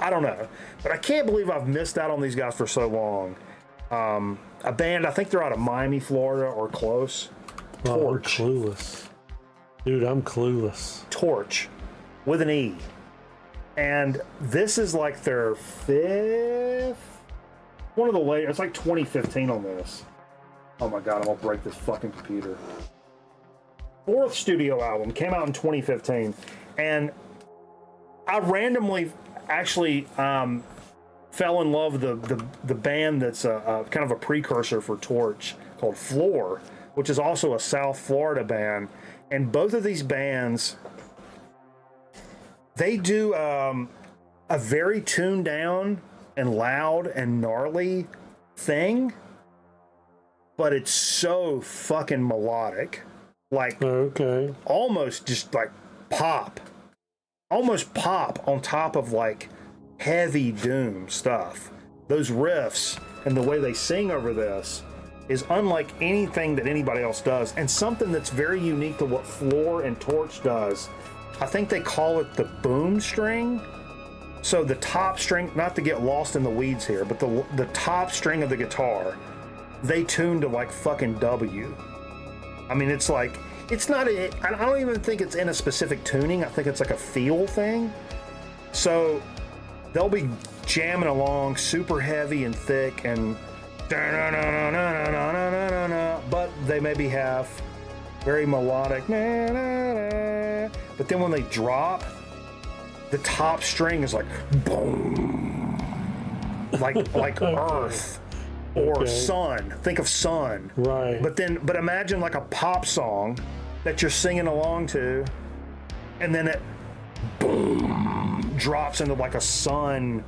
S2: don't know, but I can't believe I've missed out on these guys for so long. A band, I think they're out of Miami, Florida, or close.
S5: Oh, we're
S2: Torch.
S5: clueless. Dude, I'm clueless.
S2: Torch, with an E. And this is like their fifth, one of the later, it's like 2015 on this. Oh my God, I'm gonna break this fucking computer. Fourth studio album, came out in 2015. And I randomly actually fell in love with the band that's a kind of a precursor for Torch called Floor, which is also a South Florida band. And both of these bands, they do a very tuned down and loud and gnarly thing, but it's so fucking melodic. Like,
S5: Okay.
S2: almost just like pop. Almost pop on top of like heavy doom stuff. Those riffs and the way they sing over this is unlike anything that anybody else does, and something that's very unique to what Floor and Torch does. I think they call it the boom string. So the top string, not to get lost in the weeds here, but the top string of the guitar, they tune to like fucking W. I mean, it's like, it's not I don't even think it's in a specific tuning. I think it's like a feel thing. So they'll be jamming along super heavy and thick and but they maybe have very melodic, but then when they drop, the top string is like boom, like earth or
S5: Okay.
S2: sun. Think of sun.
S5: Right.
S2: But imagine like a pop song that you're singing along to, and then it boom drops into like a sun.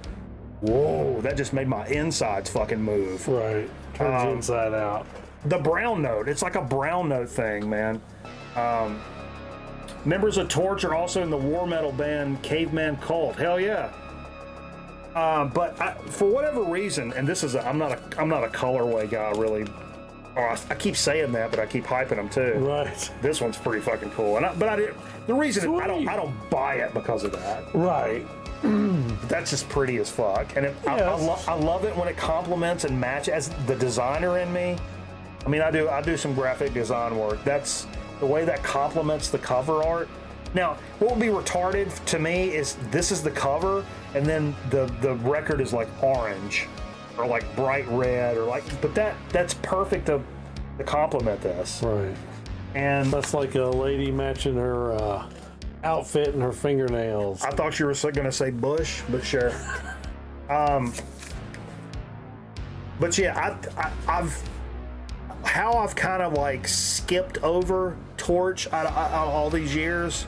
S2: Whoa, that just made my insides fucking move.
S5: Right. Turns inside out.
S2: The brown note, it's like a brown note thing, man. Members of Torch are also in the war metal band Caveman Cult. Hell yeah. But for whatever reason, and this is I'm not a colorway guy really. Or I keep saying that, but I keep hyping them too.
S5: Right.
S2: This one's pretty fucking cool. The reason I don't buy it because of that.
S5: Right.
S2: That's just pretty as fuck, and I love it when it complements and matches. As the designer in me, I mean, I do some graphic design work. That's the way that complements the cover art. Now, what would be retarded to me is this is the cover, and then the record is like orange, or like bright red, or like, but that's perfect to complement this.
S5: Right.
S2: And
S5: That's like a lady matching her outfit and her fingernails.
S2: I thought you were going to say Bush, but sure. But yeah, I've kind of like skipped over Torch out of all these years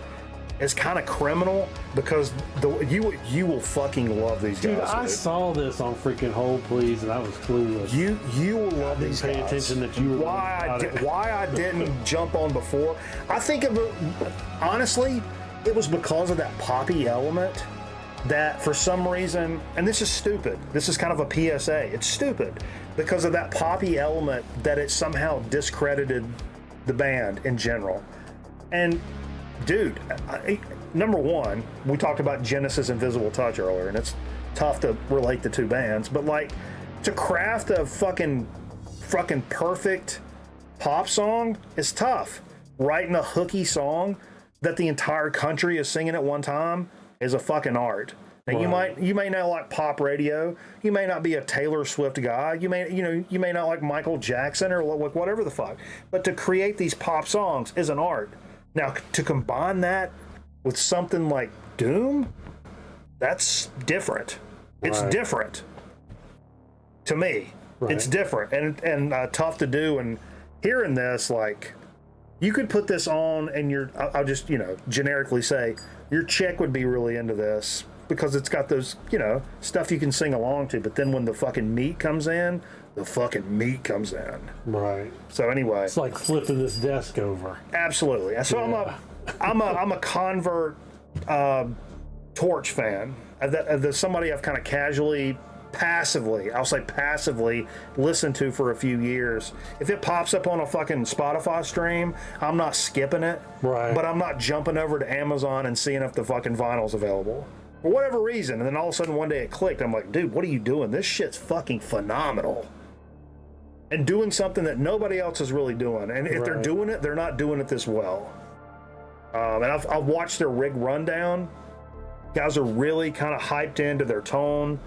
S2: is kind of criminal, because you will fucking love these
S5: Dude,
S2: guys.
S5: I saw this on freaking Hold Please, and I was clueless.
S2: You will love these guys.
S5: Pay attention that you were
S2: Why I didn't jump on before? I think of it, honestly, it was because of that poppy element that for some reason, and this is stupid. This is kind of a PSA. It's stupid because of that poppy element that it somehow discredited the band in general. And dude, number one, we talked about Genesis Invisible Touch earlier, and it's tough to relate the two bands, but like to craft a fucking perfect pop song is tough. Writing a hooky song that the entire country is singing at one time is a fucking art. Now you may not like pop radio, you may not be a Taylor Swift guy, you may not like Michael Jackson or whatever the fuck, but to create these pop songs is an art. Now, to combine that with something like Doom, that's different. It's different to me.
S5: Right.
S2: It's different and tough to do. And hearing this, like, you could put this on and I'll just, generically say, your chick would be really into this because it's got those, stuff you can sing along to. But then when the fucking meat comes in, the fucking meat comes in.
S5: Right.
S2: So anyway,
S5: it's like flipping this desk over.
S2: Absolutely. So yeah. I'm a convert Torch fan. There's somebody I've kind of passively listened to for a few years. If it pops up on a fucking Spotify stream, I'm not skipping it.
S5: Right.
S2: But I'm not jumping over to Amazon and seeing if the fucking vinyl's available. For whatever reason. And then all of a sudden one day it clicked. I'm like, dude, what are you doing? This shit's fucking phenomenal. And doing something that nobody else is really doing. And if they're doing it, they're not doing it this well. And I've watched their rig rundown. Guys are really kind of hyped into their tone.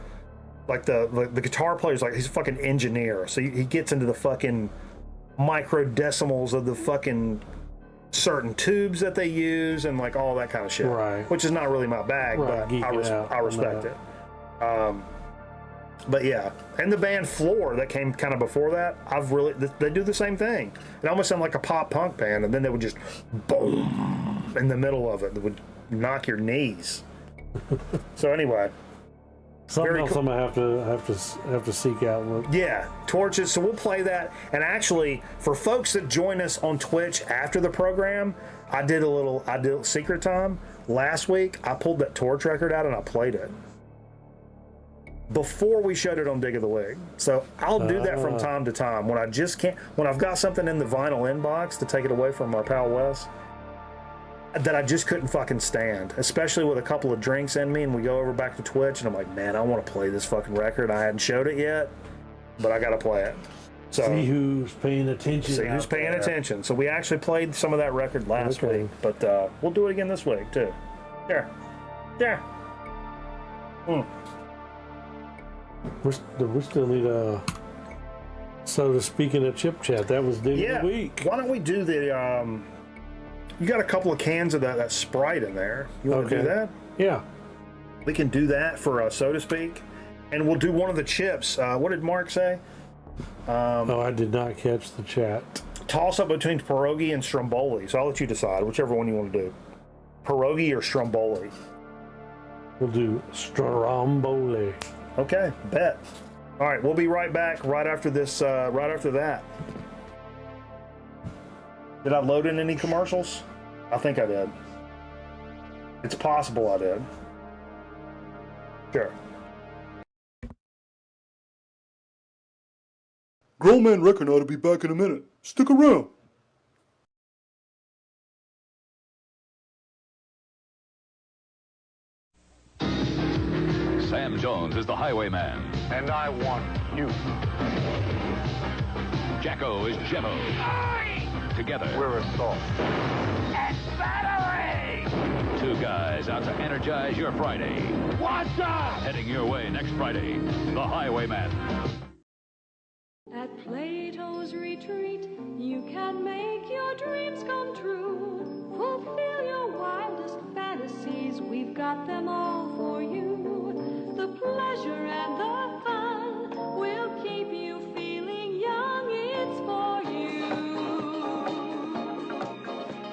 S2: Like the guitar player's like, he's a fucking engineer. So he gets into the fucking microdecimals of the fucking certain tubes that they use and like all that kind of shit.
S5: Right.
S2: Which is not really my bag, but I respect it. But yeah, and the band Floor that came kind of before that, they do the same thing. It almost sounded like a pop punk band, and then they would just boom in the middle of it. It would knock your knees. So anyway,
S5: something else I'm gonna have to seek out.
S2: Yeah, Torches. So we'll play that. And actually, for folks that join us on Twitch after the program, I did secret time last week. I pulled that Torch record out and I played it before we showed it on Dig of the Week. So I'll do that from time to time when I've got something in the vinyl inbox to take it away from our pal Wes that I just couldn't fucking stand, especially with a couple of drinks in me, and we go over back to Twitch and I'm like, man, I want to play this fucking record. I hadn't showed it yet, but I gotta play it. So
S5: see who's paying attention.
S2: Attention. So we actually played some of that record last week, but we'll do it again this week too. Yeah.
S5: We still need a. So speaking of Chip Chat, that was Dig of the Week.
S2: Why don't we do the? You got a couple of cans of that Sprite in there. You want to do that?
S5: Yeah.
S2: We can do that for so to speak, and we'll do one of the chips. What did Mark say?
S5: I did not catch the chat.
S2: Toss up between pierogi and stromboli. So I'll let you decide whichever one you want to do. Pierogi or stromboli.
S5: We'll do stromboli.
S2: Okay, bet. All right, we'll be right back right after this. Right after that. Did I load in any commercials? I think I did. It's possible I did. Sure.
S7: Grown Man Record ought to be back in a minute. Stick around.
S8: Sam Jones is the highwayman.
S9: And I want you.
S8: Jacko is Jimmo. Together,
S9: We're assault.
S8: two guys guys out to energize your Friday.
S1: What's up?
S8: Heading your way next Friday, the Highwayman.
S4: At Plato's retreat, you can make your dreams come true. Fulfill your wildest fantasies, we've got them all for you. The pleasure and the fun will keep you feeling young. It's for you.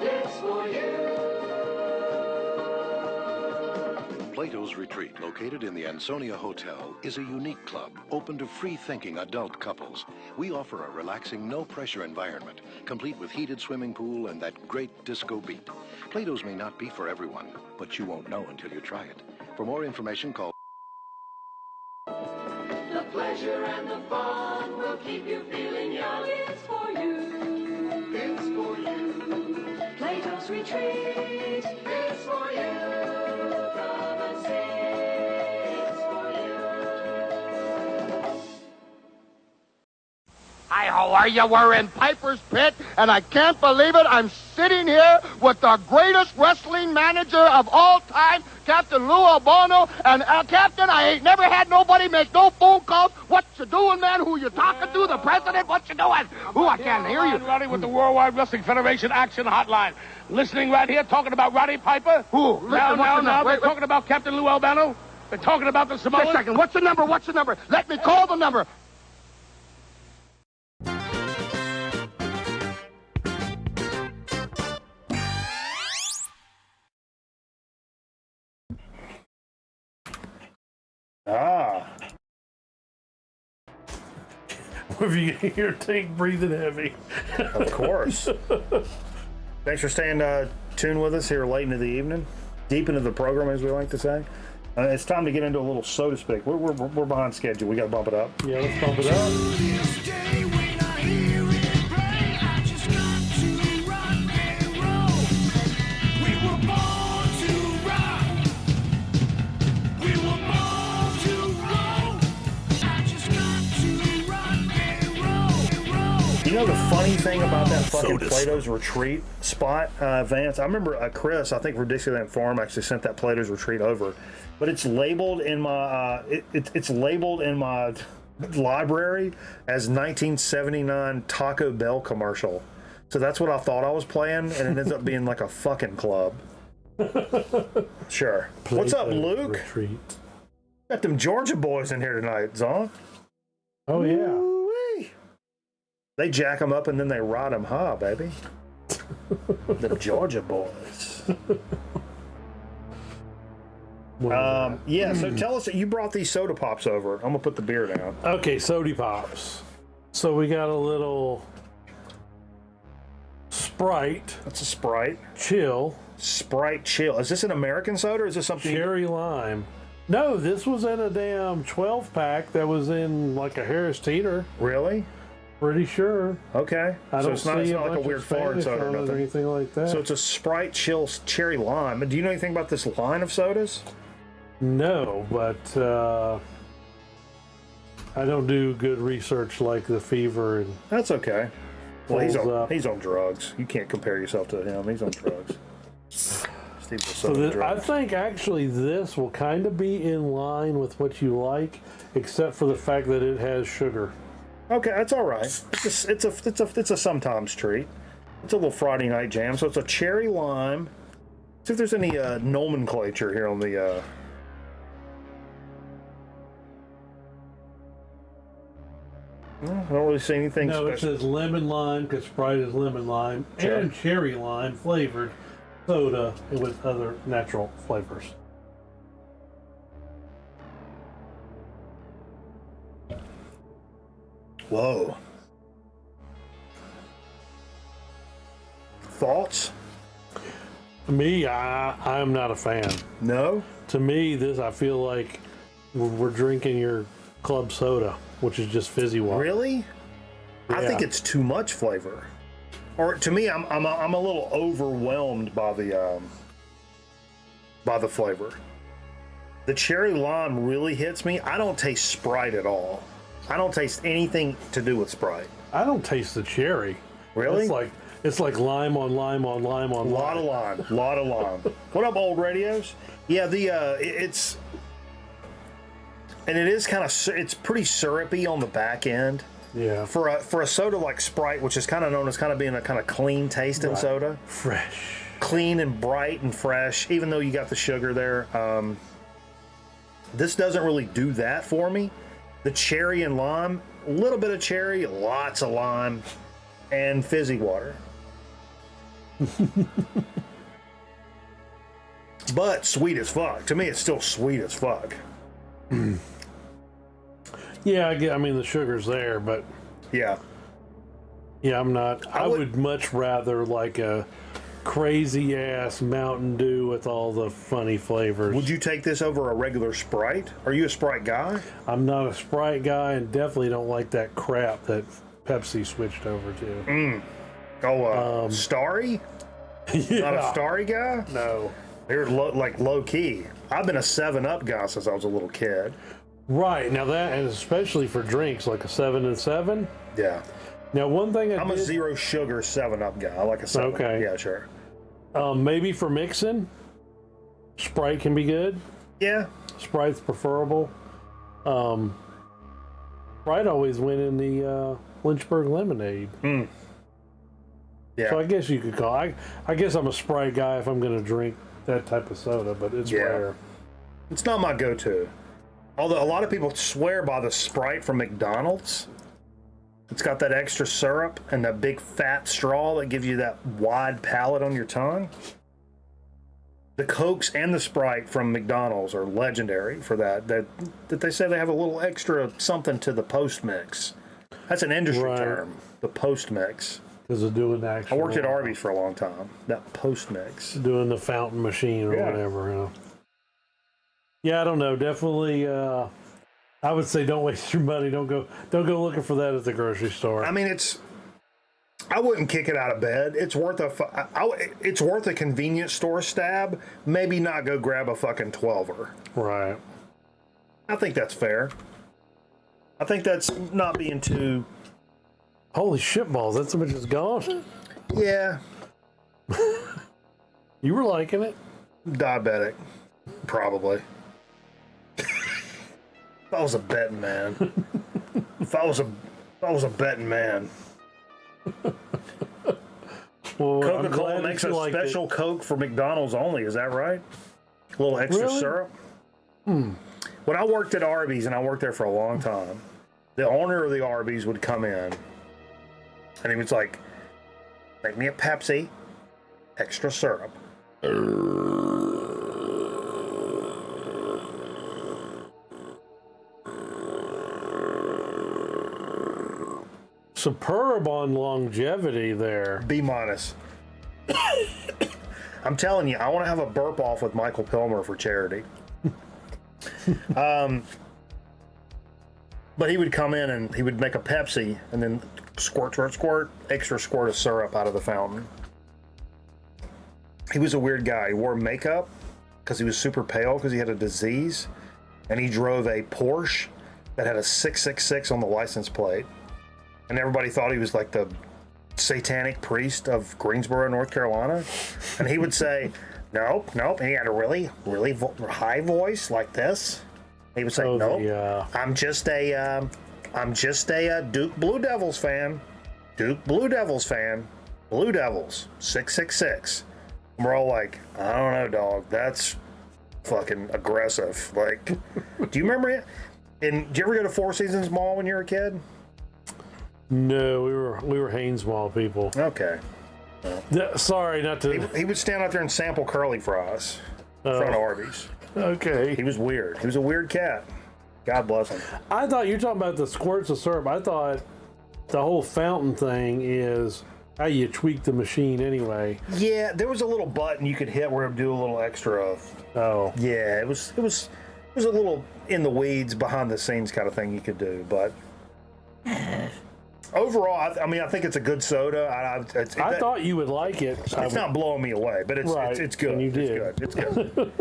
S4: It's for you.
S9: Plato's Retreat, located in the Ansonia Hotel, is a unique club open to free-thinking adult couples. We offer a relaxing, no-pressure environment, complete with heated swimming pool and that great disco beat. Plato's may not be for everyone, but you won't know until you try it. For more information, call...
S4: The pleasure and the fun will keep you feeling young. It's for you. It's for you. Plato's Retreat. It's for you. Come and see. It's for you.
S10: Hi, how are you? We're in Piper's Pit, and I can't believe it. I'm sitting here with the greatest wrestling manager of all time, Captain Lou Albano. And, Captain, I ain't never had nobody make no phone calls. What you doing, man? Who you talking to? The president? What you doing? Ooh, I can't hear you.
S11: Roddy with the Worldwide Wrestling Federation Action Hotline. Listening right here, talking about Roddy Piper.
S10: Who?
S11: Now, they're talking about Captain Lou Albano. They're talking about the Samoans.
S10: Just a second. What's the number? What's the number? Let me call the number.
S5: If you can hear Tank breathing heavy.
S2: Of course. Thanks for staying tuned with us here late into the evening, deep into the program, as we like to say. It's time to get into a little so to speak. We're behind schedule. We got to bump it up.
S5: Yeah, let's bump it up.
S2: You know the funny thing about that fucking Plato's Retreat spot, Vance? I remember Chris, I think for Dixieland Farm, actually sent that Plato's Retreat over, but it's labeled in my it's labeled in my library as 1979 Taco Bell commercial. So that's what I thought I was playing, and it ends up being like a fucking club. Sure. What's up, Luke?
S5: Retreat.
S2: Got them Georgia boys in here tonight, Zon.
S5: Oh yeah.
S2: Ooh-wee. They jack them up and then they ride them high, baby. The Georgia boys. Yeah, so tell us, you brought these soda pops over. I'm going to put the beer down.
S5: Okay, soda pops. So we got a little Sprite.
S2: That's a Sprite.
S5: Chill.
S2: Sprite Chill. Is this an American soda or is this something?
S5: Cherry lime. No, this was in a damn 12-pack that was in like a Harris Teeter.
S2: Really?
S5: Pretty sure.
S2: Okay.
S5: I don't see
S2: it's not like a weird foreign soda or nothing.
S5: Or anything like that.
S2: So it's a Sprite Chill Cherry Lime. Do you know anything about this line of sodas?
S5: No, but I don't do good research like the Fever and.
S2: That's okay. Well, he's
S5: up.
S2: on drugs. You can't compare yourself to him. He's on drugs. Steve's
S5: So
S2: on
S5: I
S2: drugs.
S5: think actually this will kind of be in line with what you like, except for the fact that it has sugar.
S2: Okay, that's all right. It's a sometimes treat. It's a little Friday night jam. So it's a cherry lime. See if there's any nomenclature here on the. I don't really see anything
S5: No,
S2: special.
S5: it says lemon lime because Sprite is lemon lime,
S2: Sure.
S5: and cherry lime flavored soda with other natural flavors.
S2: Whoa. Thoughts?
S5: Me, I'm not a fan.
S2: No?
S5: To me, this I feel like we're drinking your club soda, which is just fizzy water.
S2: Really? I think it's too much flavor. Or to me, I'm a little overwhelmed by the flavor. The cherry lime really hits me. I don't taste Sprite at all. I don't taste anything to do with Sprite.
S5: I don't taste the cherry.
S2: Really?
S5: It's like It's like lime on lime on lime on
S2: Lot of lime. Lot of lime. What up, old radios? Yeah, it's... And it is kind of... It's pretty syrupy on the back end.
S5: Yeah.
S2: For a soda like Sprite, which is kind of known as kind of being a kind of clean tasting soda.
S5: Fresh.
S2: Clean and bright and fresh, even though you got the sugar there. This doesn't really do that for me. The cherry and lime, a little bit of cherry, lots of lime, and fizzy water. But sweet as fuck. To me, it's still sweet as fuck.
S5: Yeah, I mean, the sugar's there, but...
S2: Yeah.
S5: Yeah, I'm not... I would much rather like a crazy-ass Mountain Dew with all the funny flavors.
S2: Would you take this over a regular Sprite? Are you a Sprite guy?
S5: I'm not a Sprite guy and definitely don't like that crap that Pepsi switched over to.
S2: Starry?
S5: Yeah.
S2: Not a Starry guy?
S5: No.
S2: They're low key. I've been a 7-Up guy since I was a little kid.
S5: Right, now that, and especially for drinks, like a 7 and 7.
S2: Yeah.
S5: Now, one thing
S2: I'm a zero sugar 7-Up guy. I like a 7.
S5: Okay.
S2: Yeah, sure.
S5: Maybe for mixing, Sprite can be good.
S2: Yeah.
S5: Sprite's preferable. Sprite always went in the Lynchburg lemonade.
S2: Yeah.
S5: So I guess you could call. I guess I'm a Sprite guy if I'm going to drink that type of soda, but it's rare.
S2: It's not my go-to. Although a lot of people swear by the Sprite from McDonald's. It's got that extra syrup and that big fat straw that gives you that wide palate on your tongue. The Cokes and the Sprite from McDonald's are legendary for that. That they say they have a little extra something to the post mix. That's an industry term, the post mix.
S5: Because of doing the actual...
S2: I worked at Arby's for a long time. That post mix.
S5: Doing the fountain machine or whatever. You know. Yeah, I don't know. Definitely, I would say don't waste your money. Don't go looking for that at the grocery store.
S2: I mean, I wouldn't kick it out of bed. It's worth a convenience store stab. Maybe not go grab a fucking 12er.
S5: Right.
S2: I think that's fair. I think that's not being too...
S5: Holy shit balls, that so much is gone?
S2: Yeah.
S5: You were liking it?
S2: Diabetic. Probably. If I was a betting man. if I was a betting man.
S5: Well,
S2: Coca-Cola makes a special Coke for McDonald's only, is that right? A little extra syrup? When I worked at Arby's, and I worked there for a long time, the owner of the Arby's would come in, and he was like, make me a Pepsi, extra syrup.
S5: Superb on longevity there.
S2: B-. I'm telling you, I want to have a burp off with Michael Pilmer for charity. But he would come in and he would make a Pepsi and then squirt, extra squirt of syrup out of the fountain. He was a weird guy. He wore makeup because he was super pale because he had a disease. And he drove a Porsche that had a 666 on the license plate. And everybody thought he was like the satanic priest of Greensboro, North Carolina. And he would say, nope. And he had a really high voice like this. He would say, I'm just a Duke Blue Devils fan. Blue Devils, 666. And we're all like, I don't know, dog. That's fucking aggressive. Like, do you remember it? And did you ever go to Four Seasons Mall when you were a kid?
S5: No, we were Haynes Mall people.
S2: Okay.
S5: Sorry, not to...
S2: He would stand out there and sample curly fries in front of Arby's.
S5: Okay.
S2: He was weird. He was a weird cat. God bless him.
S5: I thought you were talking about the squirts of syrup. I thought the whole fountain thing is how you tweak the machine anyway.
S2: Yeah, there was a little button you could hit where it would do a little extra of.
S5: Oh.
S2: Yeah, it was a little in the weeds, behind the scenes kind of thing you could do, but... Overall, I mean, I think it's a good soda.
S5: I thought you would like it.
S2: It's not blowing me away, but it's good.
S5: And you did.
S2: It's good.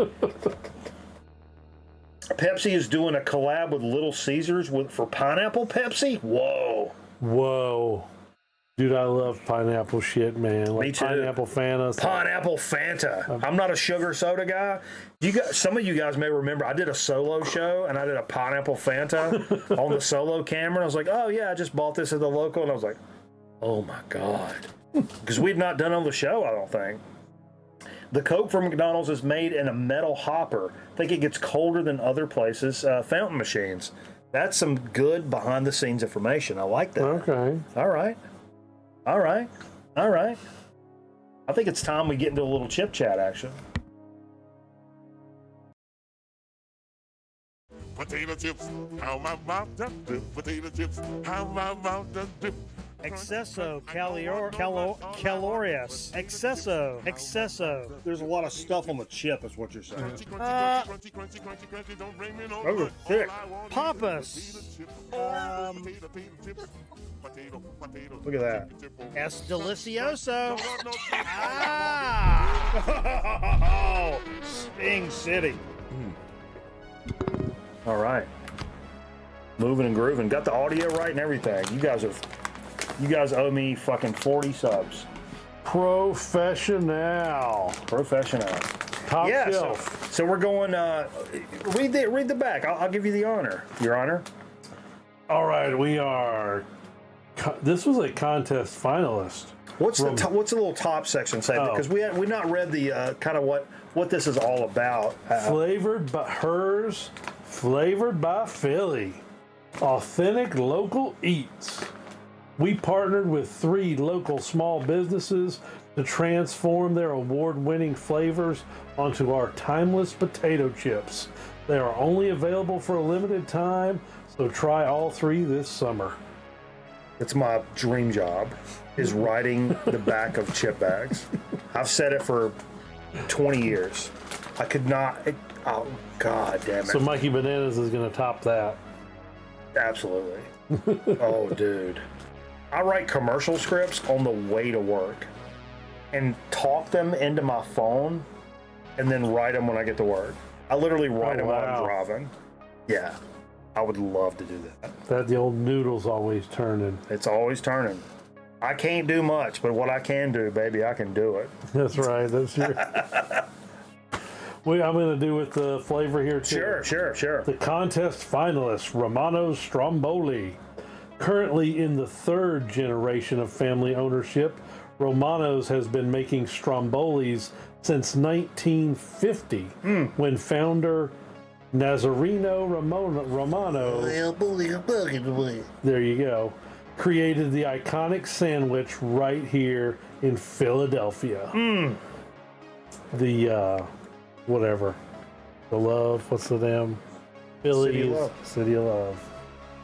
S2: Pepsi is doing a collab with Little Caesars for pineapple Pepsi. Whoa.
S5: Dude, I love pineapple shit, man. Like
S2: Me too.
S5: Pineapple Fanta.
S2: Pineapple Fanta. I'm not a sugar soda guy. Some of you guys may remember I did a solo show and I did a pineapple Fanta on the solo camera. And I was like, oh yeah, I just bought this at the local. And I was like, oh my God. Because we'd not done it on the show, I don't think. The Coke from McDonald's is made in a metal hopper. I think it gets colder than other places. Fountain machines. That's some good behind the scenes information. I like that.
S5: Okay.
S2: All right. All right. All right. I think it's time we get into a little chip chat action.
S12: Potato chips, how my mom does do. Potato chips, how my mom does do.
S2: Excesso calorious. Excesso.
S3: There's a lot of stuff on the chip, is what you're saying.
S2: Those are thick.
S3: Papas. Look at that.
S2: Es delicioso. Ah! Sping City. All right. Moving and grooving. Got the audio right and everything. You guys owe me fucking 40 subs.
S5: Professional. Top shelf.
S2: So we're going. Read the back. I'll give you the honor, Your Honor.
S5: All right, we are. This was a contest finalist.
S2: What's the little top section say? Because we not read the kind of what this is all about.
S5: Flavored by Philly. Authentic local eats. We partnered with 3 local small businesses to transform their award-winning flavors onto our timeless potato chips. They are only available for a limited time, so try all 3 this summer.
S2: It's my dream job, is writing the back of chip bags. I've said it for 20 years. I could not. Oh, God damn it.
S5: So Mikey Bananas is going to top that.
S2: Absolutely. Oh, dude. I write commercial scripts on the way to work and talk them into my phone and then write them when I get to work. I literally write them while I'm driving. Yeah. I would love to do that.
S5: The old noodle's always turning.
S2: It's always turning. I can't do much, but what I can do, baby, I can do it.
S5: That's right. That's true. I'm going to do with the flavor here, too.
S2: Sure.
S5: The contest finalist, Romano's Stromboli. Currently in the 3rd generation of family ownership, Romano's has been making Strombolis since 1950, when founder Nazareno Romano, there you go, created the iconic sandwich right here in Philadelphia. The what's the damn? Philly's City of Love.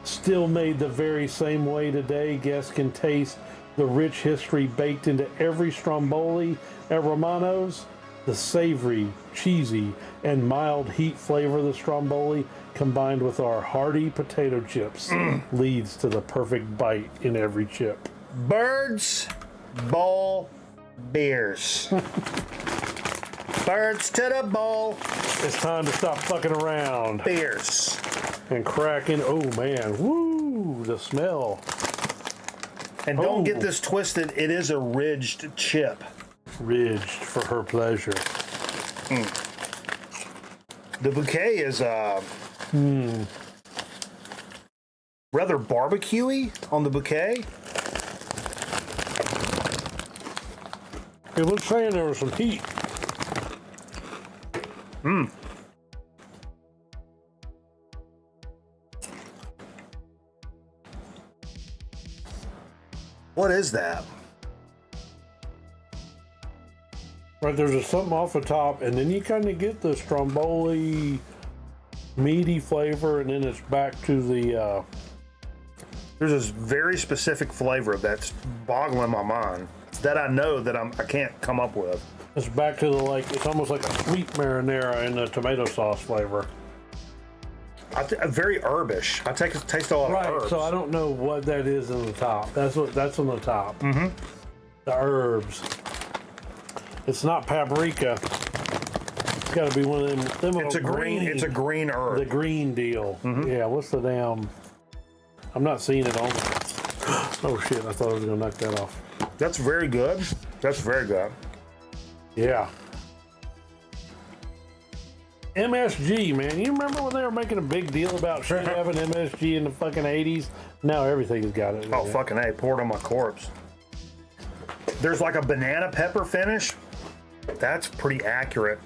S5: Still made the very same way today, guests can taste the rich history baked into every Stromboli at Romano's. The savory, cheesy, and mild heat flavor of the Stromboli, combined with our hearty potato chips, leads to the perfect bite in every chip.
S2: Birds, bowl, beers. Birds to the bowl.
S5: It's time to stop fucking around.
S2: Beers.
S5: And cracking. Oh, man. Woo, the smell.
S2: And don't get this twisted. It is a ridged chip.
S5: Ridged for her pleasure.
S2: The bouquet is rather barbecue-y on the bouquet.
S5: It was saying there was some heat.
S2: What is that?
S5: Right, there's just something off the top, and then you kind of get the Stromboli meaty flavor, and then it's back to the.
S2: There's this very specific flavor that's boggling my mind that I know that I can't come up with.
S5: It's back to the it's almost like a sweet marinara in the tomato sauce flavor.
S2: Very herbish. I taste a lot of herbs.
S5: Right, so I don't know what that is in the top. That's on the top. The herbs. It's not paprika. It's got to be one of them.
S2: It's a green herb.
S5: The green deal. Yeah. What's the damn? I'm not seeing it on. Oh shit! I thought I was gonna knock that off.
S2: That's very good. That's very good.
S5: Yeah. MSG, man. You remember when they were making a big deal about shit having MSG in the fucking 80s? Now everything's got it.
S2: Oh, fucking A. Pour it on my corpse. There's like a banana pepper finish. That's pretty accurate.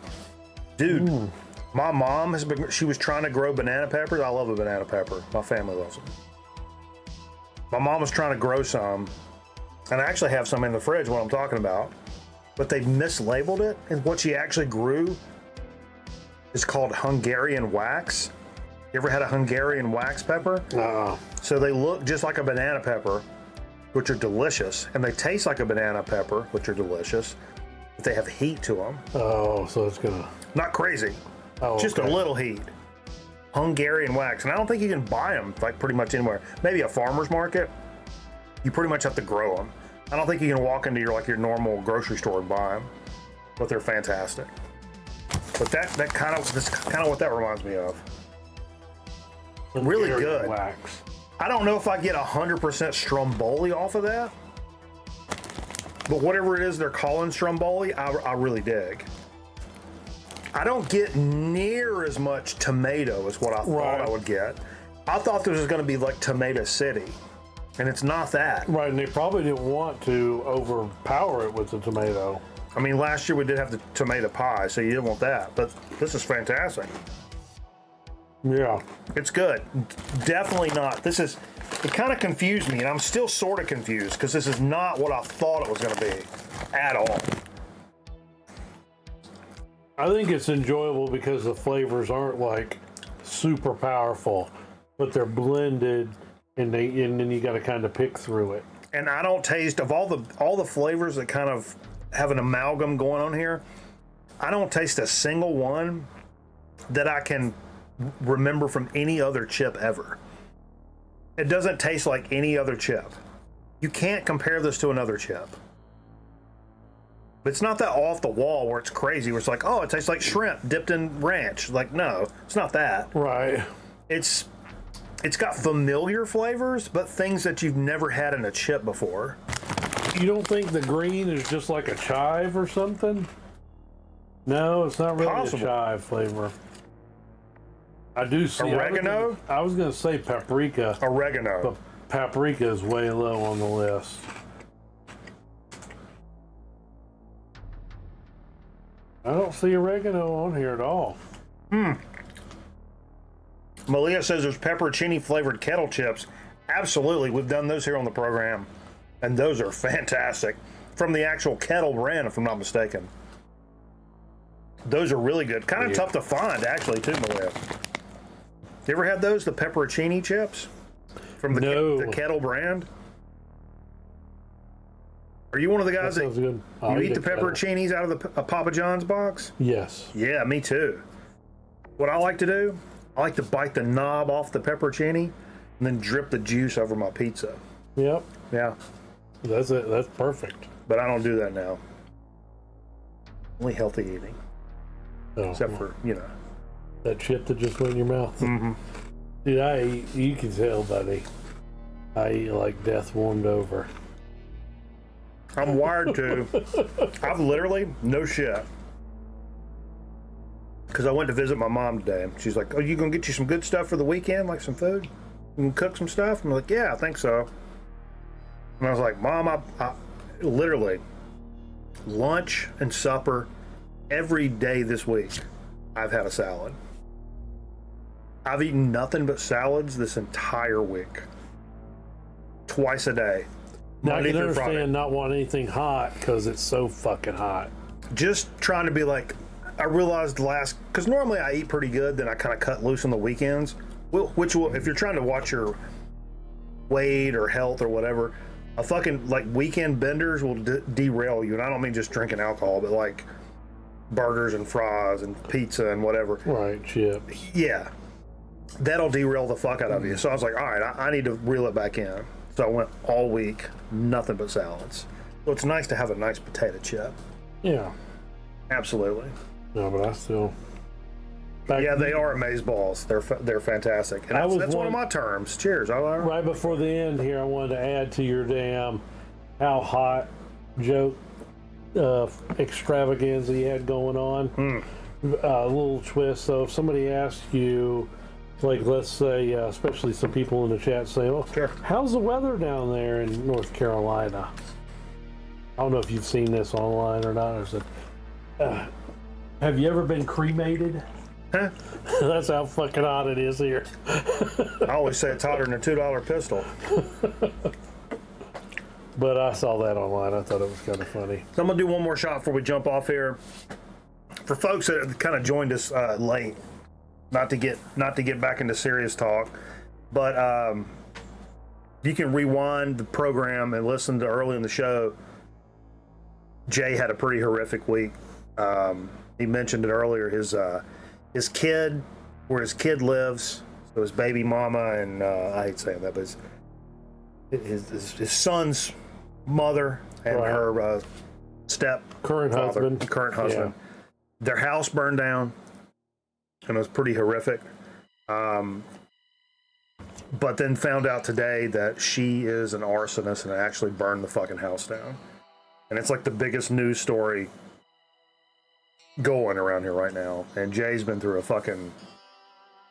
S2: Dude, my mom she was trying to grow banana peppers. I love a banana pepper. My family loves them. My mom was trying to grow some, and I actually have some in the fridge, what I'm talking about. But they mislabeled it, and what she actually grew is called Hungarian wax. You ever had a Hungarian wax pepper? So they look just like a banana pepper, which are delicious, and they taste like a banana pepper, which are delicious, but they have heat to them.
S5: Oh, so it's gonna...
S2: Not crazy.
S5: Oh,
S2: just
S5: okay.
S2: a little heat. Hungarian wax, and I don't think you can buy them like pretty much anywhere. Maybe a farmer's market. You pretty much have to grow them. I don't think you can walk into your normal grocery store and buy them, but they're fantastic. But that's kind of what that reminds me of. Really good.
S5: Wax.
S2: I don't know if I get 100% Stromboli off of that, but whatever it is they're calling Stromboli, I really dig. I don't get near as much tomato as what I thought I would get. I thought this was going to be like Tomato City, and it's not that.
S5: Right, and they probably didn't want to overpower it with the tomato.
S2: I mean, last year we did have the tomato pie, so you didn't want that, but this is fantastic.
S5: Yeah.
S2: It's good. Definitely not. It kind of confused me, and I'm still sort of confused because this is not what I thought it was going to be at all.
S5: I think it's enjoyable because the flavors aren't like super powerful, but they're blended, and then you got to kind of pick through it.
S2: And I don't taste of all the flavors that kind of have an amalgam going on here. I don't taste a single one that I can remember from any other chip ever. It doesn't taste like any other chip. You can't compare this to another chip. But it's not that off the wall where it's crazy, where it's like, oh, it tastes like shrimp dipped in ranch. Like, no, it's not that.
S5: Right.
S2: It's got familiar flavors, but things that you've never had in a chip before.
S5: You don't think the green is just like a chive or something? No, it's not really a chive flavor. I do see
S2: oregano.
S5: I was gonna say paprika.
S2: Oregano.
S5: But paprika is way low on the list. I don't see oregano on here at all.
S2: Malia says there's pepperoncini flavored kettle chips. Absolutely, we've done those here on the program, and those are fantastic. From the actual Kettle brand, if I'm not mistaken. Those are really good. Kind of tough to find, actually, too, Malia. You ever had those, the pepperoncini chips? From the Kettle brand? Are you one of the guys that
S5: good.
S2: you eat the pepperoncinis out of a Papa John's box?
S5: Yes.
S2: Yeah, me too. What I like to do, I like to bite the knob off the pepperoncini and then drip the juice over my pizza.
S5: Yep.
S2: Yeah.
S5: That's it. That's perfect.
S2: But I don't do that now. Only healthy eating.
S5: Oh,
S2: except for,
S5: that chip that just went in your mouth.
S2: Mm-hmm.
S5: Dude, you can tell, buddy. I eat like death warmed over.
S2: I'm wired to. I've literally, no shit. Because I went to visit my mom today. She's like, oh, you gonna get you some good stuff for the weekend, like some food? You can cook some stuff? I'm like, yeah, I think so. And I was like, Mom, I literally, lunch and supper, every day this week, I've had a salad. I've eaten nothing but salads this entire week. Twice a day.
S5: Now I can understand
S2: Friday.
S5: not wanting anything hot because it's so fucking hot.
S2: Just trying to be like, I realized because normally I eat pretty good, then I kind of cut loose on the weekends, which will, if you're trying to watch your weight or health or whatever, a fucking like weekend benders will derail you. And I don't mean just drinking alcohol, but like burgers and fries and pizza and whatever.
S5: Right, chip.
S2: Yeah. That'll derail the fuck out of you. So I was like, all right, I need to reel it back in. So I went all week, nothing but salads. So it's nice to have a nice potato chip.
S5: Yeah.
S2: Absolutely.
S5: No, but I still...
S2: Yeah, they are amazeballs. They're fantastic. And that's one of my terms. Cheers.
S5: Right before the end here, I wanted to add to your damn how hot joke extravaganza you had going on. A little twist. So if somebody asks you, like, let's say, especially some people in the chat say, "Oh,
S2: sure.
S5: How's the weather down there in North Carolina?" I don't know if you've seen this online or not. Or said, have you ever been cremated?
S2: Huh?
S5: That's how fucking hot it is here.
S2: I always say it's hotter than a $2 pistol.
S5: But I saw that online. I thought it was kind of funny.
S2: So I'm gonna do one more shot before we jump off here. For folks that kind of joined us late, not to get back into serious talk, but you can rewind the program and listen to early in the show. Jay had a pretty horrific week. He mentioned it earlier. His kid, where his kid lives, so his baby mama, and I hate saying that, but his son's mother and her
S5: current husband,
S2: yeah. Their house burned down, and it was pretty horrific. But then found out today that she is an arsonist and actually burned the fucking house down. And it's like the biggest news story going around here right now. And Jay's been through a fucking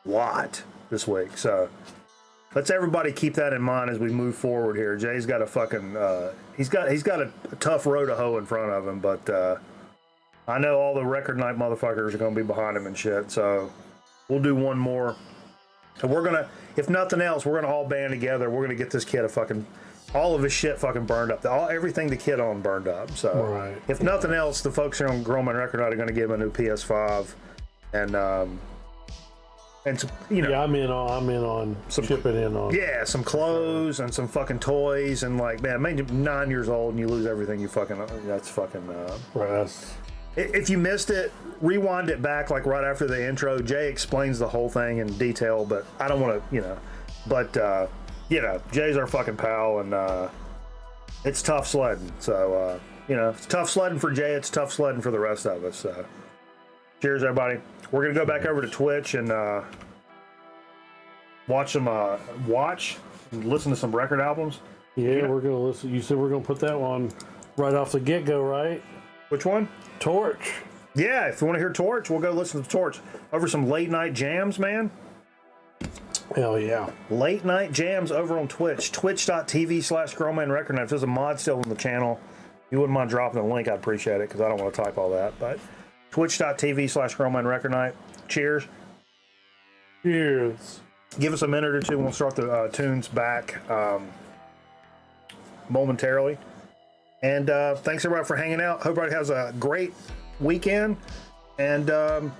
S2: lot this week. So let's everybody keep that in mind as we move forward here. Jay's got a fucking he's got a tough road to hoe in front of him, but I know all the record night motherfuckers are gonna be behind him and shit. So we'll do one more. And we're gonna, if nothing else, we're gonna all band together. We're gonna get this kid all of his shit fucking burned up. Everything the kid owned burned up. So if nothing else, the folks here on Grown Man Record Night are gonna give him a new PS5, and some,
S5: yeah, I'm in on chipping in on.
S2: Yeah, some clothes and some fucking toys, and like, man, maybe 9 years old and you lose everything you fucking. That's fucking. If you missed it, rewind it back like right after the intro. Jay explains the whole thing in detail, but I don't want to, But Jay's our fucking pal, and it's tough sledding. So it's tough sledding for Jay. It's tough sledding for the rest of us. So cheers, everybody. We're gonna go back over to Twitch and watch and listen to some record albums.
S5: Yeah, we're gonna listen. You said we're gonna put that one right off the get-go, right?
S2: Which one?
S5: Torch.
S2: Yeah, if you want to hear Torch, we'll go listen to Torch over some late night jams, man.
S5: Hell yeah.
S2: Late night jams over on Twitch. Twitch.tv/GrownManRecordNight. If there's a mod still on the channel, you wouldn't mind dropping the link, I'd appreciate it, because I don't want to type all that. But Twitch.tv/GrownManRecordNight. Cheers.
S5: Cheers.
S2: Give us a minute or two and we'll start the tunes back momentarily. And thanks everybody for hanging out. Hope everybody has a great weekend. And I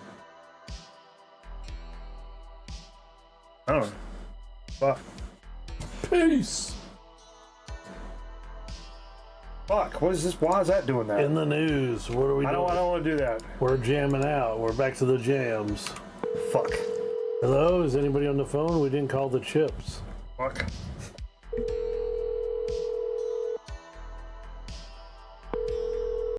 S2: don't know. Fuck.
S5: Peace.
S2: Fuck. What is this? Why is that doing that?
S5: In the news. What are we doing?
S2: I don't want to do that.
S5: We're jamming out. We're back to the jams.
S2: Fuck.
S5: Hello? Is anybody on the phone? We didn't call the chips.
S2: Fuck.